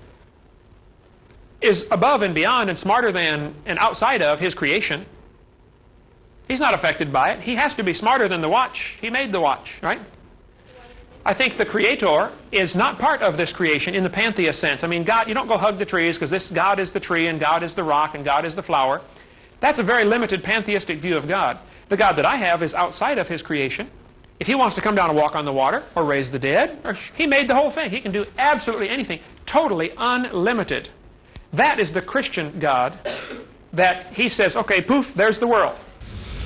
is above and beyond and smarter than and outside of his creation. He's not affected by it. He has to be smarter than the watch. He made the watch, right? I think the Creator is not part of this creation in the pantheist sense. I mean, God, you don't go hug the trees because this God is the tree and God is the rock and God is the flower. That's a very limited pantheistic view of God. The God that I have is outside of His creation. If He wants to come down and walk on the water or raise the dead, He made the whole thing. He can do absolutely anything, totally unlimited. That is the Christian God that He says, okay, poof, there's the world.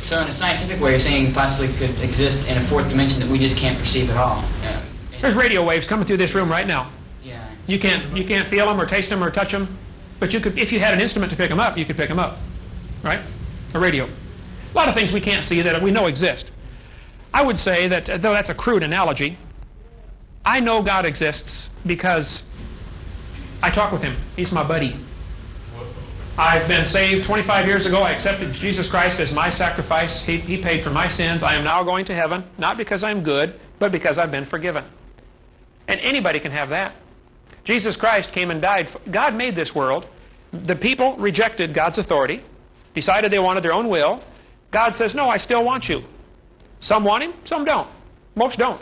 So in a scientific way, you're saying possibly could exist in a fourth dimension that we just can't perceive at all. There's radio waves coming through this room right now. Yeah. You can't feel them or taste them or touch them, but you could, if you had an instrument to pick them up, you could pick them up, right? A radio. A lot of things we can't see that we know exist. I would say that, though that's a crude analogy, I know God exists because I talk with Him. He's my buddy. I've been saved 25 years ago. I accepted Jesus Christ as my sacrifice. He paid for my sins. I am now going to heaven, not because I'm good, but because I've been forgiven. And anybody can have that. Jesus Christ came and died. God made this world. The people rejected God's authority, decided they wanted their own will. God says, no, I still want you. Some want Him, some don't. Most don't.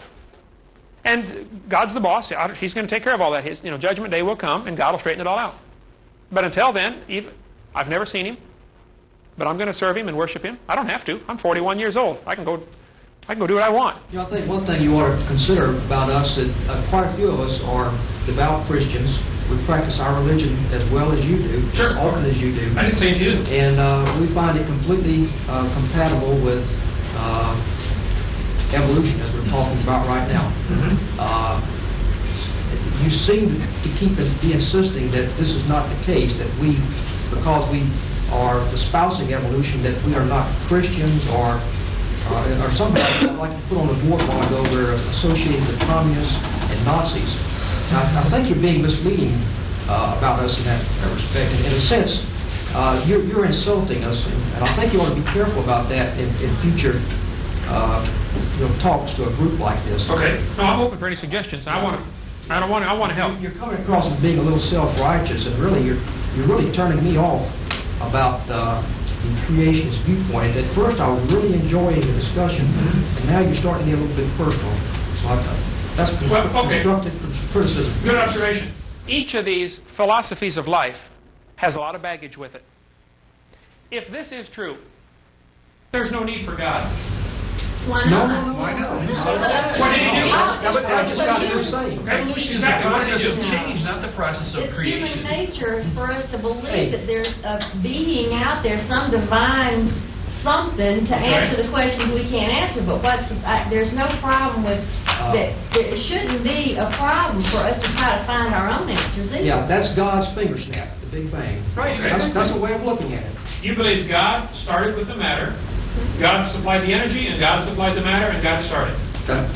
And God's the boss. He's going to take care of all that. His, Judgment Day will come, and God will straighten it all out. But until then, I've never seen Him, but I'm going to serve Him and worship Him. I don't have to. I'm 41 years old. I can go do what I want. I think one thing you ought to consider about us is quite a few of us are devout Christians. We practice our religion as well as you do, sure, as often as you do. I didn't say you. And we find it completely compatible with evolution, as we're talking about right now. Mm-hmm. You seem to keep be insisting that this is not the case, that because we are espousing evolution, that we are not Christians or something like you put on the board a while ago, we're associated with communists and Nazis. I think you're being misleading about us in that respect. And in a sense, you're insulting us, and I think you ought to be careful about that in future talks to a group like this. Okay. No, I'm open for any suggestions. I want to help. You're coming across as being a little self-righteous, and really, you're really turning me off about the creationist viewpoint. At first, I was really enjoying the discussion, and now you're starting to get a little bit personal. So that's constructive criticism. Good observation. Each of these philosophies of life has a lot of baggage with it. If this is true, there's no need for God. Why No, not? no, no. Why not? no. Who says that? What did he do? Yeah, but I just got to say. Evolution is the Exactly. process of change, not the process of It's creation. human nature for us to Hey. believe that there's a being out there, some divine something to answer the questions we can't answer. But there's no problem with that. It shouldn't be a problem for us to try to find our own answers either. Yeah, that's God's finger snap, the Big Bang. Right, That's a way of looking at it. You believe God started with the matter, God supplied the energy, and God supplied the matter, and God started. I'm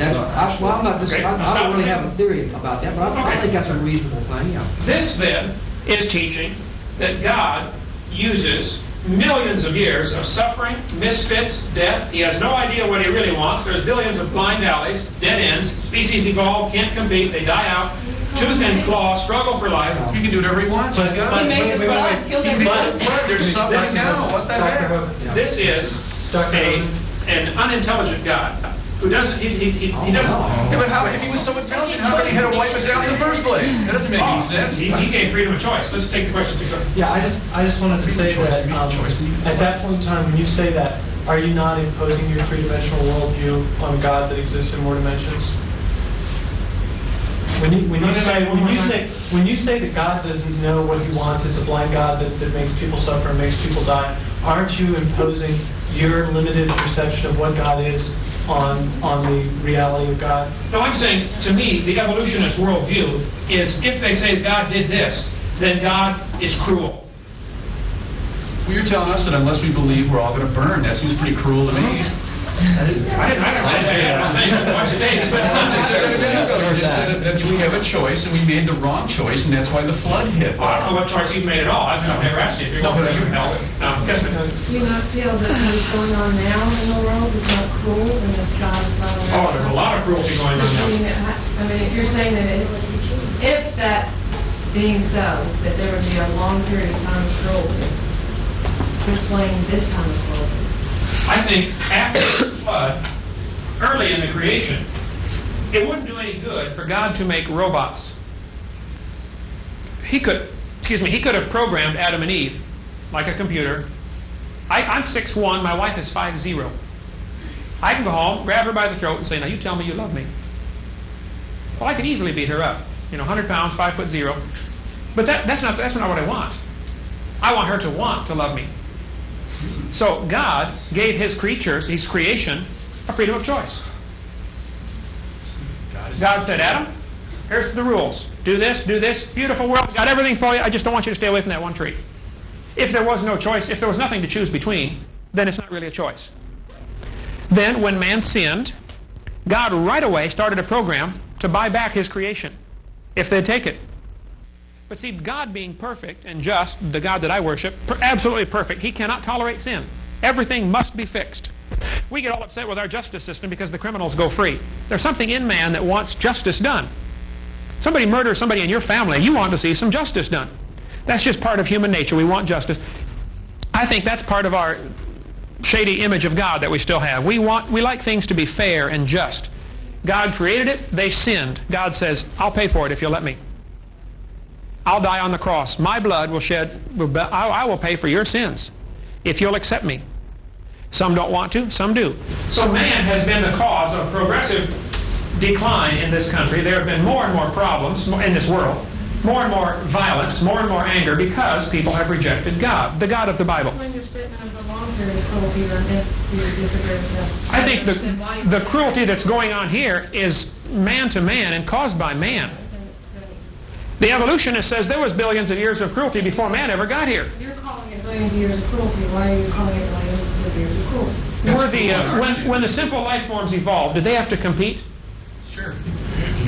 not Okay, I don't really have a theory about that, but I Okay. think that's a reasonable thing, yeah. This, then, is teaching that God uses millions of years of suffering, misfits, death. He has no idea what he really wants. There's billions of blind alleys, dead ends, species evolve, can't compete, they die out, tooth and claw, struggle for life. He can do whatever he wants. He's God. He made the flood, killed He made everybody. the flood. There's suffering now. What the heck? Yeah. This is an unintelligent God who doesn't, he doesn't. Yeah, but how, if he was so intelligent, how come he had to wipe us out in the first place? That doesn't make any sense. He gave freedom of choice. Let's take the question. Yeah, I just wanted to say that at that point in time, when you say that, are you not imposing your three-dimensional worldview on a God that exists in more dimensions? When you say that God doesn't know what He wants, it's a blind God that makes people suffer and makes people die, aren't you imposing your limited perception of what God is on the reality of God? No, I'm saying, to me, the evolutionist worldview is if they say God did this, then God is cruel. Well, you're telling us that unless we believe, we're all going to burn. That seems pretty cruel to me. I didn't say that. I don't think so. Watch the tapes, but You just said that we have a choice, and we made the wrong choice, and that's why the flood hit. I don't know what choice you've made at all. I've never asked you if you're going to your hell. Yes, ma'am. Do you not feel that what's going on now in the world is not cruel and that God is not Oh, there's a lot of cruelty going on now. I mean, if you're saying that if that being so, that there would be a long period of time of cruelty, to explain this time of cruelty. I think after the flood, early in the creation, it wouldn't do any good for God to make robots. He could have programmed Adam and Eve like a computer. I'm 6'1", my wife is 5'0". I can go home, grab her by the throat and say, now you tell me you love me. Well, I could easily beat her up. 100 pounds, 5'0". But that's not what I want. I want her to want to love me. So God gave His creatures, His creation, a freedom of choice. God said, Adam, here's the rules. Do this, beautiful world, got everything for you, I just don't want you to stay away from that one tree. If there was no choice, if there was nothing to choose between, then it's not really a choice. Then when man sinned, God right away started a program to buy back His creation, if they'd take it. But see, God being perfect and just, the God that I worship, absolutely perfect, He cannot tolerate sin. Everything must be fixed. We get all upset with our justice system because the criminals go free. There's something in man that wants justice done. Somebody murders somebody in your family, you want to see some justice done. That's just part of human nature. We want justice. I think that's part of our shady image of God that we still have. We like things to be fair and just. God created it, they sinned. God says, I'll pay for it if you'll let me. I'll die on the cross. My blood will shed, I will pay for your sins if you'll accept me. Some don't want to, some do. So man has been the cause of progressive decline in this country. There have been more and more problems in this world, more and more violence, more and more anger because people have rejected God, the God of the Bible. When you're sitting on the long period of cruelty, then if you disagree with that. I think the cruelty that's going on here is man to man and caused by man. The evolutionist says there was billions of years of cruelty before man ever got here. You're calling it billions of years of cruelty. Why are you calling it billions of years of cruelty? When the simple life forms evolved, did they have to compete? Sure.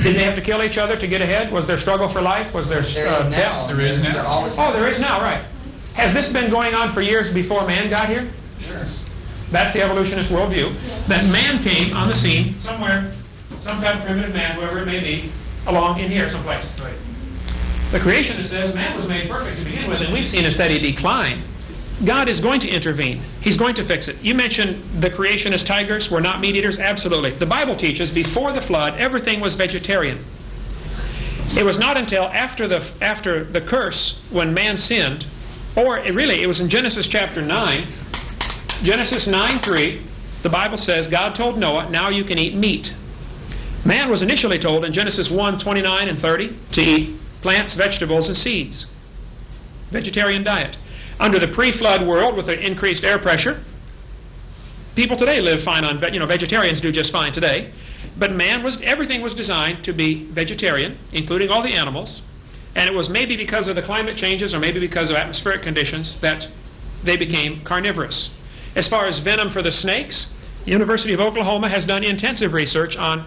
Did they have to kill each other to get ahead? Was there struggle for life? Was there death? There is now. Oh, there is now, right. Has this been going on for years before man got here? Sure. That's the evolutionist worldview. That man came on the scene somewhere, some type of primitive man, whoever it may be, along in here someplace. Right. The creationist says man was made perfect to begin with, and we've seen a steady decline. God is going to intervene. He's going to fix it. You mentioned the creationist tigers were not meat eaters. Absolutely. The Bible teaches before the flood, everything was vegetarian. It was not until after the curse, when man sinned, or it was in Genesis chapter 9, Genesis 9:3, the Bible says God told Noah, now you can eat meat. Man was initially told in Genesis 1:29 and 30 to eat plants, vegetables, and seeds. Vegetarian diet. Under the pre-flood world with the increased air pressure, people today live fine on, vegetarians do just fine today. But everything was designed to be vegetarian, including all the animals. And it was maybe because of the climate changes or maybe because of atmospheric conditions that they became carnivorous. As far as venom for the snakes, the University of Oklahoma has done intensive research on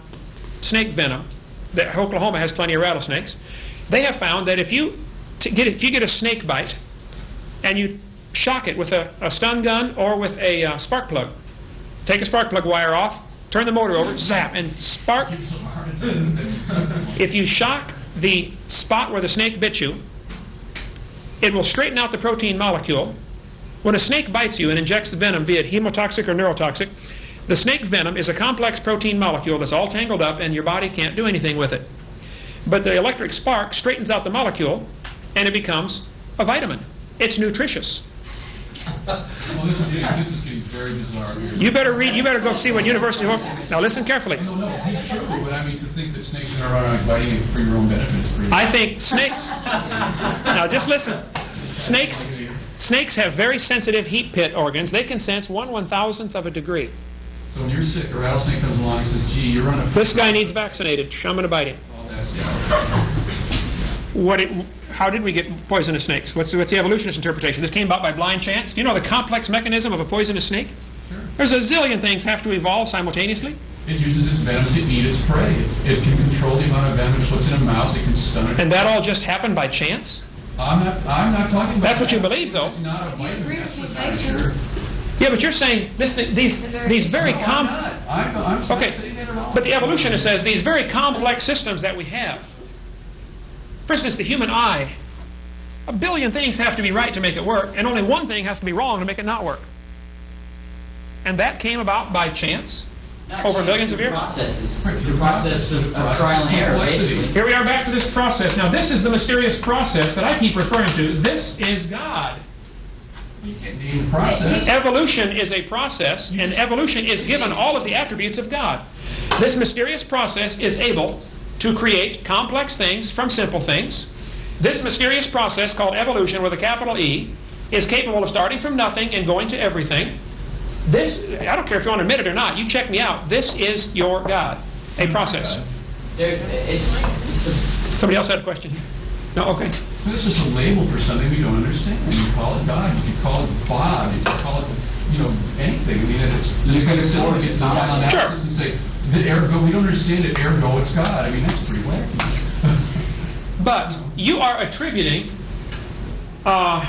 snake venom. Oklahoma has plenty of rattlesnakes. They have found that if you get a snake bite and you shock it with a stun gun or with a spark plug, take a spark plug wire off, turn the motor over, zap, and spark. If you shock the spot where the snake bit you, it will straighten out the protein molecule. When a snake bites you and injects the venom, be it hemotoxic or neurotoxic, the snake venom is a complex protein molecule that's all tangled up and your body can't do anything with it. But the electric spark straightens out the molecule and it becomes a vitamin. It's nutritious. Well, this is getting very bizarre here. You better go see what University of Oklahoma. Now listen carefully. No, it's true, but I mean to think that snakes are going around biting you for your own benefit is pretty... I think snakes... Now just listen. Snakes have very sensitive heat pit organs. They can sense 1/1000th of a degree. So when you're sick, a rattlesnake comes along and says, gee, you're on a... This guy needs vaccinated. I'm going to bite him. Oh, that's... How did we get poisonous snakes? What's the evolutionist interpretation? This came about by blind chance? Do you know the complex mechanism of a poisonous snake? Sure. There's a zillion things have to evolve simultaneously. It uses its venom to eat its prey. It can control the amount of venom it puts in a mouse. It can stun it. And that all just happened by chance? I'm not talking about That's what you believe, though. It's not a vitamin. agree with That's mutation? sure. Yeah, but you're saying these very No, I'm not. I'm not Okay, saying that at all. but the evolutionist says these very complex systems that we have. For instance, the human eye. 1 billion things have to be right to make it work, and only one thing has to be wrong to make it not work. And that came about by chance over millions of years. The process of trial and error, basically. Here we are back to this process. Now, this is the mysterious process that I keep referring to. This is God. You can't name the process. Evolution is a process, and evolution is given all of the attributes of God. This mysterious process is able to create complex things from simple things. This mysterious process, called evolution with a capital E, is capable of starting from nothing and going to everything. This, I don't care if you want to admit it or not, you check me out. This is your God, a process. Somebody else had a question? No? Okay. This is a label for something we don't understand. You call it God, you call it Bob, you call it, anything. I mean, it's just kind of silly to get to the analysis and say, ergo, we don't understand it, ergo, it's God. I mean, that's pretty wacky. But you are attributing a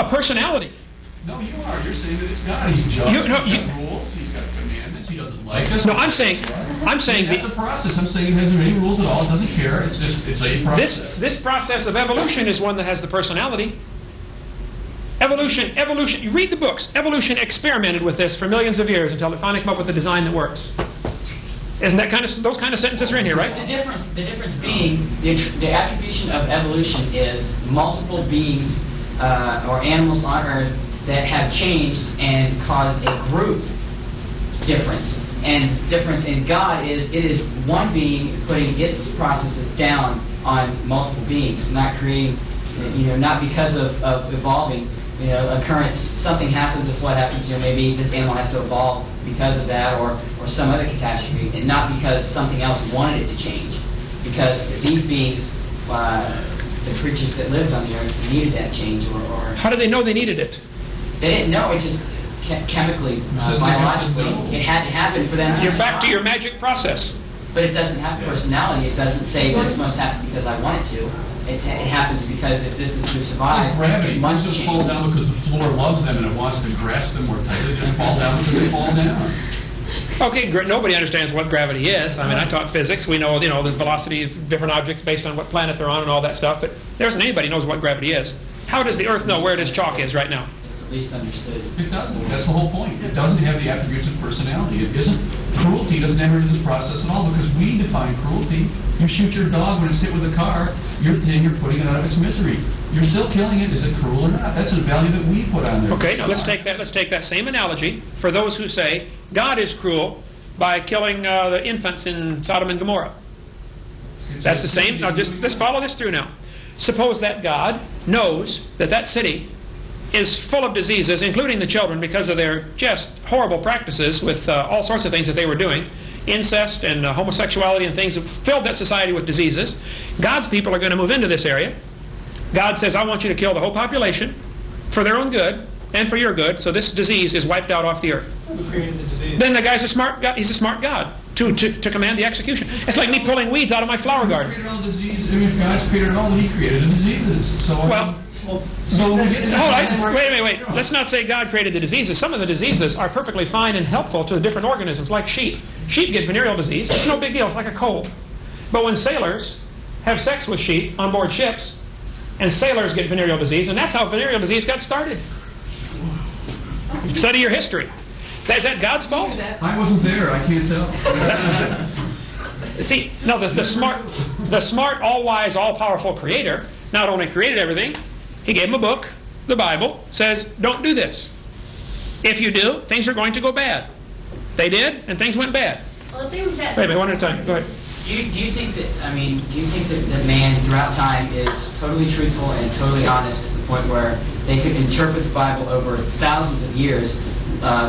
personality. No, you are. You're saying that it's God. He's just. He's got rules. He's got commandments. He doesn't like us. No, I'm saying that's a process. I'm saying it hasn't any rules at all. It doesn't care. It's a process. This process of evolution is one that has the personality. Evolution. You read the books. Evolution experimented with this for millions of years until it finally came up with a design that works. Isn't that those kind of sentences are in here, right? The difference being the attribution of evolution is multiple beings or animals on Earth that have changed and caused a group difference. And difference in God is it is one being putting its processes down on multiple beings, not creating, not because of evolving. Occurrence, something happens, a flood happens, maybe this animal has to evolve because of that or some other catastrophe, and not because something else wanted it to change. Because these beings, the creatures that lived on the earth, needed that change or How did they know they needed it? They didn't know, it just chemically, biologically, it had to happen for them to You're back to your magic process. But it doesn't have personality. It doesn't say this must happen because I want it to. It happens because if this is to survive, it's like gravity. It must just change. fall down because the floor loves them and it wants to grasp them more tightly. They just fall down because they fall down. Okay, nobody understands what gravity is. I mean, I taught physics. We know, the velocity of different objects based on what planet they're on and all that stuff. But there isn't anybody who knows what gravity is. How does the Earth know where this chalk is right now? It's at least understood. It doesn't. That's the whole point. It doesn't have the attributes of personality. It isn't. Cruelty doesn't enter into this process at all because we define cruelty. You shoot your dog when it's hit with a car, you're putting it out of its misery. you're still killing it. Is it cruel or not? That's a value that we put on there. Okay, now let's take that same analogy for those who say God is cruel by killing the infants in Sodom and Gomorrah. That's the same. Now let's follow this through now. Suppose that God knows that that city is full of diseases, including the children, because of their just horrible practices with all sorts of things that they were doing, incest and homosexuality and things that filled that society with diseases. God's people are going to move into this area. God says, I want you to kill the whole population for their own good and for your good, so this disease is wiped out off the earth. Who created the disease? Then the guy's a smart God. He's a smart God to command the execution. It's like me pulling weeds out of my flower garden. Created all disease. I mean, if God's created it all, then He created the diseases. So wait. Let's not say God created the diseases. Some of the diseases are perfectly fine and helpful to the different organisms, like sheep. Sheep get venereal disease. It's no big deal. It's like a cold. But when sailors have sex with sheep on board ships, and sailors get venereal disease, and that's how venereal disease got started. Study your history. Is that God's fault? I wasn't there. I can't tell. See, no, the smart, all-wise, all-powerful Creator not only created everything, He gave them a book, the Bible, says, don't do this. If you do, things are going to go bad. They did, and things went bad. Well, if there was that... Wait a minute, one at a time. Go ahead. Do you think that man throughout time is totally truthful and totally honest to the point where they could interpret the Bible over thousands of years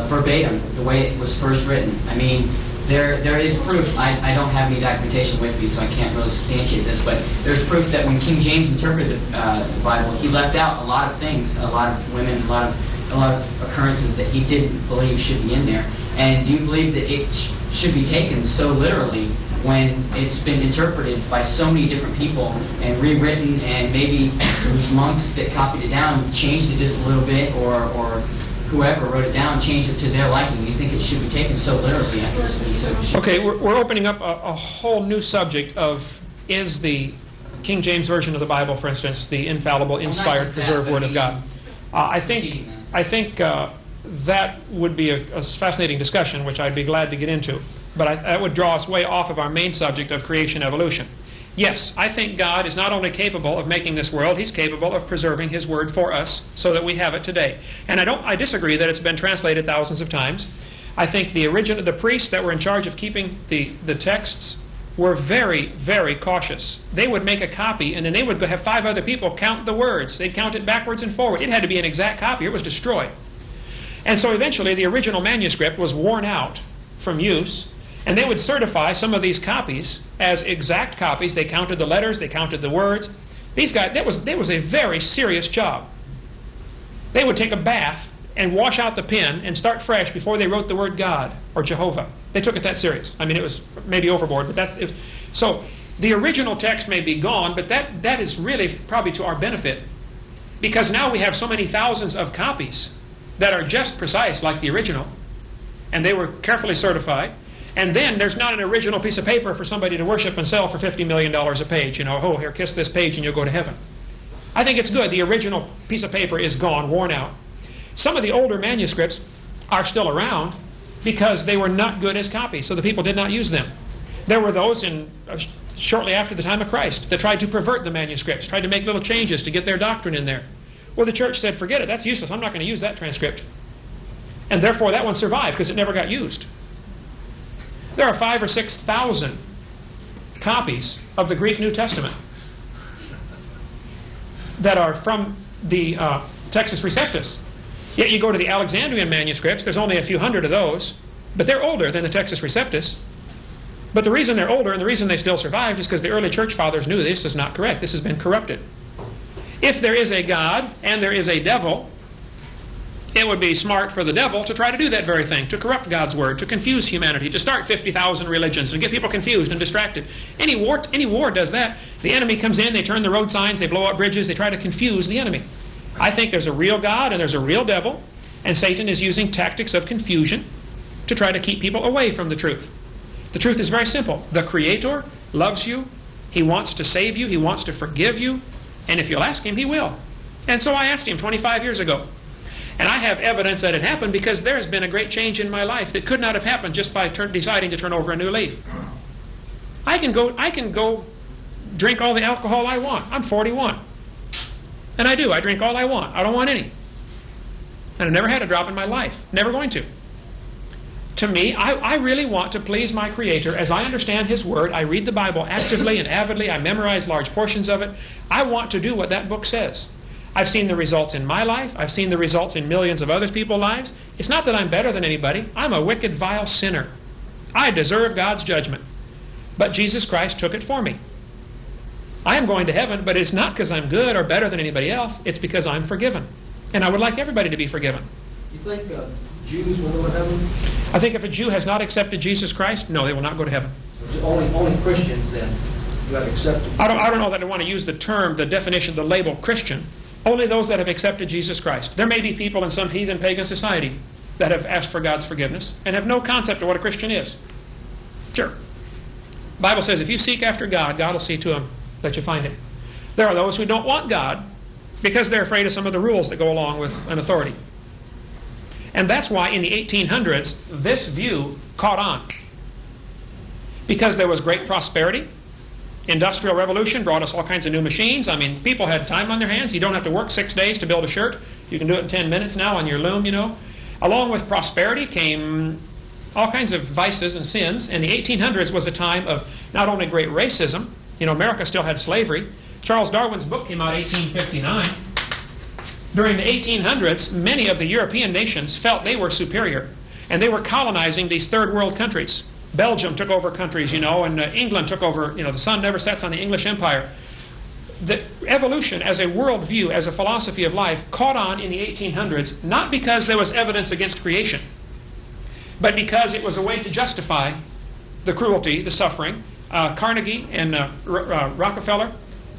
verbatim, the way it was first written? I mean, there is proof. I don't have any documentation with me, so I can't really substantiate this, but there's proof that when King James interpreted the Bible, he left out a lot of things, a lot of women, a lot of occurrences that he didn't believe should be in there. And do you believe that it should be taken so literally when it's been interpreted by so many different people and rewritten, and maybe those monks that copied it down changed it just a little bit, or whoever wrote it down changed it to their liking? Do you think it should be taken so literally after it's been so... Okay, we're opening up a whole new subject of, is the King James Version of the Bible, for instance, the infallible, inspired, preserved Word of God? I think that would be a fascinating discussion, which I'd be glad to get into. But that would draw us way off of our main subject of creation evolution. Yes, I think God is not only capable of making this world, He's capable of preserving His Word for us so that we have it today. And I disagree that it's been translated thousands of times. I think the priests that were in charge of keeping the texts were very, very cautious. They would make a copy, and then they would have 5 other people count the words. They'd count it backwards and forward. It had to be an exact copy, or it was destroyed. And so eventually the original manuscript was worn out from use, and they would certify some of these copies as exact copies. They counted the letters, they counted the words. These guys, that was a very serious job. They would take a bath and wash out the pen and start fresh before they wrote the word God or Jehovah. They took it that serious. I mean, it was maybe overboard, but so the original text may be gone, but that is really probably to our benefit, because now we have so many thousands of copies that are just precise like the original, and they were carefully certified. And then there's not an original piece of paper for somebody to worship and sell for $50 million a page. You know, oh, here, kiss this page and you'll go to heaven. I think it's good. The original piece of paper is gone, worn out. Some of the older manuscripts are still around because they were not good as copies, so the people did not use them. There were those shortly after the time of Christ that tried to pervert the manuscripts, tried to make little changes to get their doctrine in there. Well, the church said, forget it, that's useless. I'm not going to use that transcript. And therefore that one survived because it never got used. There are 5,000 or 6,000 copies of the Greek New Testament that are from the Textus Receptus. Yet you go to the Alexandrian manuscripts, there's only a few hundred of those, but they're older than the Textus Receptus. But the reason they're older and the reason they still survived is because the early church fathers knew this is not correct. This has been corrupted. If there is a God and there is a devil, it would be smart for the devil to try to do that very thing, to corrupt God's Word, to confuse humanity, to start 50,000 religions and get people confused and distracted. Any war does that. The enemy comes in, they turn the road signs, they blow up bridges, they try to confuse the enemy. I think there's a real God and there's a real devil, and Satan is using tactics of confusion to try to keep people away from the truth. The truth is very simple. The Creator loves you. He wants to save you. He wants to forgive you. And if you'll ask Him, He will. And so I asked Him 25 years ago. And I have evidence that it happened because there has been a great change in my life that could not have happened just by deciding to turn over a new leaf. I can go drink all the alcohol I want. I'm 41. And I do. I drink all I want. I don't want any. And I've never had a drop in my life. Never going to. To me, I really want to please my Creator as I understand His Word. I read the Bible actively and avidly. I memorize large portions of it. I want to do what that book says. I've seen the results in my life. I've seen the results in millions of other people's lives. It's not that I'm better than anybody. I'm a wicked, vile sinner. I deserve God's judgment. But Jesus Christ took it for me. I am going to heaven, but it's not because I'm good or better than anybody else. It's because I'm forgiven. And I would like everybody to be forgiven. You think Jews will go to heaven? I think if a Jew has not accepted Jesus Christ, no, they will not go to heaven. Only Christians then who have accepted. I don't know that I want to use the term, the definition, the label Christian. Only those that have accepted Jesus Christ. There may be people in some heathen pagan society that have asked for God's forgiveness and have no concept of what a Christian is. Sure. The Bible says if you seek after God, God will see to him that you find Him. There are those who don't want God because they're afraid of some of the rules that go along with an authority. And that's why in the 1800s, this view caught on. Because there was great prosperity. Industrial revolution brought us all kinds of new machines. I mean, people had time on their hands. You don't have to work 6 days to build a shirt. You can do it in 10 minutes now on your loom, you know. Along with prosperity came all kinds of vices and sins. And the 1800s was a time of not only great racism. You know, America still had slavery. Charles Darwin's book came out in 1859. During the 1800s, many of the European nations felt they were superior. And they were colonizing these third world countries. Belgium took over countries, you know, and England took over, you know, the sun never sets on the English Empire. The evolution as a worldview, as a philosophy of life, caught on in the 1800s, not because there was evidence against creation, but because it was a way to justify the cruelty, the suffering. Carnegie and Rockefeller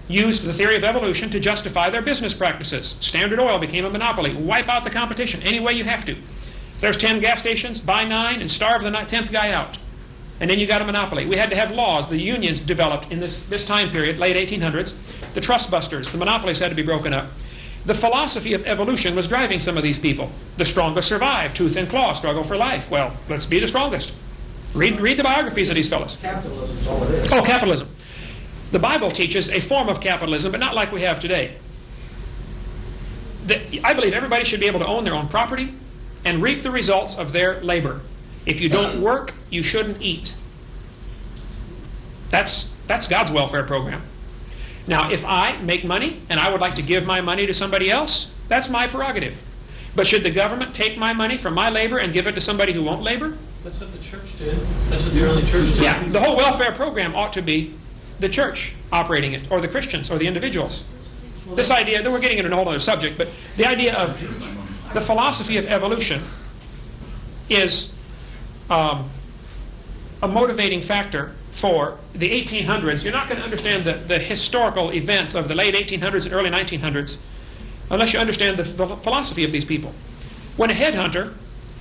used the theory of evolution to justify their business practices. Standard Oil became a monopoly. Wipe out the competition any way you have to. If there's 10 gas stations, buy 9 and starve the 10th guy out. And then you got a monopoly. We had to have laws. The unions developed in this time period, late 1800s. The trust busters, the monopolies had to be broken up. The philosophy of evolution was driving some of these people. The strongest survive, tooth and claw, struggle for life. Well, let's be the strongest. Read the biographies of these fellows. Capitalism is all it is. Oh, capitalism. The Bible teaches a form of capitalism, but not like we have today. I believe everybody should be able to own their own property and reap the results of their labor. If you don't work, you shouldn't eat. That's God's welfare program. Now, if I make money and I would like to give my money to somebody else, that's my prerogative. But should the government take my money from my labor and give it to somebody who won't labor? That's what the church did. That's what the early church did. Yeah, the whole welfare program ought to be the church operating it, or the Christians, or the individuals. This idea, then we're getting into a whole other subject, but the idea of the philosophy of evolution is a motivating factor for the 1800s. You're not going to understand the historical events of the late 1800s and early 1900s unless you understand the philosophy of these people. When a headhunter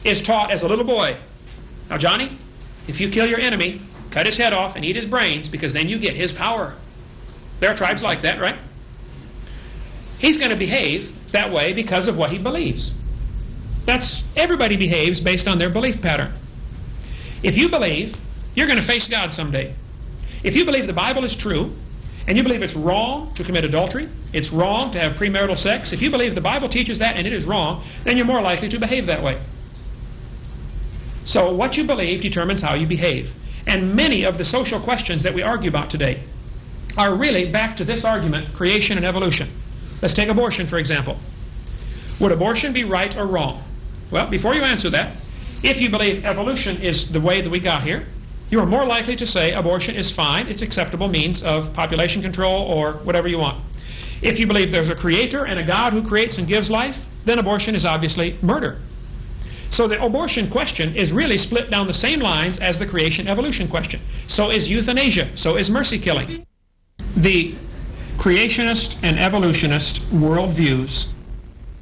is taught as a little boy, now Johnny, if you kill your enemy, cut his head off and eat his brains, because then you get his power. There are tribes like that, right? He's going to behave that way because of what he believes. Everybody behaves based on their belief pattern. If you believe, you're going to face God someday. If you believe the Bible is true, and you believe it's wrong to commit adultery, it's wrong to have premarital sex, if you believe the Bible teaches that and it is wrong, then you're more likely to behave that way. So what you believe determines how you behave. And many of the social questions that we argue about today are really back to this argument, creation and evolution. Let's take abortion, for example. Would abortion be right or wrong? Well, before you answer that, if you believe evolution is the way that we got here, you are more likely to say abortion is fine, it's acceptable means of population control or whatever you want. If you believe there's a creator and a God who creates and gives life, then abortion is obviously murder. So the abortion question is really split down the same lines as the creation-evolution question. So is euthanasia. So is mercy killing. The creationist and evolutionist worldviews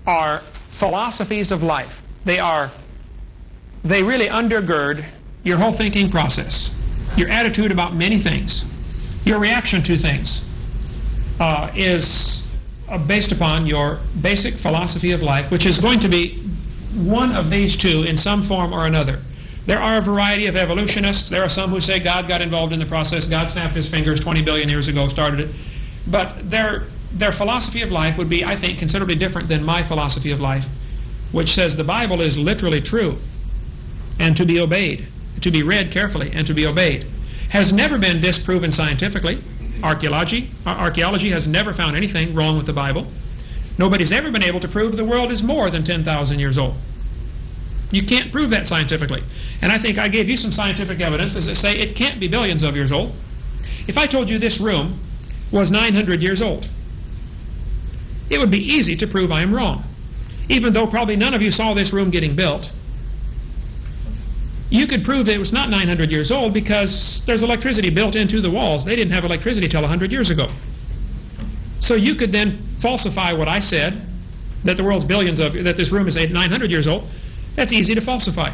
are philosophies of life. They really undergird your whole thinking process, your attitude about many things, your reaction to things is based upon your basic philosophy of life, which is going to be one of these two in some form or another. There are a variety of evolutionists. There are some who say God got involved in the process. God snapped his fingers 20 billion years ago, started it. But their philosophy of life would be, I think, considerably different than my philosophy of life, which says the Bible is literally true and to be obeyed, to be read carefully and to be obeyed. Has never been disproven scientifically. Archaeology has never found anything wrong with the Bible. Nobody's ever been able to prove the world is more than 10,000 years old. You can't prove that scientifically. And I think I gave you some scientific evidence that say it can't be billions of years old. If I told you this room was 900 years old, it would be easy to prove I am wrong. Even though probably none of you saw this room getting built, you could prove it was not 900 years old because there's electricity built into the walls. They didn't have electricity till 100 years ago. So you could then falsify what I said, that the world's that this room is 900 years old. That's easy to falsify.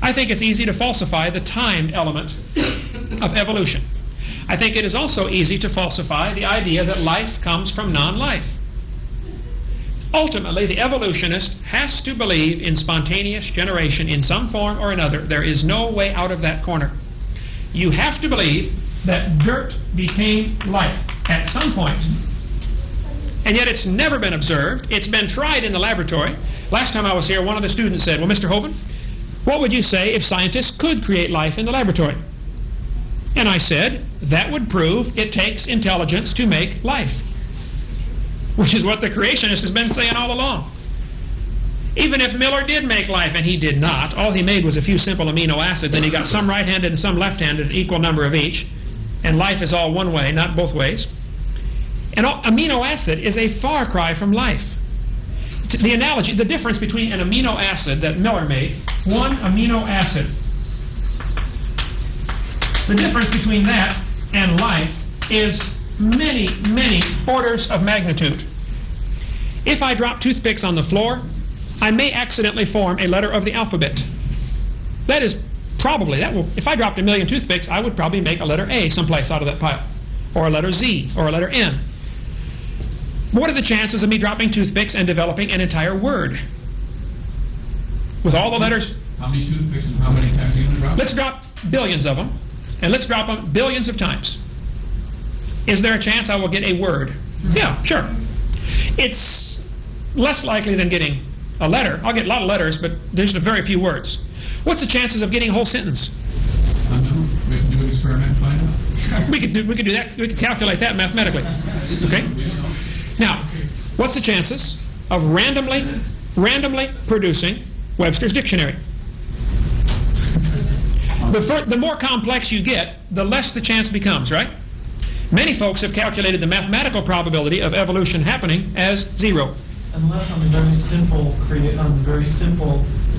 I think it's easy to falsify the time element of evolution. I think it is also easy to falsify the idea that life comes from non-life. Ultimately, the evolutionist has to believe in spontaneous generation in some form or another. There is no way out of that corner. You have to believe that dirt became life at some point. And yet it's never been observed. It's been tried in the laboratory. Last time I was here, one of the students said, well, Mr. Hovind, what would you say if scientists could create life in the laboratory? And I said, that would prove it takes intelligence to make life. Which is what the creationist has been saying all along. Even if Miller did make life, and he did not, all he made was a few simple amino acids, and he got some right-handed and some left-handed, an equal number of each, and life is all one way, not both ways. An amino acid is a far cry from life. The analogy, the difference between an amino acid that Miller made, one amino acid, the difference between that and life is many, many orders of magnitude. If I drop toothpicks on the floor, I may accidentally form a letter of the alphabet. That is probably, if I dropped 1,000,000 toothpicks, I would probably make a letter A someplace out of that pile, or a letter Z, or a letter N. What are the chances of me dropping toothpicks and developing an entire word? With all the letters? How many toothpicks and how many times are you going to drop? Let's drop billions of them, and let's drop them billions of times. Is there a chance I will get a word? Yeah, sure. It's less likely than getting a letter. I'll get a lot of letters, but there's very few words. What's the chances of getting a whole sentence? I don't know. We have to do an experiment and find out. We could do that. We could calculate that mathematically. Okay. Now, what's the chances of randomly producing Webster's dictionary? The more complex you get, the less the chance becomes, right? Many folks have calculated the mathematical probability of evolution happening as 0. Unless on the very simple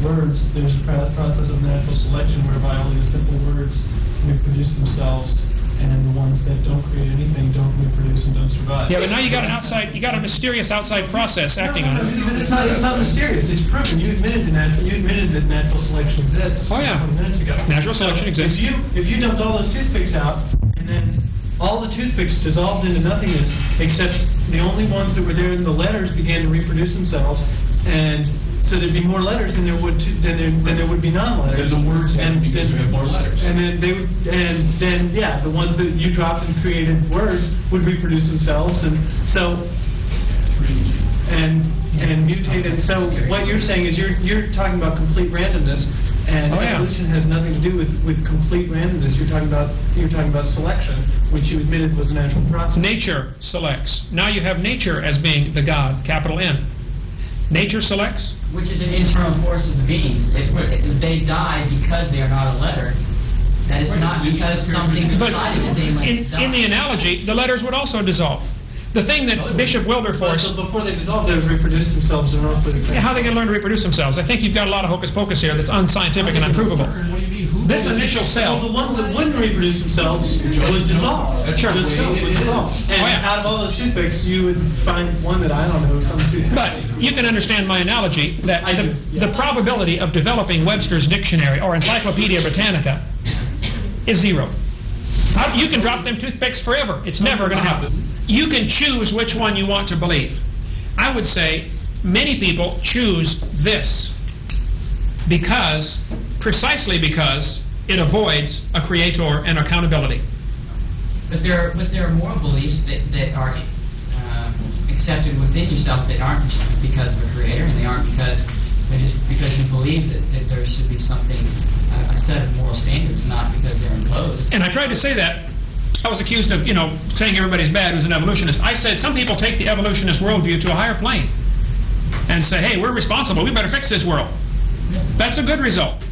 words, there's a process of natural selection whereby only the simple words reproduce themselves, and the ones that don't create anything don't reproduce and don't survive. Yeah, but now you got a mysterious outside process acting on it. It's not mysterious. It's proven. You admitted that natural selection exists. Oh yeah. 20 minutes ago. Natural selection exists. If you dumped all those toothpicks out, and then all the toothpicks dissolved into nothingness, except the only ones that were there in the letters began to reproduce themselves, and so there'd be more letters than there would be non-letters. Then the words because you have more letters. And then the ones that you dropped and created words would reproduce themselves, and so and mutated. So what you're saying is you're talking about complete randomness. And evolution has nothing to do with complete randomness. You're talking about selection, which you admitted was a natural process. Nature selects. Now you have nature as being the God, capital N. Nature selects. Which is an internal force of the beings. If they die because they are not a letter, that is not because something decided that they must die. In the analogy, the letters would also dissolve. The thing that Bishop Wilberforce... But before they dissolve, they reproduce themselves in roughly the same. How are they going to learn to reproduce themselves? I think you've got a lot of hocus pocus here that's unscientific and unprovable. This initial cell... Well, the ones that wouldn't reproduce themselves would dissolve. Sure. Would dissolve. And out of all those toothpicks, you would find one that I don't know, some toothpick. But you can understand my analogy that the probability of developing Webster's dictionary or Encyclopedia Britannica is 0. You can drop them toothpicks forever. It's never going to happen. You can choose which one you want to believe. I would say many people choose this precisely because it avoids a creator and accountability. But there are moral beliefs that are accepted within yourself that aren't just because of a creator, and they aren't because you believe that there should be something, a set of moral standards, not because they're imposed. And I tried to say that. I was accused of, saying everybody's bad who's an evolutionist. I said some people take the evolutionist worldview to a higher plane and say, hey, we're responsible, we better fix this world. That's a good result.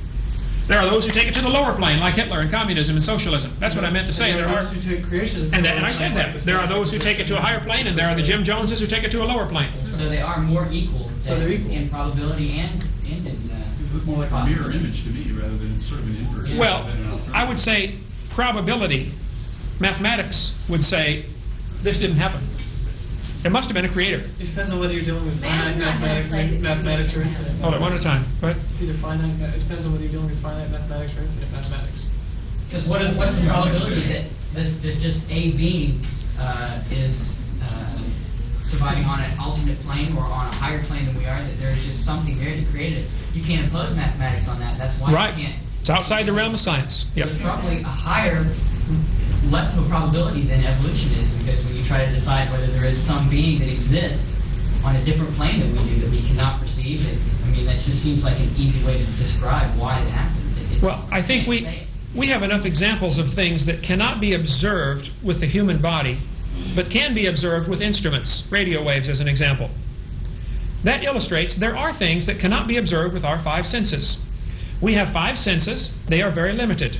There are those who take it to the lower plane, like Hitler and communism and socialism. That's what I meant to say. There are those who take creationism. And I said that. There are those who take it to a higher plane, and there are the Jim Joneses who take it to a lower plane. So they are more equal, in probability and in more like a mirror image to me rather than sort of an inverse. Well, I would say probability, mathematics would say this didn't happen. There must have been a creator. It depends on whether you're dealing with finite mathematics or infinite. Hold on, one at a time. Go ahead. It's either finite. It depends on whether you're dealing with finite mathematics or infinite mathematics. Because what's the probability that just a being is surviving on an alternate plane or on a higher plane than we are? That there's just something there that created it. You can't impose mathematics on that. That's why you can't. It's outside the realm of science. So it's probably less of a probability than evolution is, because when you try to decide whether there is some being that exists on a different plane than we do that we cannot perceive, that just seems like an easy way to describe why it happened. Well, I think we have enough examples of things that cannot be observed with the human body, but can be observed with instruments, radio waves as an example. That illustrates there are things that cannot be observed with our 5 senses. We have 5 senses. They are very limited.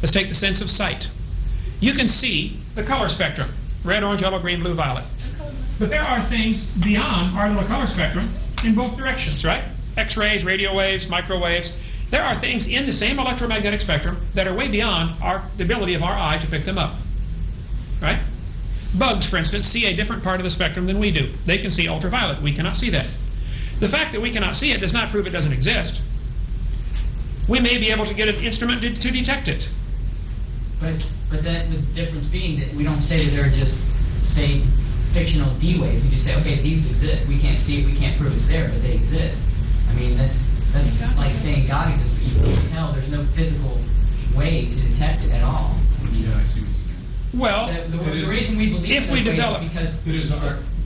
Let's take the sense of sight. You can see the color spectrum, red, orange, yellow, green, blue, violet. But there are things beyond our little color spectrum in both directions, right? X-rays, radio waves, microwaves. There are things in the same electromagnetic spectrum that are way beyond the ability of our eye to pick them up, right? Bugs, for instance, see a different part of the spectrum than we do. They can see ultraviolet. We cannot see that. The fact that we cannot see it does not prove it doesn't exist. We may be able to get an instrument to detect it. But the difference being that we don't say that they're just, say, fictional D waves. We just say, okay, these exist. We can't see it. We can't prove it's there, but they exist. That's like saying God exists, but you can't tell. There's no physical way to detect it at all. Yeah, I see what you're saying. Well, the reason we believe if we develop, because it is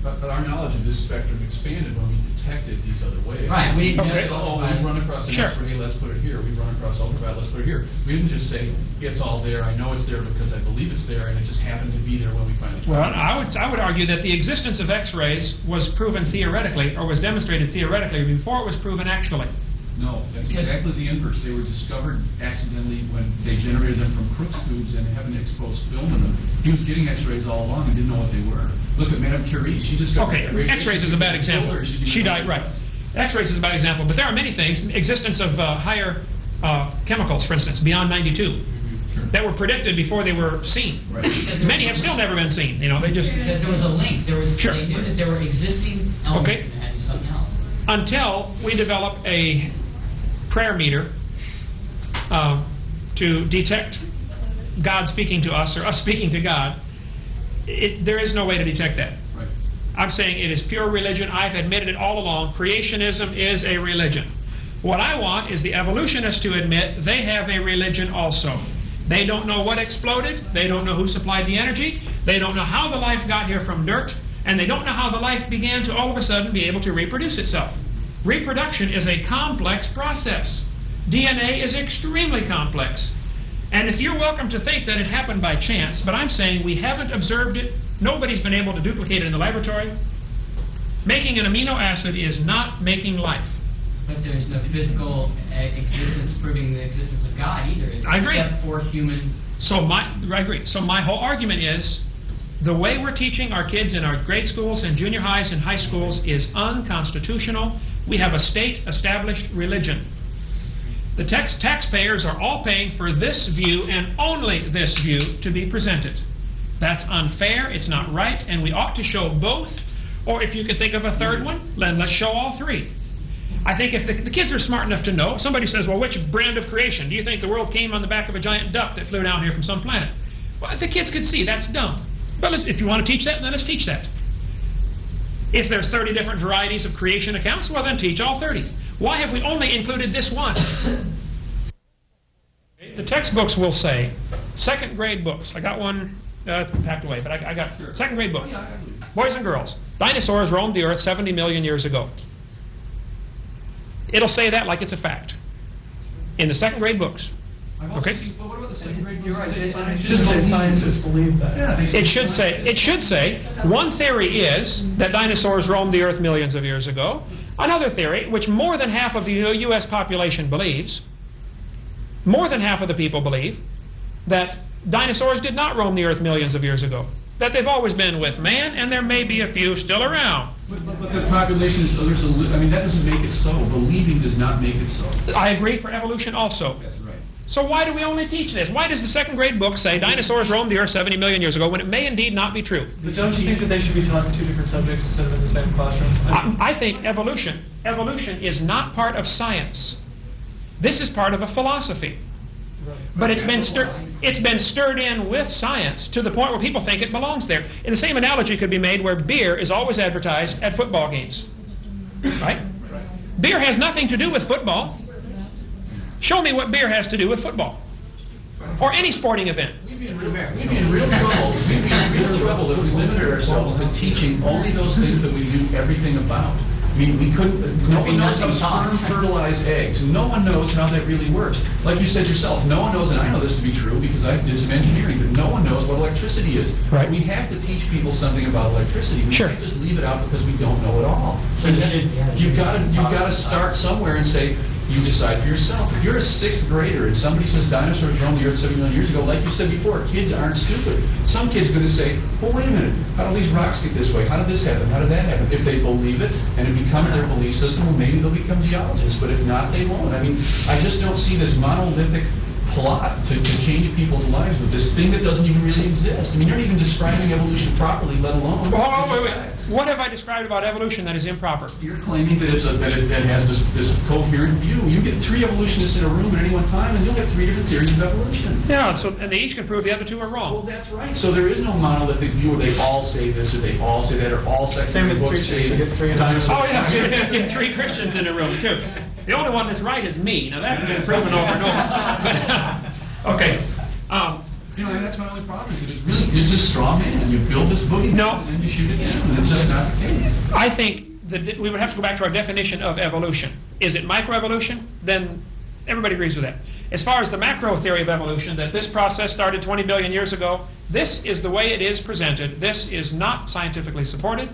but our knowledge of this spectrum expanded when we detected these other waves. Right. We didn't okay. we've run across an X-ray, let's put it here. We've run across ultraviolet, let's put it here. We didn't just say it's all there. I know it's there because I believe it's there, and it just happened to be there when we finally. Well, I would argue that the existence of X-rays was proven theoretically, or was demonstrated theoretically, before it was proven actually. No, that's exactly the inverse. They were discovered accidentally when they generated them from Crookes tubes and haven't exposed film in them. He was getting X-rays all along and didn't know what they were. Look at Madame Curie. She discovered. Okay, X-rays is a bad example. She died, right. X-rays is a bad example, but there are many things. Existence of higher chemicals, for instance, beyond 92, that were predicted before they were seen. Right. Many have still never been seen. They just because there was a link. They knew that there were existing elements and had something else. Until we develop a prayer meter to detect God speaking to us or us speaking to God, there is no way to detect that. Right. I'm saying it is pure religion. I've admitted it all along. Creationism is a religion. What I want is the evolutionists to admit they have a religion also. They don't know what exploded. They don't know who supplied the energy. They don't know how the life got here from dirt. And they don't know how the life began to all of a sudden be able to reproduce itself. Reproduction is a complex process. DNA is extremely complex. And if you're welcome to think that it happened by chance, but I'm saying we haven't observed it, nobody's been able to duplicate it in the laboratory. Making an amino acid is not making life. But there's no physical existence proving the existence of God either. I agree. Except for human. I agree. So my whole argument is the way we're teaching our kids in our grade schools and junior highs and high schools is unconstitutional. We have a state-established religion. The taxpayers are all paying for this view and only this view to be presented. That's unfair, it's not right, and we ought to show both. Or if you can think of a third one, then let's show all three. I think if the kids are smart enough to know, somebody says, well, which brand of creation? Do you think the world came on the back of a giant duck that flew down here from some planet? Well, the kids could see, that's dumb. But if you want to teach that, then let's teach that. If there's 30 different varieties of creation accounts, well, then teach all 30. Why have we only included this one? The textbooks will say, second grade books. I got one packed away, but I got second grade book. Boys and girls. Dinosaurs roamed the earth 70 million years ago. It'll say that like it's a fact. In the second grade books. Okay? But what about the second grade books? It should say scientists believe that. Yeah, It should say, one theory is that dinosaurs roamed the earth millions of years ago. Another theory, which more than half of the U.S. population believes, more than half of the people believe, that dinosaurs did not roam the earth millions of years ago. That they've always been with man, and there may be a few still around. But the population is, that doesn't make it so. Believing does not make it so. I agree for evolution also. That's right. So why do we only teach this? Why does the second grade book say dinosaurs roamed the earth 70 million years ago when it may indeed not be true? But don't you think that they should be taught in two different subjects instead of in the same classroom? I think evolution is not part of science. This is part of a philosophy. But it's been stirred in with science to the point where people think it belongs there. And the same analogy could be made where beer is always advertised at football games. Right? Beer has nothing to do with football. Show me what beer has to do with football. Or any sporting event. We'd be in real trouble. We'd be in real trouble if we limited ourselves to teaching only those things that we knew everything about. I mean, we couldn't. No one knows how sperm fertilize eggs. No one knows how that really works. Like you said yourself, no one knows, and I know this to be true because I did some engineering, but no one knows what electricity is. Right. We have to teach people something about electricity. We Sure. can't just leave it out because we don't know it all. So you've got to start somewhere and say, you decide for yourself. If you're a sixth grader and somebody says dinosaurs roamed the earth 70 million years ago, like you said before, kids aren't stupid. Some kid's going to say, well, wait a minute, how do these rocks get this way? How did this happen? How did that happen? If they believe it and it becomes their belief system, well, maybe they'll become geologists. But if not, they won't. I mean, I just don't see this monolithic plot to change people's lives with this thing that doesn't even really exist. I mean, you're not even describing evolution properly, let alone... Well, wait. What have I described about evolution that is improper? You're claiming that it has this coherent view. You get three evolutionists in a room at any one time, and you'll have three different theories of evolution. Yeah, and they each can prove the other two are wrong. Well, that's right. So there is no monolithic view where they all say this or they all say that or all secondary books say dinosaurs. Oh, yeah, you get three Christians in a room, too. The only one that's right is me. Now, that's been proven over and over. Okay. That's my only problem. It's a straw man. You build this boogie and then you shoot it down. And it's just not the case. I think that we would have to go back to our definition of evolution. Is it microevolution? Then everybody agrees with that. As far as the macro theory of evolution, that this process started 20 billion years ago, this is the way it is presented. This is not scientifically supported.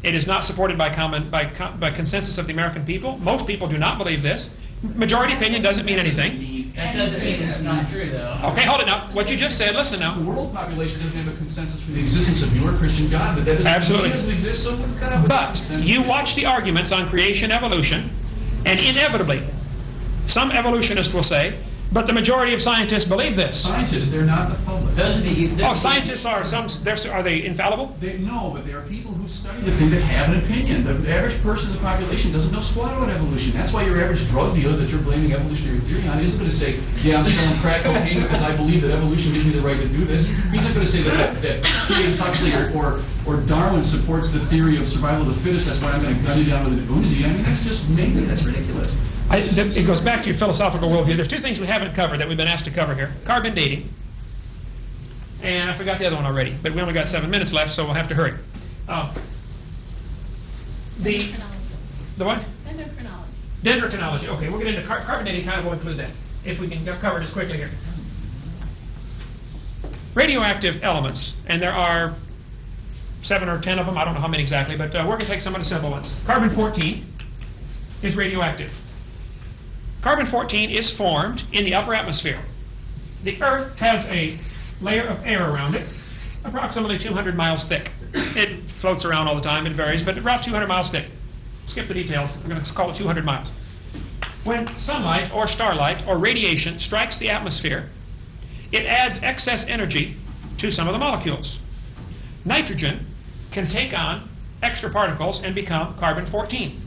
It is not supported by consensus of the American people. Most people do not believe this. Majority opinion doesn't mean anything. That doesn't mean it's not true, though. Okay, hold it now. What you just said, listen now. The world population doesn't have a consensus for the existence of your Christian God, but that Absolutely. Doesn't exist, so we've got But you watch the arguments on creation, evolution, and inevitably, some evolutionists will say, but the majority of scientists believe this. Scientists, they're not the public. Scientists are they infallible? No, but there are people who study the thing that have an opinion. The average person in the population doesn't know squat about evolution. That's why your average drug dealer that you're blaming evolutionary theory on isn't going to say, yeah, I'm selling crack cocaine because I believe that evolution gives me the right to do this. He's not going to say that T.H. Huxley or Darwin supports the theory of survival of the fittest. That's why I'm going to gun you down with an Uzi. I mean, that's just maybe that's ridiculous. It goes back to your philosophical worldview. There's two things we haven't covered that we've been asked to cover here. Carbon dating. And I forgot the other one already, but we only got 7 minutes left, so we'll have to hurry. The what? Dendrochronology. Dendrochronology. Okay, we'll get into carbon dating. Kind of will include that, if we can cover it as quickly here. Radioactive elements, and there are 7 or 10 of them. I don't know how many exactly, but we're going to take some of the simple ones. Carbon-14 is radioactive. Carbon-14 is formed in the upper atmosphere. The Earth has a layer of air around it, approximately 200 miles thick. It floats around all the time, it varies, but about 200 miles thick. Skip the details, we're going to call it 200 miles. When sunlight or starlight or radiation strikes the atmosphere, it adds excess energy to some of the molecules. Nitrogen can take on extra particles and become carbon-14.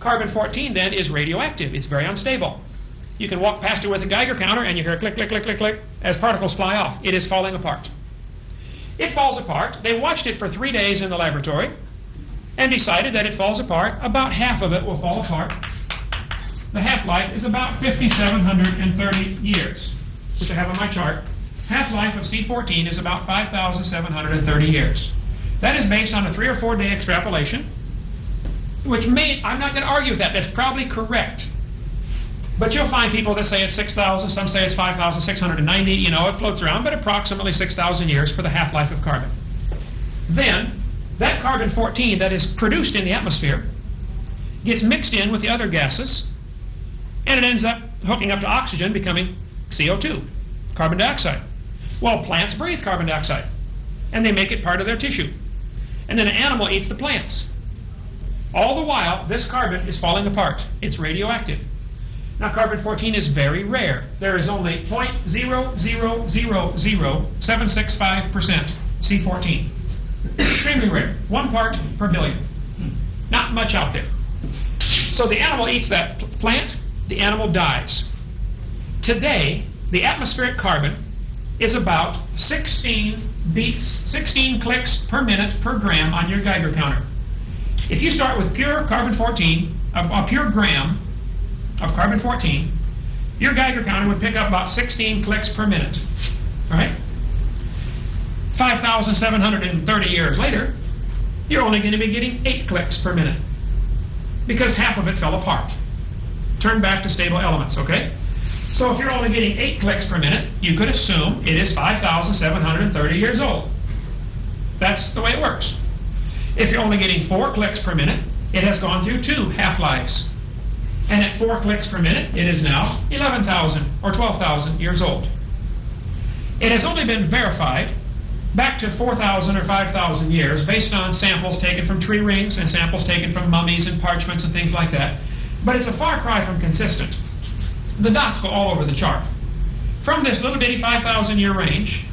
Carbon-14 then is radioactive. It's very unstable. You can walk past it with a Geiger counter and you hear click, click, click, click, click as particles fly off. It is falling apart. It falls apart. They watched it for 3 days in the laboratory and decided that it falls apart. About half of it will fall apart. The half-life is about 5,730 years, which I have on my chart. Half-life of C14 is about 5,730 years. That is based on a 3 or 4 day extrapolation, which I'm not going to argue with that. That's probably correct. But you'll find people that say it's 6,000, some say it's 5,690, you know, it floats around, but approximately 6,000 years for the half-life of carbon. Then, that carbon-14 that is produced in the atmosphere gets mixed in with the other gases, and it ends up hooking up to oxygen, becoming CO2, carbon dioxide. Well, plants breathe carbon dioxide, and they make it part of their tissue. And then an animal eats the plants. All the while, this carbon is falling apart. It's radioactive. Now, carbon-14 is very rare. There is only 0.0000765% C14. Extremely rare. 1 part per billion. Not much out there. So the animal eats that plant, the animal dies. Today, the atmospheric carbon is about 16 beats, 16 clicks per minute per gram on your Geiger counter. If you start with pure carbon-14, a pure gram of carbon-14, your Geiger counter would pick up about 16 clicks per minute. All right? 5,730 years later, you're only going to be getting 8 clicks per minute because half of it fell apart. Turn back to stable elements, okay? So if you're only getting 8 clicks per minute, you could assume it is 5,730 years old. That's the way it works. If you're only getting 4 clicks per minute, it has gone through 2 half-lives. And at 4 clicks per minute, it is now 11,000 or 12,000 years old. It has only been verified back to 4,000 or 5,000 years based on samples taken from tree rings and samples taken from mummies and parchments and things like that. But it's a far cry from consistent. The dots go all over the chart. From this little bitty 5,000 year range,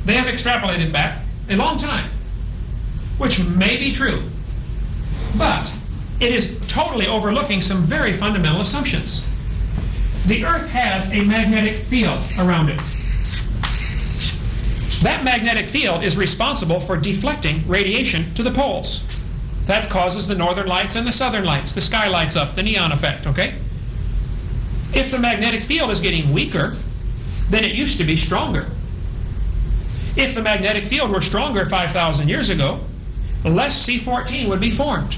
they have extrapolated back a long time, which may be true. But it is totally overlooking some very fundamental assumptions. The Earth has a magnetic field around it. That magnetic field is responsible for deflecting radiation to the poles. That causes the northern lights and the southern lights. The sky lights up, the neon effect, okay? If the magnetic field is getting weaker, then it used to be stronger. If the magnetic field were stronger 5,000 years ago, less C14 would be formed.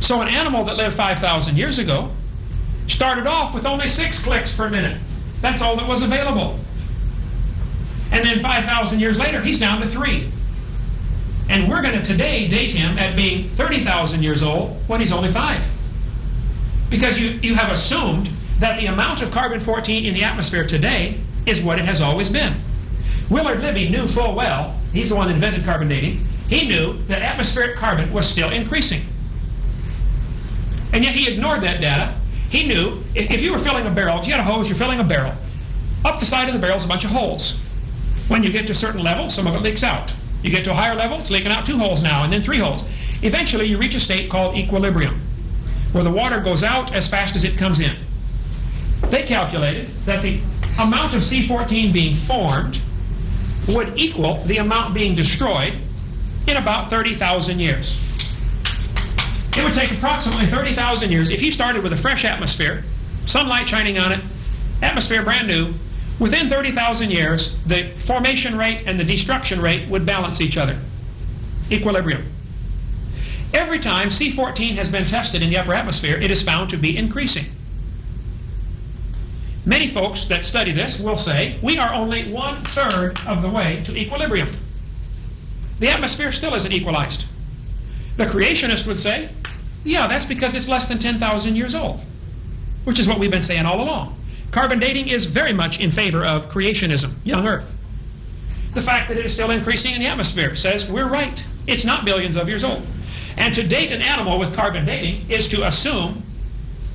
So an animal that lived 5,000 years ago started off with only 6 clicks per minute. That's all that was available. And then 5,000 years later, he's down to 3. And we're going to today date him at being 30,000 years old when he's only 5. Because you have assumed that the amount of carbon-14 in the atmosphere today is what it has always been. Willard Libby knew full well, he's the one that invented carbon dating, he knew that atmospheric carbon was still increasing. And yet he ignored that data. He knew if you were filling a barrel, if you had a hose, you're filling a barrel. Up the side of the barrel is a bunch of holes. When you get to a certain level, some of it leaks out. You get to a higher level, it's leaking out 2 holes now, and then 3 holes. Eventually, you reach a state called equilibrium, where the water goes out as fast as it comes in. They calculated that the amount of C14 being formed would equal the amount being destroyed in about 30,000 years. It would take approximately 30,000 years if you started with a fresh atmosphere, sunlight shining on it, atmosphere brand new. Within 30,000 years, the formation rate and the destruction rate would balance each other. Equilibrium. Every time C14 has been tested in the upper atmosphere, it is found to be increasing. Many folks that study this will say, we are only 1/3 of the way to equilibrium. The atmosphere still isn't equalized. The creationist would say, yeah, that's because it's less than 10,000 years old, which is what we've been saying all along. Carbon dating is very much in favor of creationism, young Earth. The fact that it is still increasing in the atmosphere says we're right. It's not billions of years old. And to date an animal with carbon dating is to assume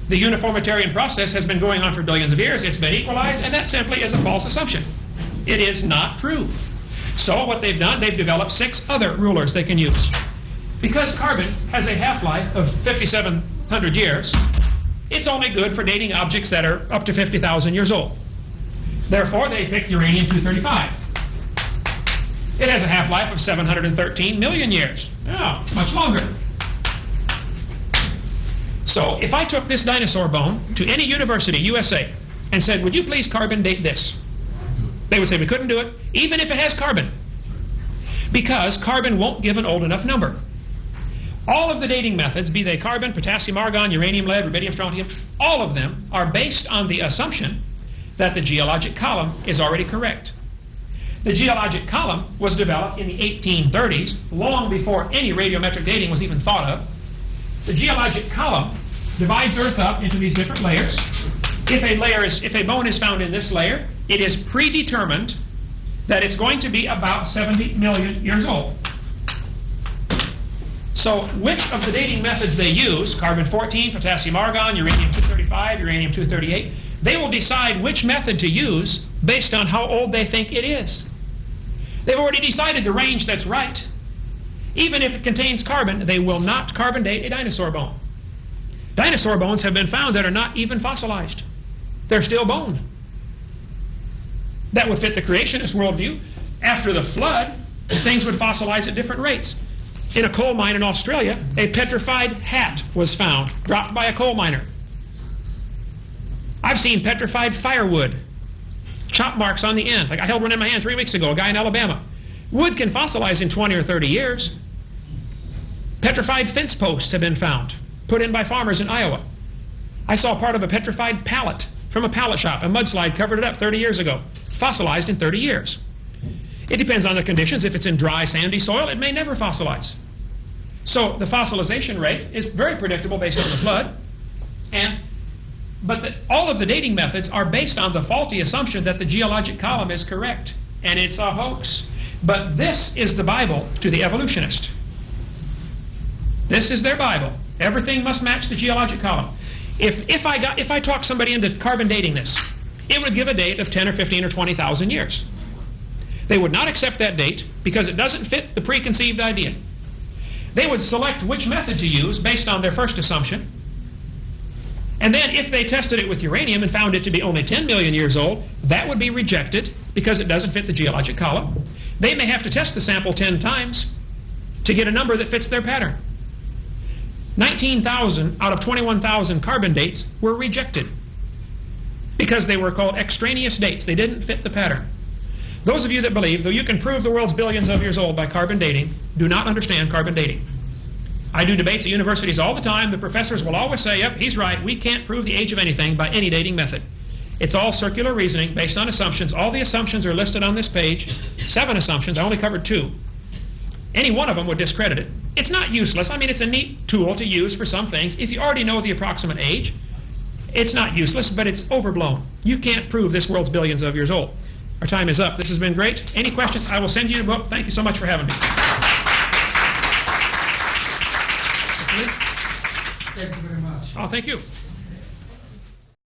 the uniformitarian process has been going on for billions of years, it's been equalized, and that simply is a false assumption. It is not true. So what they've done, they've developed 6 other rulers they can use. Because carbon has a half-life of 5,700 years, it's only good for dating objects that are up to 50,000 years old. Therefore, they picked uranium-235. It has a half-life of 713 million years. Oh, much longer. So, if I took this dinosaur bone to any university, USA, and said, would you please carbon date this? They would say, we couldn't do it, even if it has carbon. because carbon won't give an old enough number. All of the dating methods, be they carbon, potassium, argon, uranium, lead, rubidium, strontium, all of them are based on the assumption that the geologic column is already correct. The geologic column was developed in the 1830s, long before any radiometric dating was even thought of. The geologic column divides Earth up into these different layers. If a bone is found in this layer, it is predetermined that it's going to be about 70 million years old. So which of the dating methods they use, carbon-14, potassium-argon, uranium-235, uranium-238, they will decide which method to use based on how old they think it is. They've already decided the range that's right. Even if it contains carbon, they will not carbon date a dinosaur bone. Dinosaur bones have been found that are not even fossilized. They're still bone. That would fit the creationist worldview. After the flood, things would fossilize at different rates. In a coal mine in Australia, a petrified hat was found, dropped by a coal miner. I've seen petrified firewood, chop marks on the end. Like I held one in my hand 3 weeks ago, a guy in Alabama. Wood can fossilize in 20 or 30 years. Petrified fence posts have been found, put in by farmers in Iowa. I saw part of a petrified pallet from a pallet shop. A mudslide covered it up 30 years ago. Fossilized in 30 years. It depends on the conditions. If it's in dry, sandy soil, it may never fossilize. So the fossilization rate is very predictable based on the flood. But all of the dating methods are based on the faulty assumption that the geologic column is correct. And it's a hoax. But this is the Bible to the evolutionist. This is their Bible. Everything must match the geologic column. If I talk somebody into carbon dating this, it would give a date of 10 or 15 or 20,000 years. They would not accept that date because it doesn't fit the preconceived idea. They would select which method to use based on their first assumption. And then if they tested it with uranium and found it to be only 10 million years old, that would be rejected because it doesn't fit the geologic column. They may have to test the sample 10 times to get a number that fits their pattern. 19,000 out of 21,000 carbon dates were rejected because they were called extraneous dates. They didn't fit the pattern. Those of you that believe, though you can prove the world's billions of years old by carbon dating, do not understand carbon dating. I do debates at universities all the time. The professors will always say, yep, he's right. We can't prove the age of anything by any dating method. It's all circular reasoning based on assumptions. All the assumptions are listed on this page. 7 assumptions. I only covered 2. Any one of them would discredit it. It's not useless. I mean, it's a neat tool to use for some things. If you already know the approximate age, it's not useless, but it's overblown. You can't prove this world's billions of years old. Our time is up. This has been great. Any questions? I will send you a book. Thank you so much for having me. Thank you very much. Oh, thank you.